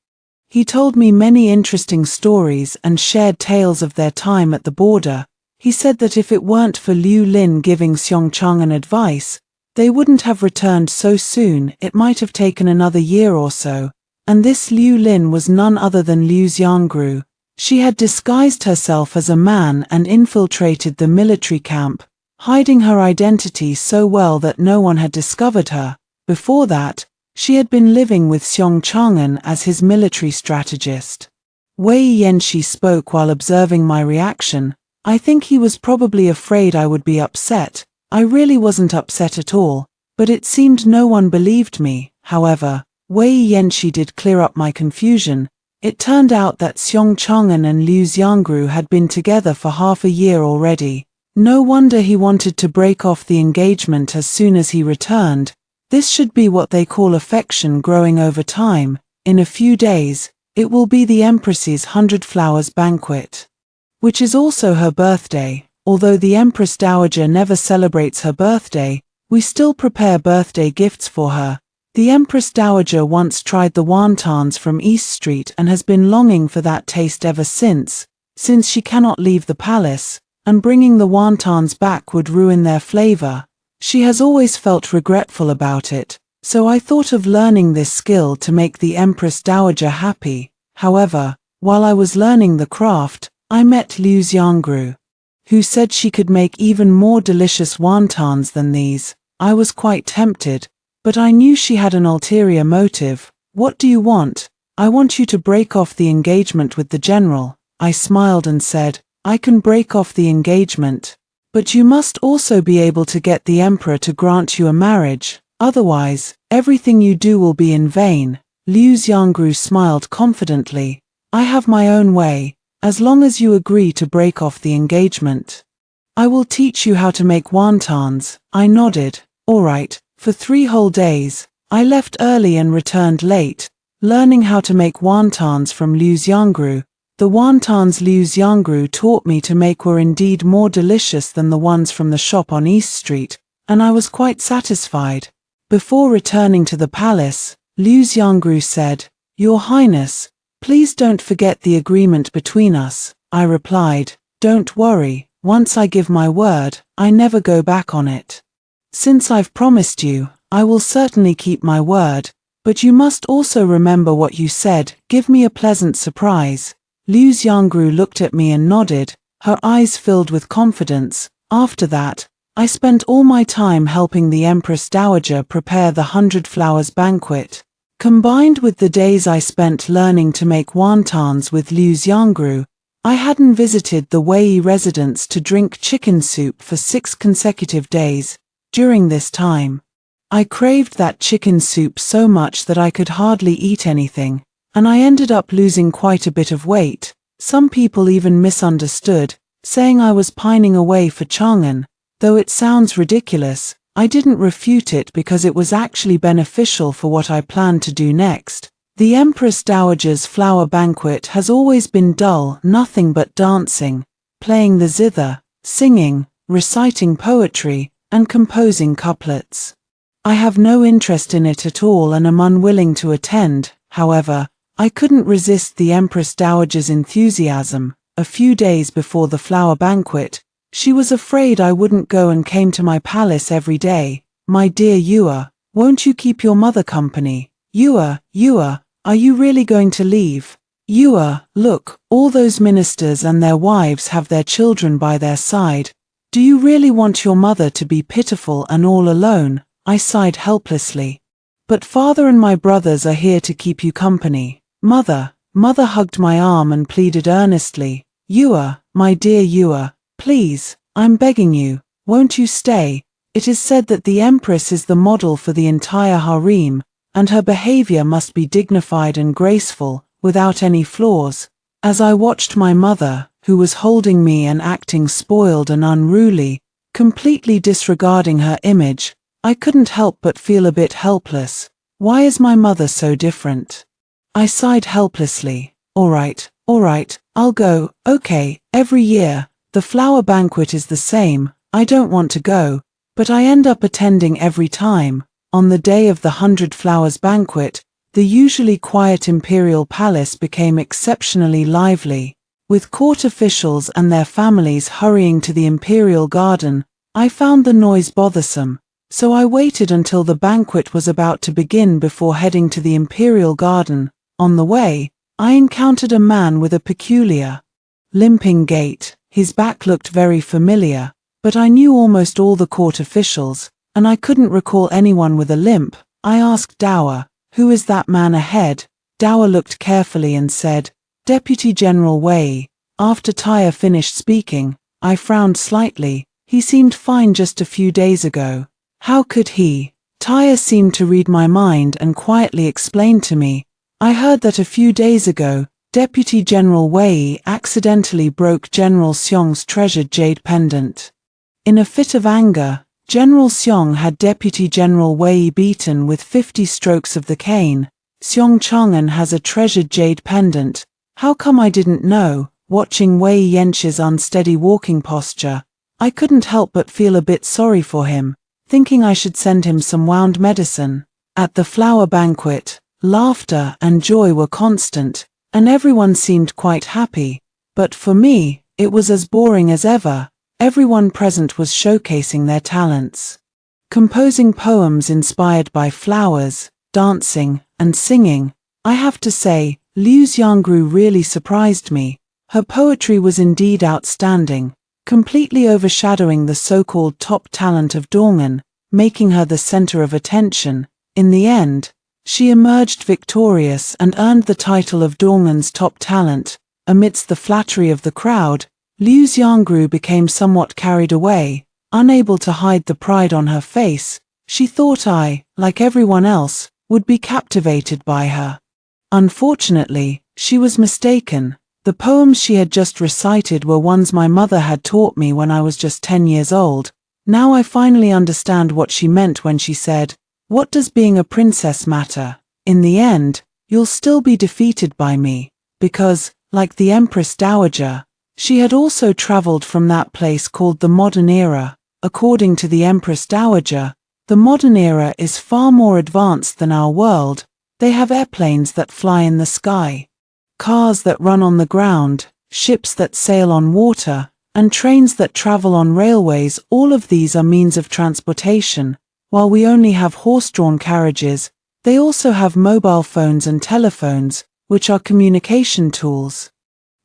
He told me many interesting stories and shared tales of their time at the border. He said that if it weren't for Liu Lin giving Xiong Chang'an advice, they wouldn't have returned so soon. It might have taken another year or so. And this Liu Lin was none other than Liu Xiangru. She had disguised herself as a man and infiltrated the military camp, hiding her identity so well that no one had discovered her. Before that, she had been living with Xiong Chang'an as his military strategist. Wei Yanxi spoke while observing my reaction. I think he was probably afraid I would be upset. I really wasn't upset at all, but it seemed no one believed me. However, Wei Yanxi did clear up my confusion. It turned out that Xiong Chang'an and Liu Xiangru had been together for half a year already. No wonder he wanted to break off the engagement as soon as he returned. This should be what they call affection growing over time. In a few days, it will be the Empress's 100 Flowers banquet, which is also her birthday. Although the Empress Dowager never celebrates her birthday, we still prepare birthday gifts for her. The Empress Dowager once tried the wontons from East Street and has been longing for that taste ever since she cannot leave the palace, and bringing the wontons back would ruin their flavor. She has always felt regretful about it, so I thought of learning this skill to make the Empress Dowager happy. However, while I was learning the craft, I met Liu Xiangru, who said she could make even more delicious wontons than these. I was quite tempted, but I knew she had an ulterior motive. What do you want? I want you to break off the engagement with the general. I smiled and said, I can break off the engagement, but you must also be able to get the emperor to grant you a marriage. Otherwise, everything you do will be in vain. Liu Xiangru smiled confidently. I have my own way, as long as you agree to break off the engagement. I will teach you how to make wontons. I nodded. All right. For 3 whole days, I left early and returned late, learning how to make wontons from Liu Xiangru. The wontons Liu Xiangru taught me to make were indeed more delicious than the ones from the shop on East Street, and I was quite satisfied. Before returning to the palace, Liu Xiangru said, Your Highness, please don't forget the agreement between us. I replied, Don't worry, once I give my word, I never go back on it. Since I've promised you, I will certainly keep my word, but you must also remember what you said. Give me a pleasant surprise. Liu Xiangru looked at me and nodded, her eyes filled with confidence. After that, I spent all my time helping the Empress Dowager prepare the 100 Flowers banquet. Combined with the days I spent learning to make wontons with Liu Xiangru, I hadn't visited the Wei residence to drink chicken soup for 6 consecutive days. During this time, I craved that chicken soup so much that I could hardly eat anything, and I ended up losing quite a bit of weight. Some people even misunderstood, saying I was pining away for Chang'an. Though it sounds ridiculous, I didn't refute it because it was actually beneficial for what I planned to do next. The Empress Dowager's flower banquet has always been dull, nothing but dancing, playing the zither, singing, reciting poetry, and composing couplets. I have no interest in it at all and am unwilling to attend. However, I couldn't resist the Empress Dowager's enthusiasm. A few days before the flower banquet, she was afraid I wouldn't go and came to my palace every day. My dear Yue, won't you keep your mother company? Yue, are you really going to leave? Yue, look, all those ministers and their wives have their children by their side. Do you really want your mother to be pitiful and all alone? I sighed helplessly. But father and my brothers are here to keep you company. Mother hugged my arm and pleaded earnestly. Yue, my dear Yue, please, I'm begging you, won't you stay? It is said that the Empress is the model for the entire harem, and her behavior must be dignified and graceful, without any flaws. As I watched my mother, who was holding me and acting spoiled and unruly, completely disregarding her image, I couldn't help but feel a bit helpless. Why is my mother so different? I sighed helplessly. Alright, I'll go, okay, every year, the flower banquet is the same, I don't want to go, but I end up attending every time. On the day of the 100 Flowers banquet, the usually quiet imperial palace became exceptionally lively. With court officials and their families hurrying to the imperial garden, I found the noise bothersome, so I waited until the banquet was about to begin before heading to the imperial garden. On the way, I encountered a man with a peculiar, limping gait. His back looked very familiar, but I knew almost all the court officials, and I couldn't recall anyone with a limp. I asked Dower, "Who is that man ahead?" Dower looked carefully and said, "Deputy General Wei." After Tyre finished speaking, I frowned slightly. He seemed fine just a few days ago. How could he? Tyre seemed to read my mind and quietly explained to me, "I heard that a few days ago, Deputy General Wei accidentally broke General Xiong's treasured jade pendant." In a fit of anger, General Xiong had Deputy General Wei beaten with 50 strokes of the cane. Xiong Chang'an has a treasured jade pendant. How come I didn't know? Watching Wei Yanqi's unsteady walking posture, I couldn't help but feel a bit sorry for him, thinking I should send him some wound medicine. At the flower banquet, laughter and joy were constant, and everyone seemed quite happy. But for me, it was as boring as ever. Everyone present was showcasing their talents. Composing poems inspired by flowers, dancing, and singing. I have to say, Liu Xiangru really surprised me. Her poetry was indeed outstanding, completely overshadowing the so-called top talent of Dong'an, making her the center of attention. In the end, she emerged victorious and earned the title of Dong'an's top talent. Amidst the flattery of the crowd, Liu Xiangru became somewhat carried away, unable to hide the pride on her face. She thought I, like everyone else, would be captivated by her. Unfortunately, she was mistaken. The poems she had just recited were ones my mother had taught me when I was just 10 years old. Now I finally understand what she meant when she said, "What does being a princess matter? In the end, you'll still be defeated by me," because, like the Empress Dowager, she had also traveled from that place called the modern era. According to the Empress Dowager, the modern era is far more advanced than our world. They have airplanes that fly in the sky, cars that run on the ground, ships that sail on water, and trains that travel on railways. All of these are means of transportation. While we only have horse-drawn carriages, they also have mobile phones and telephones, which are communication tools.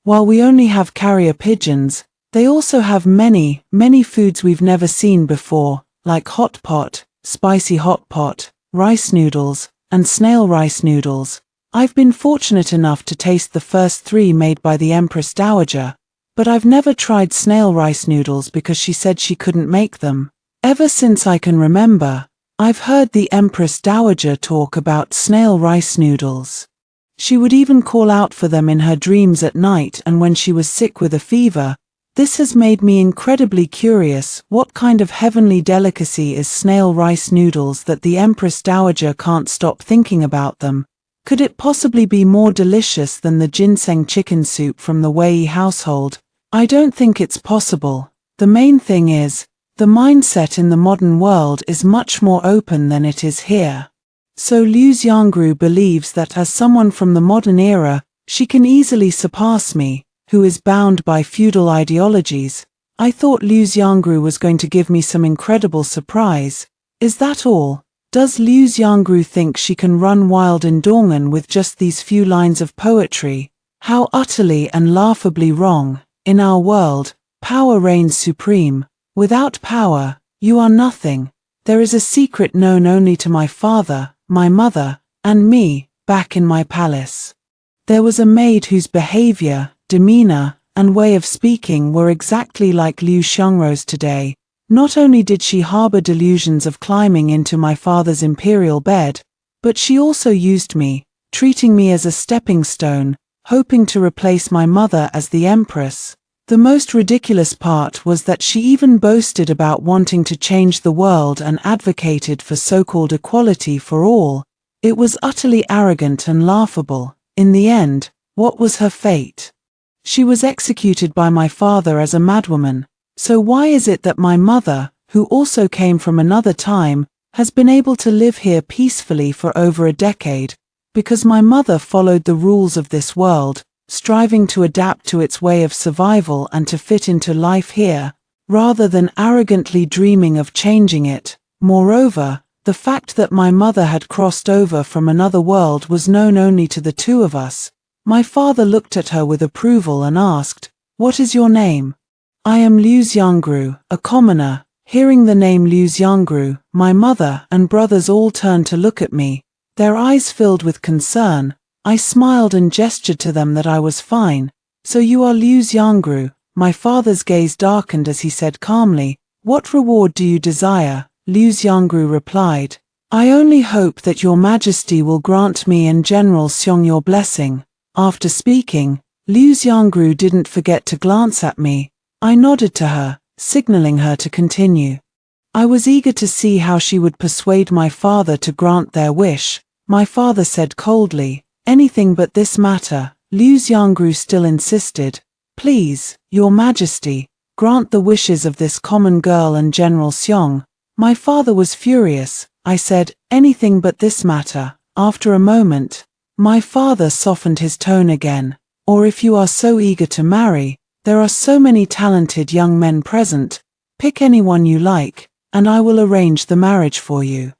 While we only have carrier pigeons, they also have many foods we've never seen before, like hot pot, spicy hot pot, rice noodles, and snail rice noodles. I've been fortunate enough to taste the first 3 made by the Empress Dowager, but I've never tried snail rice noodles because she said she couldn't make them. Ever since I can remember, I've heard the Empress Dowager talk about snail rice noodles. She would even call out for them in her dreams at night and when she was sick with a fever. This has made me incredibly curious. What kind of heavenly delicacy is snail rice noodles that the Empress Dowager can't stop thinking about them? Could it possibly be more delicious than the ginseng chicken soup from the Wei household? I don't think it's possible. The main thing is, the mindset in the modern world is much more open than it is here. So Liu Xiangru believes that as someone from the modern era, she can easily surpass me, who is bound by feudal ideologies. I thought Liu Xiangru was going to give me some incredible surprise. Is that all? Does Liu Xiangru think she can run wild in Dong'an with just these few lines of poetry? How utterly and laughably wrong. In our world, power reigns supreme. Without power, you are nothing. There is a secret known only to my father, my mother, and me, back in my palace. There was a maid whose behavior, demeanor, and way of speaking were exactly like Liu Xiangru's today. Not only did she harbor delusions of climbing into my father's imperial bed, but she also used me, treating me as a stepping stone, hoping to replace my mother as the empress. The most ridiculous part was that she even boasted about wanting to change the world and advocated for so-called equality for all. It was utterly arrogant and laughable. In the end, What was her fate? She was executed by my father as a madwoman. So why is it that my mother, who also came from another time, has been able to live here peacefully for over a decade? Because my mother followed the rules of this world, striving to adapt to its way of survival and to fit into life here, rather than arrogantly dreaming of changing it. Moreover, the fact that my mother had crossed over from another world was known only to the two of us. My father looked at her with approval and asked, "What is your name?" "I am Liu Xiangru, a commoner." Hearing the name Liu Xiangru, my mother and brothers all turned to look at me, their eyes filled with concern. I smiled and gestured to them that I was fine. "So you are Liu Xiangru?" My father's gaze darkened as he said calmly, "What reward do you desire?" Liu Xiangru replied, "I only hope that your majesty will grant me and General Xiong your blessing." After speaking, Liu Xiangru didn't forget to glance at me. I nodded to her, signaling her to continue. I was eager to see how she would persuade my father to grant their wish. My father said coldly, "Anything but this matter." Liu Xiangru still insisted, "Please, your majesty, grant the wishes of this common girl and General Xiong." My father was furious. I said, "Anything but this matter." After a moment, my father softened his tone again. "Or if you are so eager to marry, there are so many talented young men present. Pick anyone you like, and I will arrange the marriage for you."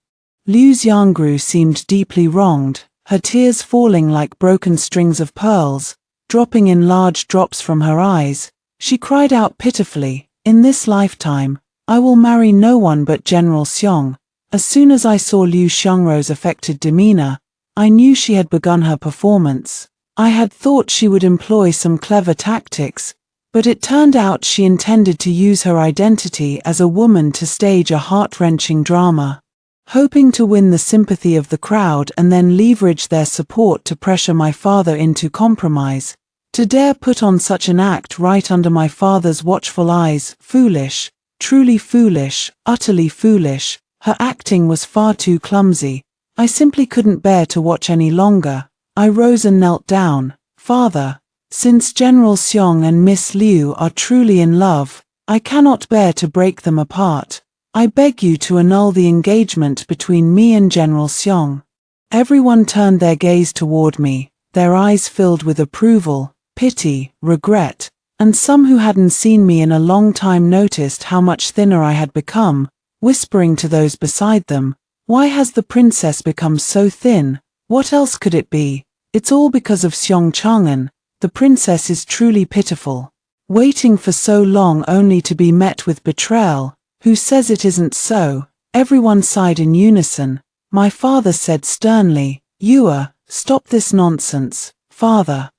Liu Xiangru seemed deeply wronged, her tears falling like broken strings of pearls, dropping in large drops from her eyes. She cried out pitifully, "In this lifetime, I will marry no one but General Xiong." As soon as I saw Liu Xiangru's affected demeanor, I knew she had begun her performance. I had thought she would employ some clever tactics, but it turned out she intended to use her identity as a woman to stage a heart-wrenching drama, hoping to win the sympathy of the crowd and then leverage their support to pressure my father into compromise. To dare put on such an act right under my father's watchful eyes, foolish, truly foolish, utterly foolish. Her acting was far too clumsy. I simply couldn't bear to watch any longer. I rose and knelt down. "Father, since General Xiong and Miss Liu are truly in love, I cannot bear to break them apart. I beg you to annul the engagement between me and General Xiong." Everyone turned their gaze toward me, their eyes filled with approval, pity, regret, and some who hadn't seen me in a long time noticed how much thinner I had become, whispering to those beside them, "Why has the princess become so thin? What else could it be? It's all because of Xiong Chang'an. The princess is truly pitiful. Waiting for so long only to be met with betrayal. Who says it isn't so?" Everyone sighed in unison. My father said sternly, "Yue, stop this nonsense." "Father,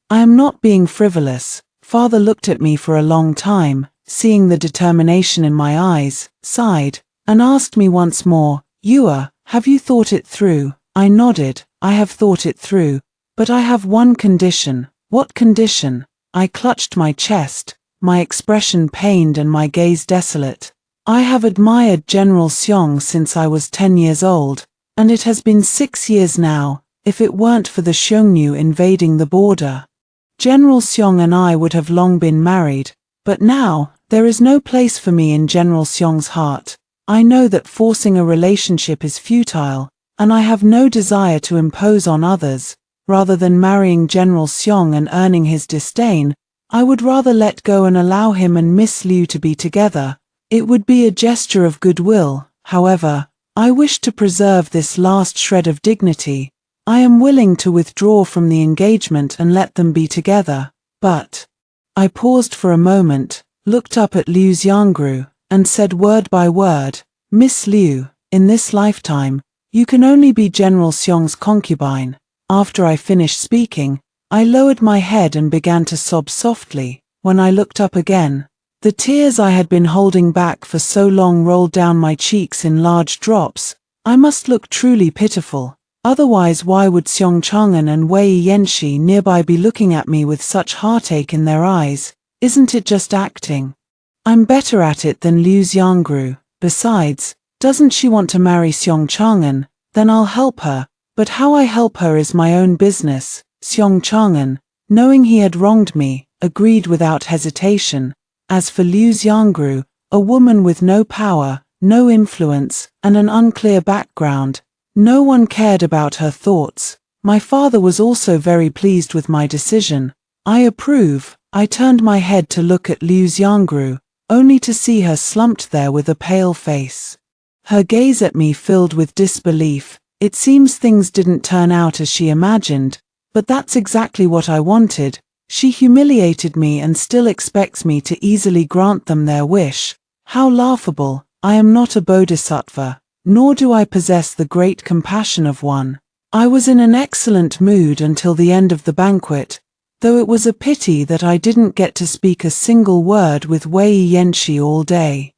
I am not being frivolous." Father looked at me for a long time, seeing the determination in my eyes, sighed, and asked me once more, "Yue, have you thought it through?" I nodded. "I have thought it through, but I have one condition." "What condition?" I clutched my chest, my expression pained and my gaze desolate. "I have admired General Xiong since I was 10 years old, and it has been 6 years now. If it weren't for the Xiongnu invading the border, General Xiong and I would have long been married. But now, there is no place for me in General Xiong's heart. I know that forcing a relationship is futile, and I have no desire to impose on others. Rather than marrying General Xiong and earning his disdain, I would rather let go and allow him and Miss Liu to be together. It would be a gesture of goodwill. However, I wish to preserve this last shred of dignity. I am willing to withdraw from the engagement and let them be together. But I paused for a moment, looked up at Liu Xiangru, and said word by word, "Miss Liu, in this lifetime, you can only be General Xiong's concubine." After I finished speaking, I lowered my head and began to sob softly. When I looked up again, the tears I had been holding back for so long rolled down my cheeks in large drops. I must look truly pitiful. Otherwise, why would Xiong Chang'an and Wei Yanxi nearby be looking at me with such heartache in their eyes? Isn't it just acting? I'm better at it than Liu Xiangru. Besides, doesn't she want to marry Xiong Chang'an? Then I'll help her. But how I help her is my own business. Xiong Chang'an, knowing he had wronged me, agreed without hesitation. As for Liu Xiangru, a woman with no power, no influence, and an unclear background, no one cared about her thoughts. My father was also very pleased with my decision. I approve. I turned my head to look at Liu Xiangru, only to see her slumped there with a pale face. Her gaze at me filled with disbelief. It seems things didn't turn out as she imagined, but that's exactly what I wanted. She humiliated me and still expects me to easily grant them their wish. How laughable. I am not a bodhisattva, nor do I possess the great compassion of one. I was in an excellent mood until the end of the banquet, though it was a pity that I didn't get to speak a single word with Wei Yanxi all day.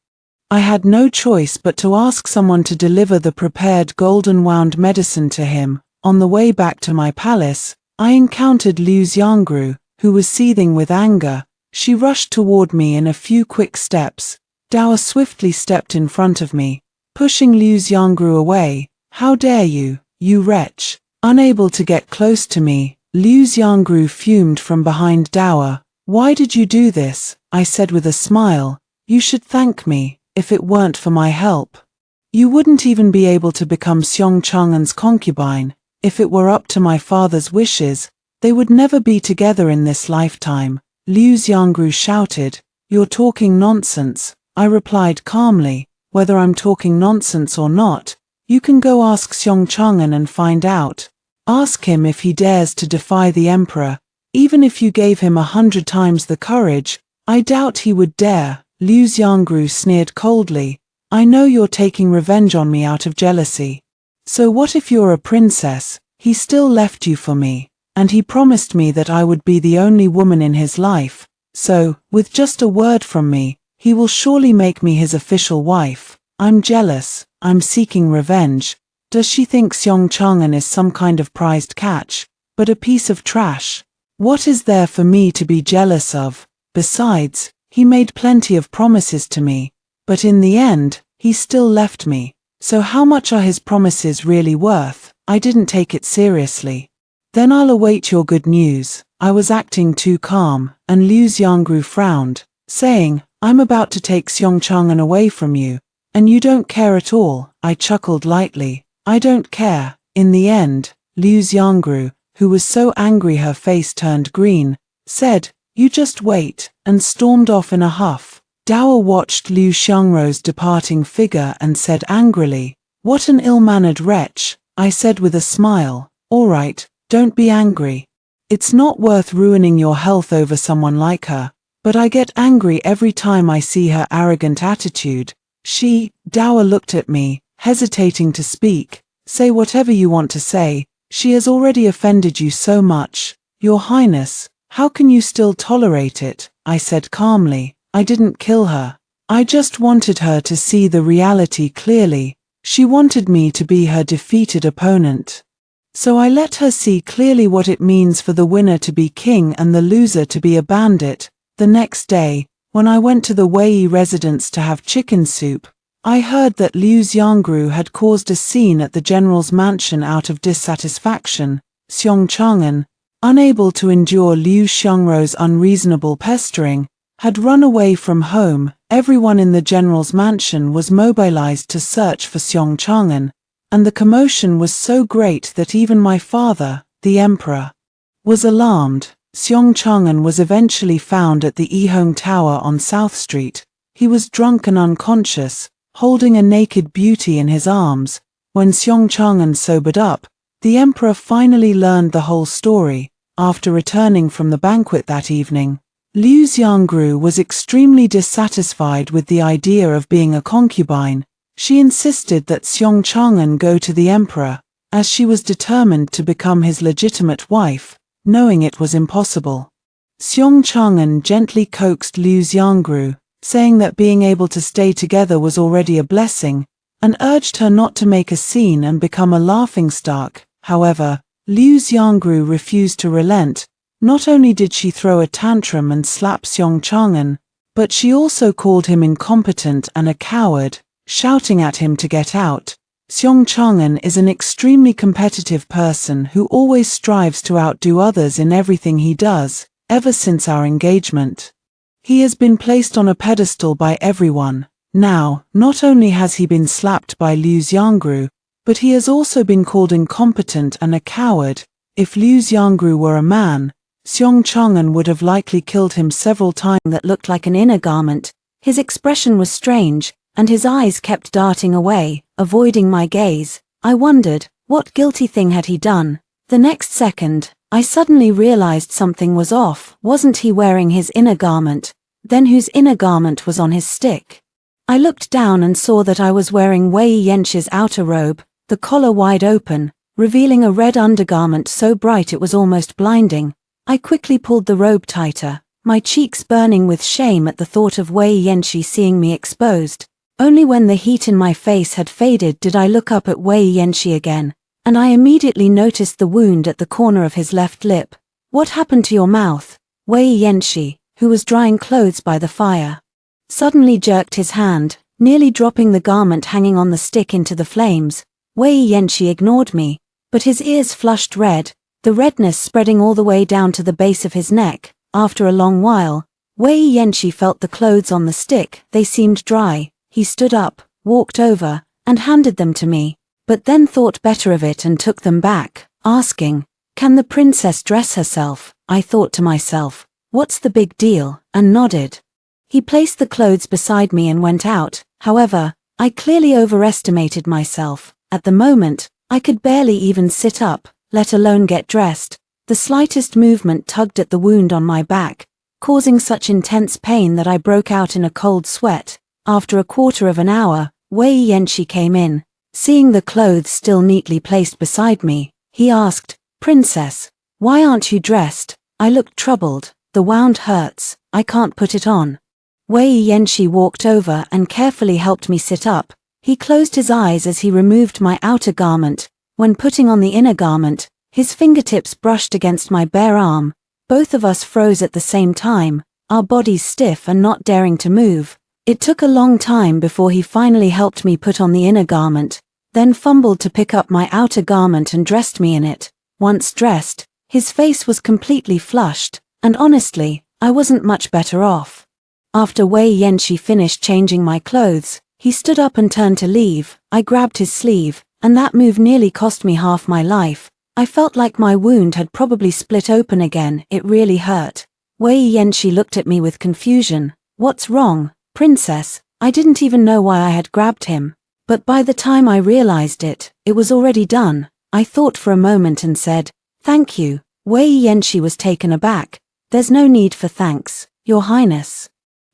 I had no choice but to ask someone to deliver the prepared golden-wound medicine to him. On the way back to my palace, I encountered Liu Xiangru, who was seething with anger. She rushed toward me in a few quick steps. Dao swiftly stepped in front of me, pushing Liu Xiangru away. How dare you, you wretch! Unable to get close to me, Liu Xiangru fumed from behind Dao. Why did you do this? I said with a smile. You should thank me. If it weren't for my help, you wouldn't even be able to become Xiong Chang'an's concubine. If it were up to my father's wishes, they would never be together in this lifetime. Liu Xiangru shouted. You're talking nonsense. I replied calmly. Whether I'm talking nonsense or not, you can go ask Xiong Chang'an and find out. Ask him if he dares to defy the emperor. Even if you gave him 100 times the courage, I doubt he would dare. Liu Xiangru sneered coldly. I know you're taking revenge on me out of jealousy. So what if you're a princess? He still left you for me, and he promised me that I would be the only woman in his life. So, with just a word from me, he will surely make me his official wife. I'm jealous. I'm seeking revenge. Does she think Xiong Chang'an is some kind of prized catch, but a piece of trash? What is there for me to be jealous of? Besides, he made plenty of promises to me, but in the end, he still left me. So how much are his promises really worth? I didn't take it seriously. Then I'll await your good news. I was acting too calm, and Liu Xiangru frowned, saying, I'm about to take Xiong Chang'an away from you, and you don't care at all. I chuckled lightly. I don't care. In the end, Liu Xiangru, who was so angry her face turned green, said, You just wait, and stormed off in a huff. Dao watched Liu Xiangru's departing figure and said angrily, What an ill-mannered wretch. I said with a smile, All right, don't be angry. It's not worth ruining your health over someone like her, but I get angry every time I see her arrogant attitude. Dao looked at me, hesitating to speak. Say whatever you want to say. She has already offended you so much. Your Highness, how can you still tolerate it? I said calmly. I didn't kill her. I just wanted her to see the reality clearly. She wanted me to be her defeated opponent. So I let her see clearly what it means for the winner to be king and the loser to be a bandit. The next day, when I went to the Wei residence to have chicken soup, I heard that Liu Xiangru had caused a scene at the general's mansion out of dissatisfaction. Xiong Chang'an, unable to endure Liu Xiangru's unreasonable pestering, had run away from home. Everyone in the general's mansion was mobilized to search for Xiong Chang'an, and the commotion was so great that even my father, the emperor, was alarmed. Xiong Chang'an was eventually found at the Yihong Tower on South Street. He was drunk and unconscious, holding a naked beauty in his arms. When Xiong Chang'an sobered up, the emperor finally learned the whole story. After returning from the banquet that evening, Liu Xiangru was extremely dissatisfied with the idea of being a concubine. She insisted that Xiong Chang'an go to the emperor, as she was determined to become his legitimate wife, knowing it was impossible. Xiong Chang'an gently coaxed Liu Xiangru, saying that being able to stay together was already a blessing, and urged her not to make a scene and become a laughingstock. However, Liu Xiangru refused to relent. Not only did she throw a tantrum and slap Xiong Chang'an, but she also called him incompetent and a coward, shouting at him to get out. Seong Chang-un is an extremely competitive person who always strives to outdo others in everything he does, ever since our engagement. He has been placed on a pedestal by everyone. Now, not only has he been slapped by Liu Xiangru, but he has also been called incompetent and a coward. If Liu Xiangru were a man, Seong Chang-un would have likely killed him several times. That looked like an inner garment. His expression was strange, and his eyes kept darting away, avoiding my gaze. I wondered, what guilty thing had he done? The next second, I suddenly realized something was off. Wasn't he wearing his inner garment? Then whose inner garment was on his stick? I looked down and saw that I was wearing Wei Yanxi's outer robe, the collar wide open, revealing a red undergarment so bright it was almost blinding. I quickly pulled the robe tighter, my cheeks burning with shame at the thought of Wei Yanxi seeing me exposed. Only when the heat in my face had faded did I look up at Wei Yanxi again, and I immediately noticed the wound at the corner of his left lip. What happened to your mouth? Wei Yanxi, who was drying clothes by the fire, suddenly jerked his hand, nearly dropping the garment hanging on the stick into the flames. Wei Yanxi ignored me, but his ears flushed red, the redness spreading all the way down to the base of his neck. After a long while, Wei Yanxi felt the clothes on the stick. They seemed dry. He stood up, walked over, and handed them to me, but then thought better of it and took them back, asking, "Can the princess dress herself?" I thought to myself, "What's the big deal?" and nodded. He placed the clothes beside me and went out. However, I clearly overestimated myself. At the moment, I could barely even sit up, let alone get dressed. The slightest movement tugged at the wound on my back, causing such intense pain that I broke out in a cold sweat. After a quarter of an hour, Wei Yanxi came in. Seeing the clothes still neatly placed beside me, he asked, "Princess, why aren't you dressed?" I looked troubled. "The wound hurts, I can't put it on." Wei Yanxi walked over and carefully helped me sit up. He closed his eyes as he removed my outer garment. When putting on the inner garment, his fingertips brushed against my bare arm. Both of us froze at the same time, our bodies stiff and not daring to move. It took a long time before he finally helped me put on the inner garment, then fumbled to pick up my outer garment and dressed me in it. Once dressed, his face was completely flushed, and honestly, I wasn't much better off. After Wei Yanxi finished changing my clothes, he stood up and turned to leave. I grabbed his sleeve, and that move nearly cost me half my life. I felt like my wound had probably split open again. It really hurt. Wei Yanxi looked at me with confusion. "What's wrong, Princess?" I didn't even know why I had grabbed him. But by the time I realized it, it was already done. I thought for a moment and said, "Thank you." Wei Yanxi was taken aback. "There's no need for thanks, Your Highness.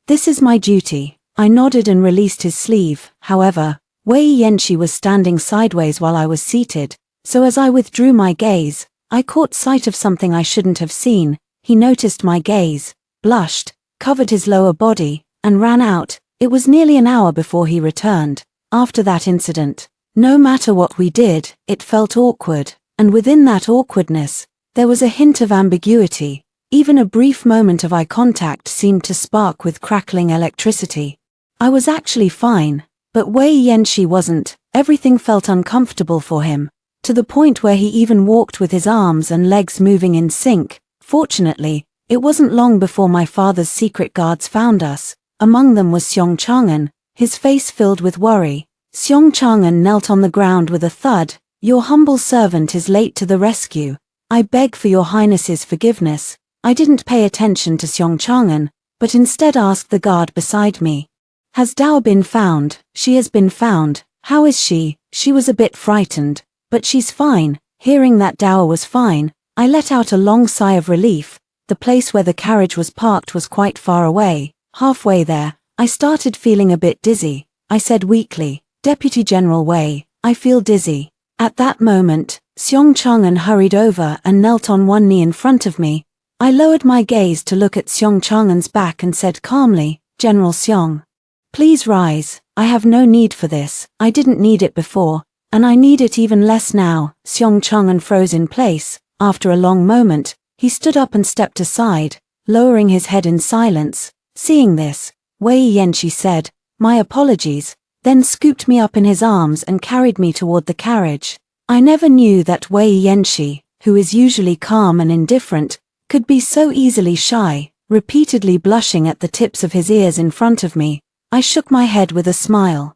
This is my duty." I nodded and released his sleeve. However, Wei Yanxi was standing sideways while I was seated, so as I withdrew my gaze, I caught sight of something I shouldn't have seen. He noticed my gaze, blushed, covered his lower body, and ran out. It was nearly an hour before he returned. After that incident, no matter what we did, it felt awkward, and within that awkwardness, there was a hint of ambiguity. Even a brief moment of eye contact seemed to spark with crackling electricity. I was actually fine, but Wei Yanxi wasn't. Everything felt uncomfortable for him, to the point where he even walked with his arms and legs moving in sync. Fortunately, it wasn't long before my father's secret guards found us. Among them was Seong Chang-un, his face filled with worry. Seong Chang-un knelt on the ground with a thud. "Your humble servant is late to the rescue. I beg for your highness's forgiveness." I didn't pay attention to Seong Chang-un, but instead asked the guard beside me, "Has Dao been found?" "She has been found." "How is she?" She was a bit frightened, but she's fine. Hearing that Dao was fine, I let out a long sigh of relief. The place where the carriage was parked was quite far away. Halfway there, I started feeling a bit dizzy. I said weakly, "Deputy General Wei, I feel dizzy." At that moment, Seong Chang-un hurried over and knelt on one knee in front of me. I lowered my gaze to look at Seong Chang-un's back and said calmly, "General Seong, please rise. I have no need for this. I didn't need it before, and I need it even less now." Seong Chang-un froze in place. After a long moment, he stood up and stepped aside, lowering his head in silence. Seeing this, Wei Yanxi said, "My apologies, then scooped me up in his arms and carried me toward the carriage. I never knew that Wei Yanxi, who is usually calm and indifferent, could be so easily shy, repeatedly blushing at the tips of his ears in front of me. I shook my head with a smile.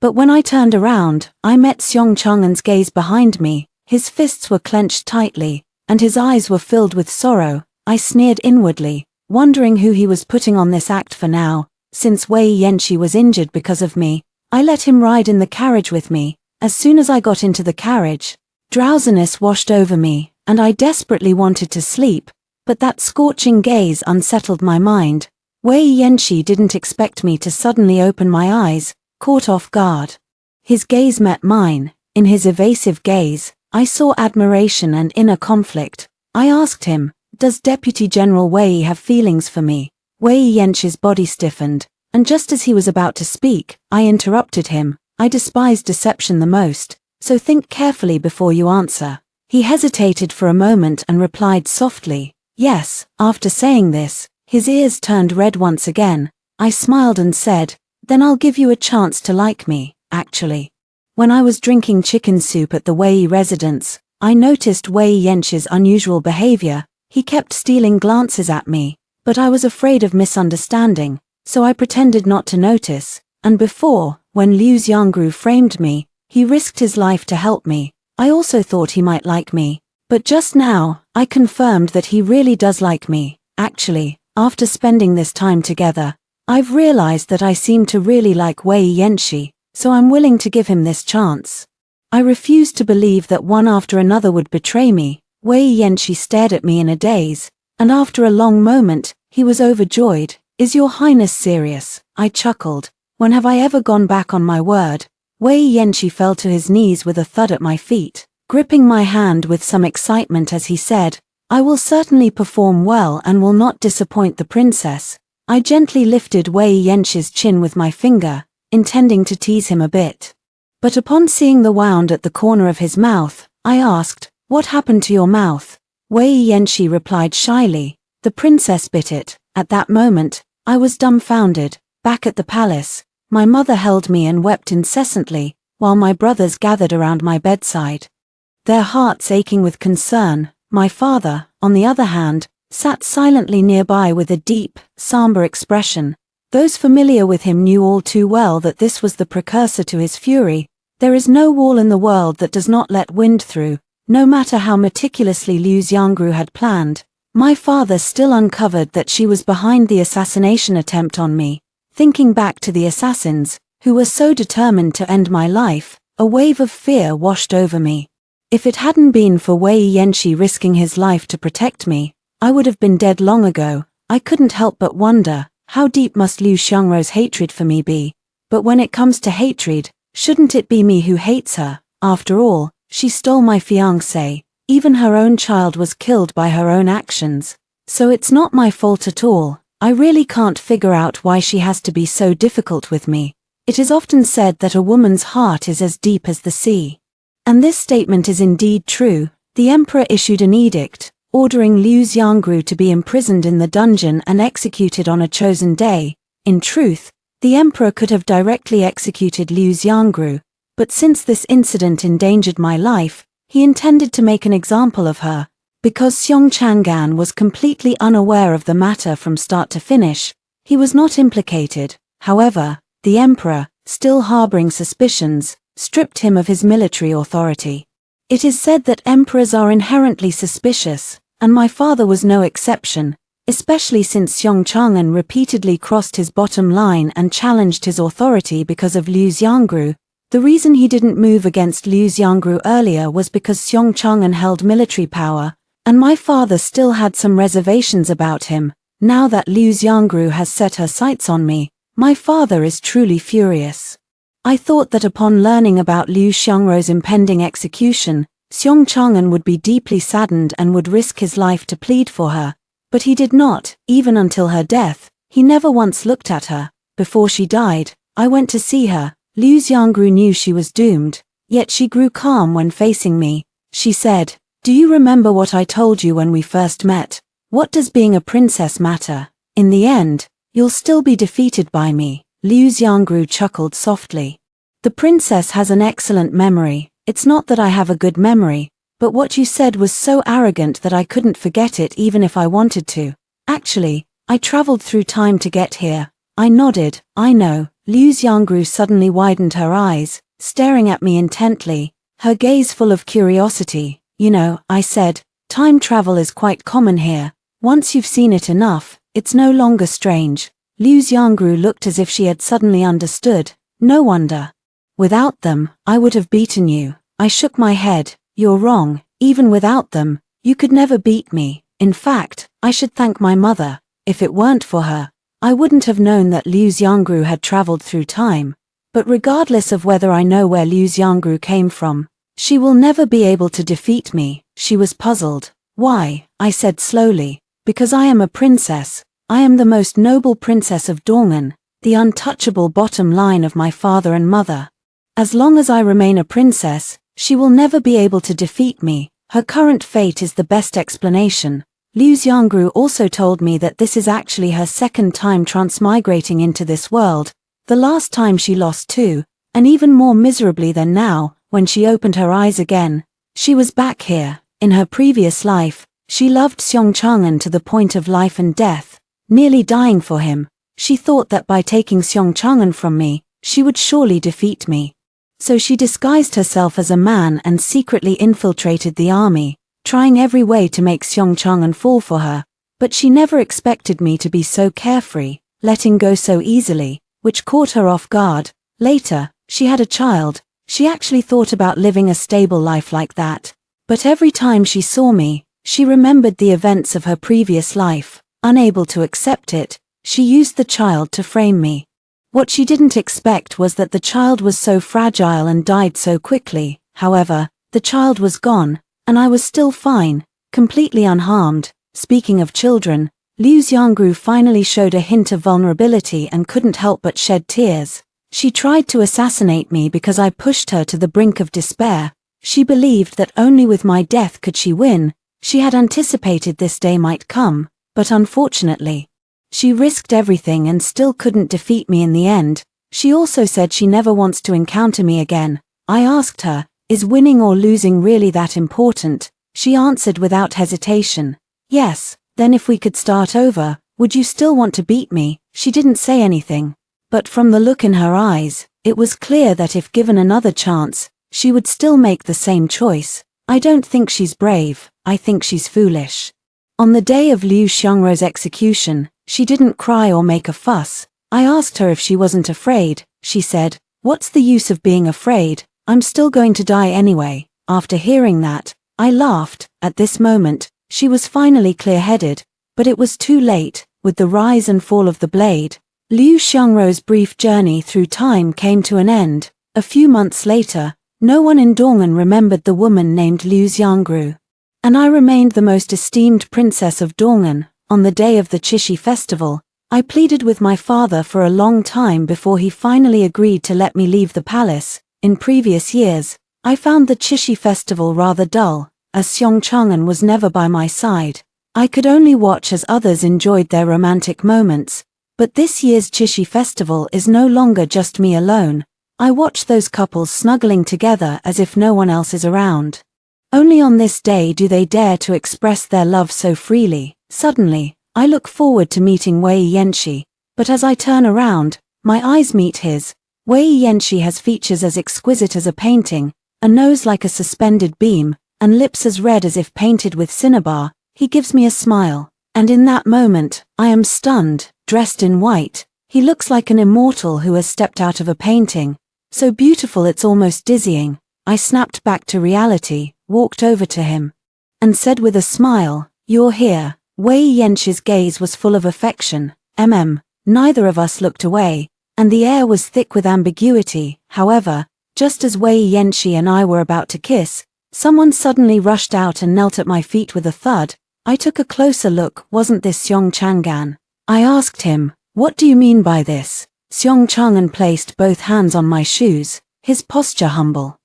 But when I turned around, I met Xiong Chang'an's gaze behind me. His fists were clenched tightly, and his eyes were filled with sorrow. I sneered inwardly, wondering who he was putting on this act for now. Since Wei Yanxi was injured because of me, I let him ride in the carriage with me. As soon as I got into the carriage, drowsiness washed over me, and I desperately wanted to sleep, but that scorching gaze unsettled my mind. Wei Yanxi didn't expect me to suddenly open my eyes, caught off guard. His gaze met mine. In his evasive gaze, I saw admiration and inner conflict. I asked him, "Does Deputy General Wei have feelings for me?" Wei Yanxi's body stiffened, and just as he was about to speak, I interrupted him. "I despise deception the most, so think carefully before you answer." He hesitated for a moment and replied softly, "Yes." After saying this, his ears turned red once again. I smiled and said, "Then I'll give you a chance to like me, actually." When I was drinking chicken soup at the Wei residence, I noticed Wei Yanxi's unusual behavior. He kept stealing glances at me, but I was afraid of misunderstanding, so I pretended not to notice. And before, when Liu Xiangru framed me, he risked his life to help me. I also thought he might like me. But just now, I confirmed that he really does like me. Actually, after spending this time together, I've realized that I seem to really like Wei Yanxi, so I'm willing to give him this chance. I refused to believe that one after another would betray me. Wei Yanxi stared at me in a daze, and after a long moment, he was overjoyed. "Is your highness serious?" I chuckled. "When have I ever gone back on my word?" Wei Yanxi fell to his knees with a thud at my feet, gripping my hand with some excitement as he said, "I will certainly perform well and will not disappoint the princess." I gently lifted Wei Yanxi's chin with my finger, intending to tease him a bit. But upon seeing the wound at the corner of his mouth, I asked, "What happened to your mouth?" Wei Yanxi replied shyly, "The princess bit it." At that moment, I was dumbfounded. Back at the palace, my mother held me and wept incessantly, while my brothers gathered around my bedside, their hearts aching with concern. My father, on the other hand, sat silently nearby with a deep, somber expression. Those familiar with him knew all too well that this was the precursor to his fury. There is no wall in the world that does not let wind through. No matter how meticulously Liu Xiangru had planned, my father still uncovered that she was behind the assassination attempt on me. Thinking back to the assassins, who were so determined to end my life, a wave of fear washed over me. If it hadn't been for Wei Yanxi risking his life to protect me, I would have been dead long ago. I couldn't help but wonder, how deep must Liu Xiangru's hatred for me be? But when it comes to hatred, shouldn't it be me who hates her? After all, she stole my fiancé. Even her own child was killed by her own actions. So it's not my fault at all. I really can't figure out why she has to be so difficult with me. It is often said that a woman's heart is as deep as the sea. And this statement is indeed true. The emperor issued an edict, ordering Liu Xiangru to be imprisoned in the dungeon and executed on a chosen day. In truth, the emperor could have directly executed Liu Xiangru, but since this incident endangered my life, he intended to make an example of her. Because Xiong Chang'an was completely unaware of the matter from start to finish, he was not implicated. However, the emperor, still harboring suspicions, stripped him of his military authority. It is said that emperors are inherently suspicious, and my father was no exception, especially since Xiong Chang'an repeatedly crossed his bottom line and challenged his authority because of Liu Xiangru. The reason he didn't move against Liu Xiangru earlier was because Xiong Chang'an held military power, and my father still had some reservations about him. Now that Liu Xiangru has set her sights on me, my father is truly furious. I thought that upon learning about Liu Xiangru's impending execution, Xiong Chang'an would be deeply saddened and would risk his life to plead for her. But he did not. Even until her death, he never once looked at her. Before she died, I went to see her. Liu Xiangru knew she was doomed, yet she grew calm when facing me. She said, "Do you remember what I told you when we first met? What does being a princess matter? In the end, you'll still be defeated by me." Liu Xiangru chuckled softly. The princess has an excellent memory. It's not that I have a good memory, but what you said was so arrogant that I couldn't forget it even if I wanted to. Actually, I traveled through time to get here. I nodded. I know. Liu Xiangru suddenly widened her eyes, staring at me intently, her gaze full of curiosity. You know, I said, time travel is quite common here. Once you've seen it enough, it's no longer strange. Liu Xiangru looked as if she had suddenly understood. No wonder. Without them, I would have beaten you. I shook my head. You're wrong. Even without them, you could never beat me. In fact, I should thank my mother. If it weren't for her, I wouldn't have known that Liu Xiangru had traveled through time. But regardless of whether I know where Liu Xiangru came from, she will never be able to defeat me. She was puzzled. Why? I said slowly. Because I am a princess. I am the most noble princess of Dong'an, the untouchable bottom line of my father and mother. As long as I remain a princess, she will never be able to defeat me. Her current fate is the best explanation. Liu Xiangru also told me that this is actually her second time transmigrating into this world. The last time she lost too, and even more miserably than now, when she opened her eyes again. She was back here. In her previous life, she loved Xiong Chang'an to the point of life and death, nearly dying for him. She thought that by taking Xiong Chang'an from me, she would surely defeat me. So she disguised herself as a man and secretly infiltrated the army, trying every way to make Xiong Chang'an fall for her. But she never expected me to be so carefree, letting go so easily, which caught her off guard. Later, she had a child. She actually thought about living a stable life like that. But every time she saw me, she remembered the events of her previous life. Unable to accept it, she used the child to frame me. What she didn't expect was that the child was so fragile and died so quickly. However, the child was gone, and I was still fine, completely unharmed. Speaking of children, Liu Xiangru finally showed a hint of vulnerability and couldn't help but shed tears. She tried to assassinate me because I pushed her to the brink of despair. She believed that only with my death could she win. She had anticipated this day might come, but unfortunately, she risked everything and still couldn't defeat me in the end. She also said she never wants to encounter me again. I asked her, is winning or losing really that important? She answered without hesitation. Yes. Then if we could start over, would you still want to beat me? She didn't say anything. But from the look in her eyes, it was clear that if given another chance, she would still make the same choice. I don't think she's brave. I think she's foolish. On the day of Liu Xiangru's execution, she didn't cry or make a fuss. I asked her if she wasn't afraid. She said, "What's the use of being afraid? I'm still going to die anyway." After hearing that, I laughed. At this moment, she was finally clear-headed, but it was too late. With the rise and fall of the blade, Liu Xiangru's brief journey through time came to an end. A few months later, no one in Dong'an remembered the woman named Liu Xiangru. And I remained the most esteemed princess of Dong'an. On the day of the Qixi festival, I pleaded with my father for a long time before he finally agreed to let me leave the palace. In previous years, I found the Qixi festival rather dull, as Xiong Chang'an was never by my side. I could only watch as others enjoyed their romantic moments. But this year's Qixi festival is no longer just me alone. I watch those couples snuggling together as if no one else is around. Only on this day do they dare to express their love so freely. Suddenly, I look forward to meeting Wei Yanxi, but as I turn around, my eyes meet his. Wei Yanxi has features as exquisite as a painting, a nose like a suspended beam, and lips as red as if painted with cinnabar. He gives me a smile, and in that moment, I am stunned. Dressed in white, he looks like an immortal who has stepped out of a painting, so beautiful it's almost dizzying. I snapped back to reality, walked over to him, and said with a smile, "You're here." Wei Yanxi's gaze was full of affection. Neither of us looked away, and the air was thick with ambiguity. However, just as Wei Yanxi and I were about to kiss, someone suddenly rushed out and knelt at my feet with a thud. I took a closer look. Wasn't this Xiong Chang'an? I asked him, "What do you mean by this?" Xiong Chang'an placed both hands on my shoes, his posture humble.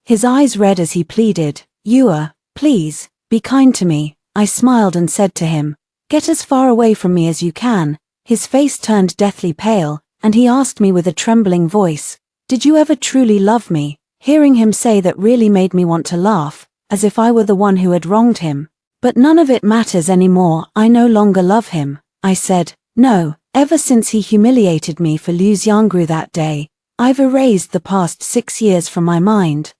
His eyes red as he pleaded, "Yua, please, be kind to me." I smiled and said to him, "Get as far away from me as you can." His face turned deathly pale, and he asked me with a trembling voice, Did you ever truly love me? Hearing him say that really made me want to laugh, as if I were the one who had wronged him. But none of it matters anymore, I no longer love him. I said, no, ever since he humiliated me for Liu Xiangru that day, I've erased the past 6 years from my mind.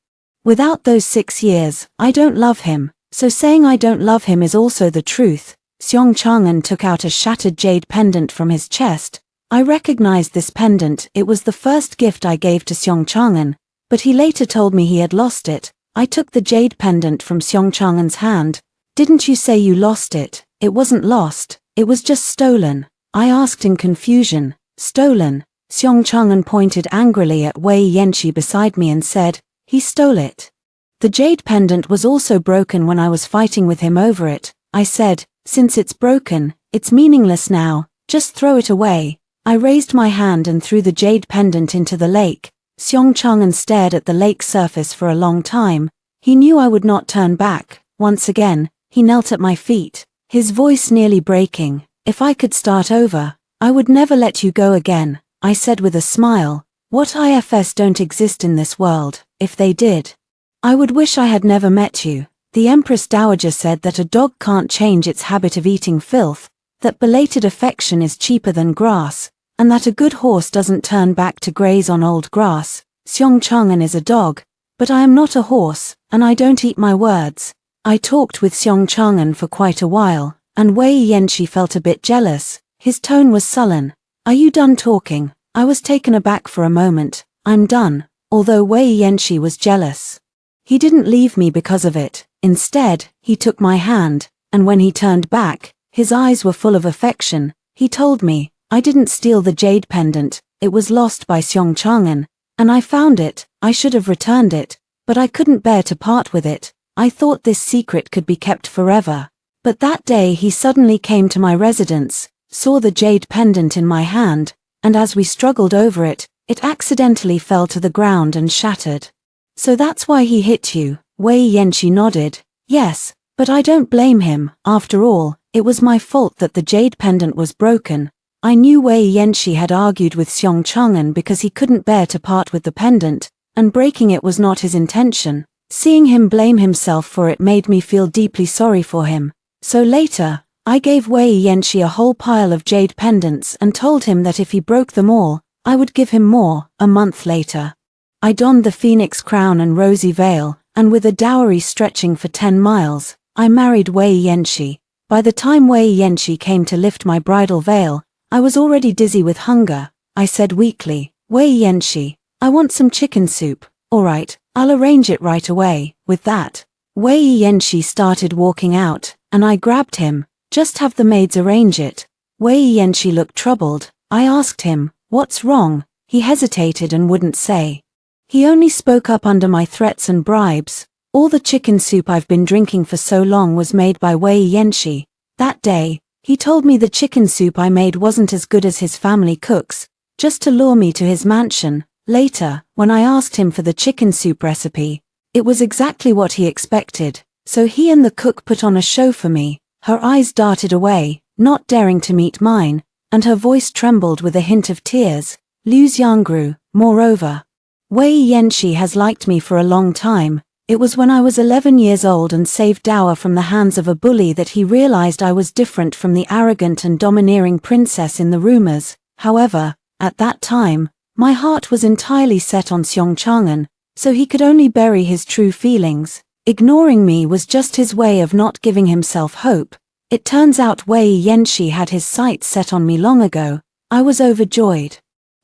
Without those 6 years, I don't love him, so saying I don't love him is also the truth. Xiong Chang'an took out a shattered jade pendant from his chest. I recognized this pendant, it was the first gift I gave to Xiong Chang'an, but he later told me he had lost it. I took the jade pendant from Xiong Chang'an's hand. Didn't you say you lost it? It wasn't lost, it was just stolen. I asked in confusion. Stolen? Xiong Chang'an pointed angrily at Wei Yanqi beside me and said, he stole it. The jade pendant was also broken when I was fighting with him over it. I said, since it's broken, it's meaningless now, just throw it away. I raised my hand and threw the jade pendant into the lake. Xiong Chang'an stared at the lake surface for a long time. He knew I would not turn back. Once again, he knelt at my feet, his voice nearly breaking. If I could start over, I would never let you go again, I said with a smile. What ifs don't exist in this world, if they did, I would wish I had never met you. The Empress Dowager said that a dog can't change its habit of eating filth, that belated affection is cheaper than grass, and that a good horse doesn't turn back to graze on old grass. Xiong Chang'an is a dog, but I am not a horse, and I don't eat my words. I talked with Xiong Chang'an for quite a while, and Wei Yanqi felt a bit jealous. His tone was sullen. Are you done talking? I was taken aback for a moment. I'm done, although Wei Yanqi was jealous. He didn't leave me because of it. Instead, he took my hand, and when he turned back, his eyes were full of affection. He told me, I didn't steal the jade pendant, it was lost by Xiong Chang'an, and I found it. I should have returned it, but I couldn't bear to part with it. I thought this secret could be kept forever. But that day he suddenly came to my residence, saw the jade pendant in my hand, and as we struggled over it, it accidentally fell to the ground and shattered. So that's why he hit you? Wei Yanqi nodded. Yes, but I don't blame him. After all, it was my fault that the jade pendant was broken. I knew Wei Yanqi had argued with Xiong Chang'an because he couldn't bear to part with the pendant, and breaking it was not his intention. Seeing him blame himself for it made me feel deeply sorry for him. So later, I gave Wei Yanqi a whole pile of jade pendants and told him that if he broke them all, I would give him more. A month later, I donned the phoenix crown and rosy veil, and with a dowry stretching for 10 miles, I married Wei Yanqi. By the time Wei Yanqi came to lift my bridal veil, I was already dizzy with hunger. I said weakly, Wei Yanqi, I want some chicken soup. All right, I'll arrange it right away. With that, Wei Yanqi started walking out, and I grabbed him. Just have the maids arrange it. Wei Yanqi looked troubled. I asked him, what's wrong? He hesitated and wouldn't say. He only spoke up under my threats and bribes. All the chicken soup I've been drinking for so long was made by Wei Yanqi. That day, he told me the chicken soup I made wasn't as good as his family cooks, just to lure me to his mansion. Later, when I asked him for the chicken soup recipe, it was exactly what he expected. So he and the cook put on a show for me. Her eyes darted away, not daring to meet mine, and her voice trembled with a hint of tears. Liu Xiangru, moreover. Wei Yanqi has liked me for a long time. It was when I was 11 years old and saved dower from the hands of a bully that he realized I was different from the arrogant and domineering princess in the rumors. However, at that time, my heart was entirely set on Xiong Chang'an, so he could only bury his true feelings. Ignoring me was just his way of not giving himself hope. It turns out Wei Yanqi had his sights set on me long ago. I was overjoyed.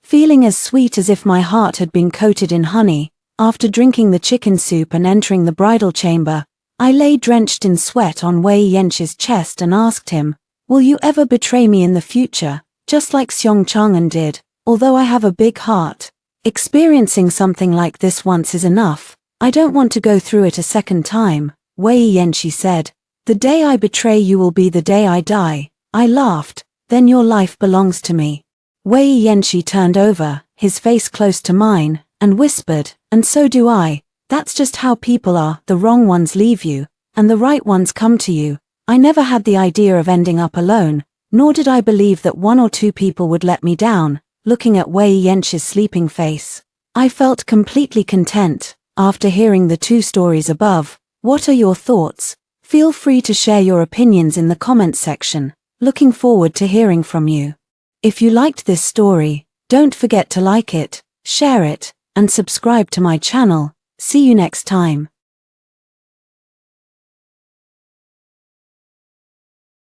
Feeling as sweet as if my heart had been coated in honey, after drinking the chicken soup and entering the bridal chamber, I lay drenched in sweat on Wei Yanqi's chest and asked him, will you ever betray me in the future, just like Xiong Chang'an did? Although I have a big heart, experiencing something like this once is enough. I don't want to go through it a second time. Wei Yanqi said, the day I betray you will be the day I die. I laughed. Then your life belongs to me. Wei Yanqi turned over, his face close to mine, and whispered, and so do I. That's just how people are. The wrong ones leave you, and the right ones come to you. I never had the idea of ending up alone, nor did I believe that 1 or 2 people would let me down. Looking at Wei Yanqi's sleeping face, I felt completely content after hearing the 2 stories above. What are your thoughts? Feel free to share your opinions in the comments section. Looking forward to hearing from you. If you liked this story, don't forget to like it, share it, and subscribe to my channel. See you next time.